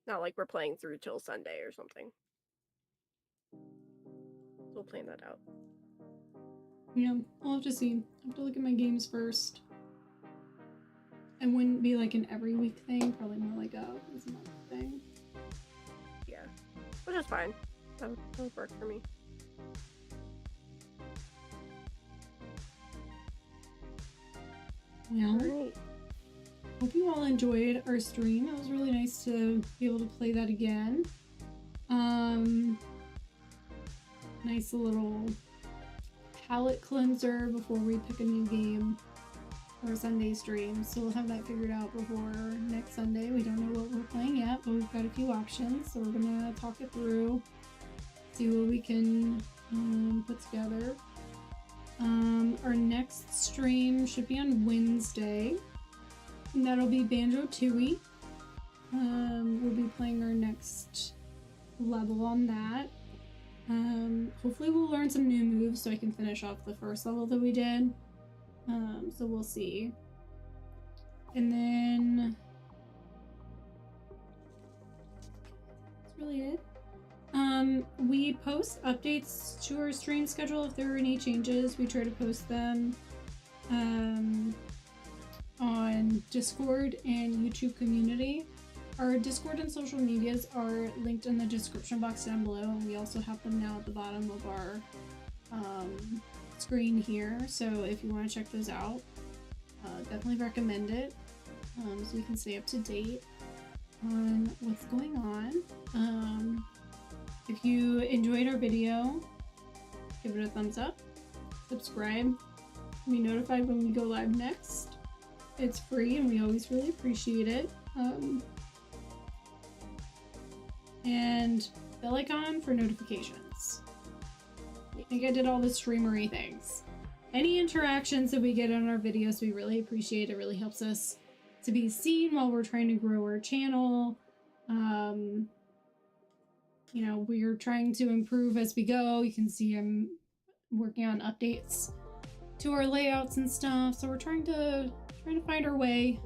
Not like we're playing through till Sunday or something. We'll plan that out. Yeah, I'll have to see. I have to look at my games first. It wouldn't be like an every week thing, probably more like a once a month thing. Yeah, which is fine. That would work for me. Well, Alright. hope you all enjoyed our stream. It was really nice to be able to play that again. Nice little palette cleanser before we pick a new game for a Sunday stream. So we'll have that figured out before next Sunday. We don't know what we're playing yet, but we've got a few options. So we're gonna talk it through, see what we can put together. Our next stream should be on Wednesday, and that'll be Banjo-Tooie. We'll be playing our next level on that. Hopefully we'll learn some new moves so I can finish off the first level that we did. So we'll see. And then that's really it. We post updates to our stream schedule if there are any changes. We try to post them on Discord and YouTube community. Our Discord and social medias are linked in the description box down below, and we also have them now at the bottom of our screen here. So if you want to check those out, definitely recommend it, so we can stay up to date on what's going on. If you enjoyed our video, give it a thumbs up, subscribe, be notified when we go live next. It's free and we always really appreciate it. And bell icon for notifications. I think I did all the streamery things. Any interactions that we get on our videos, we really appreciate. It really helps us to be seen while we're trying to grow our channel. You know, we're trying to improve as we go. You can see I'm working on updates to our layouts and stuff. So we're trying to find our way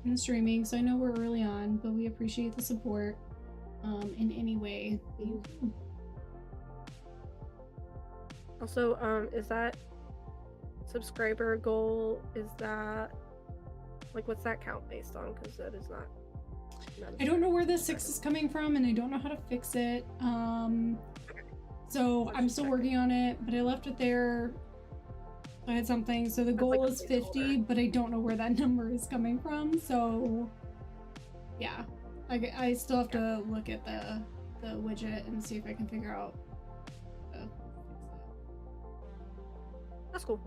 in the streaming. So I know we're early on, but we appreciate the support in any way that you can. Also, is that subscriber goal, is that, like, what's that count based on? Because that is not I don't know where the 6 is coming from, and I don't know how to fix it. So I'm still working on it, but I left it there. I had something. So the goal is 50, but I don't know where that number is coming from. So yeah, I still have to look at the widget and see if I can figure out how to fix it. That's cool.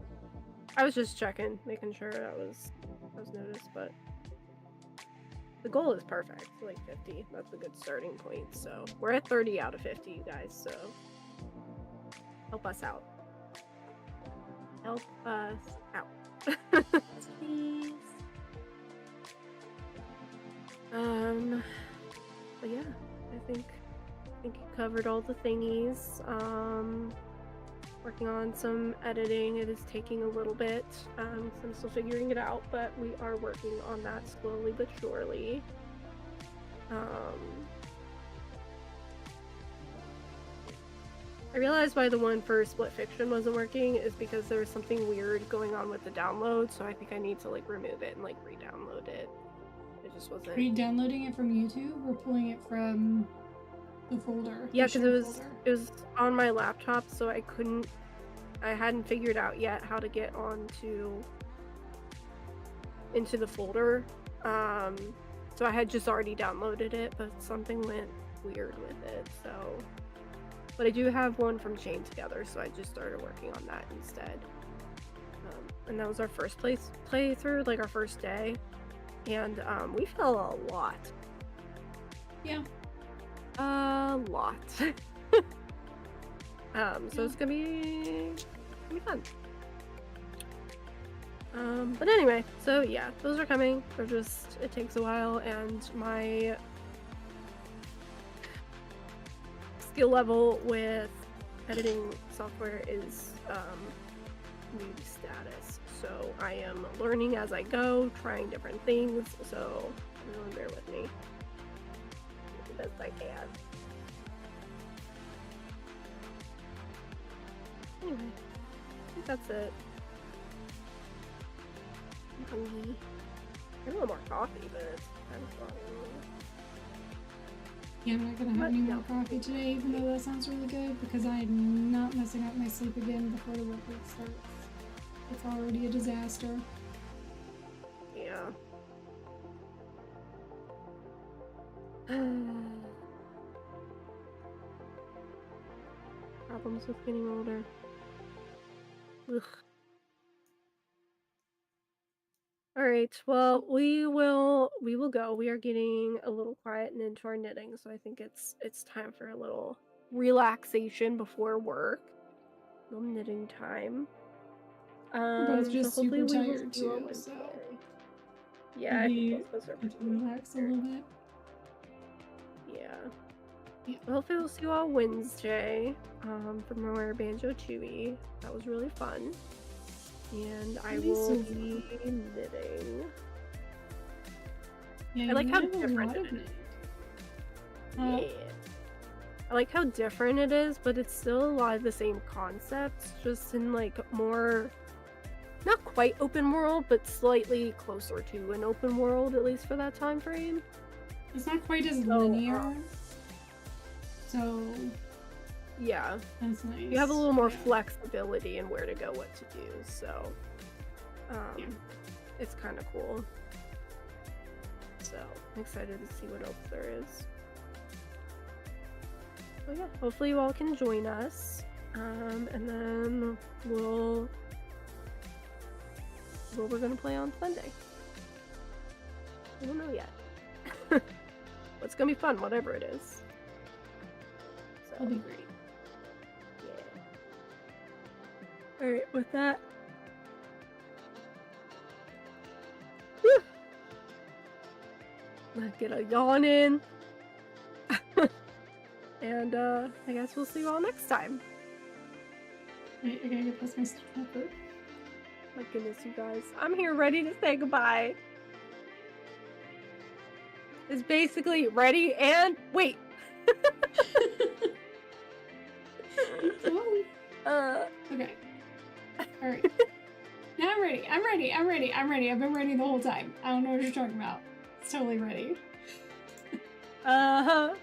I was just checking, making sure that was noticed, but the goal is perfect, like 50. That's a good starting point. So we're at 30 out of 50, you guys. So help us out. Help us out. Please. But yeah, I think you covered all the thingies. Working on some editing. It is taking a little bit. So I'm still figuring it out, but we are working on that slowly but surely. I realized why the one for Split Fiction wasn't working is because there was something weird going on with the download, so I think I need to like remove it and like re-download it. It just wasn't. Are you downloading it from YouTube or pulling it from the folder? Yeah, because it was on my laptop, so I hadn't figured out yet how to get into the folder. So I had just already downloaded it, but something went weird with it, so. But I do have one from Chain Together, so I just started working on that instead. And that was our first playthrough, like our first day. And we fell a lot. Yeah. A lot. So it's gonna be fun. But anyway, so yeah, those are coming. They're just, it takes a while, and my skill level with editing software is need status. So I am learning as I go, trying different things, so everyone bear with me as best I can. Anyway, I think that's it. I'm hungry. I want more coffee, but it's kind of foggy. Yeah, I'm not gonna have any more coffee today, even though that sounds really good, because I'm not messing up my sleep again before the work week starts. It's already a disaster. Yeah. Problems with getting older. Ugh. Alright, well, we will go. We are getting a little quiet and into our knitting, so I think it's time for a little relaxation before work. A little knitting time. We're both just so hopefully super we will tired see you on too, Wednesday. so Yeah, I maybe think both of us are we can pretty relax a little bit. Yeah. Yeah. Hopefully we'll see you all Wednesday from our Banjo Chewy. That was really fun. And I will be knitting. Yeah, I like how have a different lot it of is. knit. Yeah. I like how different it is, but it's still a lot of the same concepts, just in like more, not quite open world, but slightly closer to an open world, at least for that time frame. It's not quite as linear, so yeah, that's nice. You have a little more flexibility in where to go, what to do, so it's kind of cool. So I'm excited to see what else there is. So yeah, hopefully you all can join us, and then we're gonna play on Sunday. I don't know yet. But it's gonna be fun, whatever it is. So. That'll be great. Yeah. Alright, with that. Let's get a yawn in. And I guess we'll see you all next time. Wait, I gotta get past my snapper. My goodness, you guys. I'm here ready to say goodbye. It's basically ready and wait. Okay. Alright. Now I'm ready. I'm ready. I'm ready. I'm ready. I've been ready the whole time. I don't know what you're talking about. It's totally ready. Uh-huh.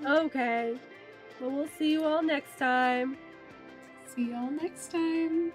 Okay. Well, we'll see you all next time. See y'all next time.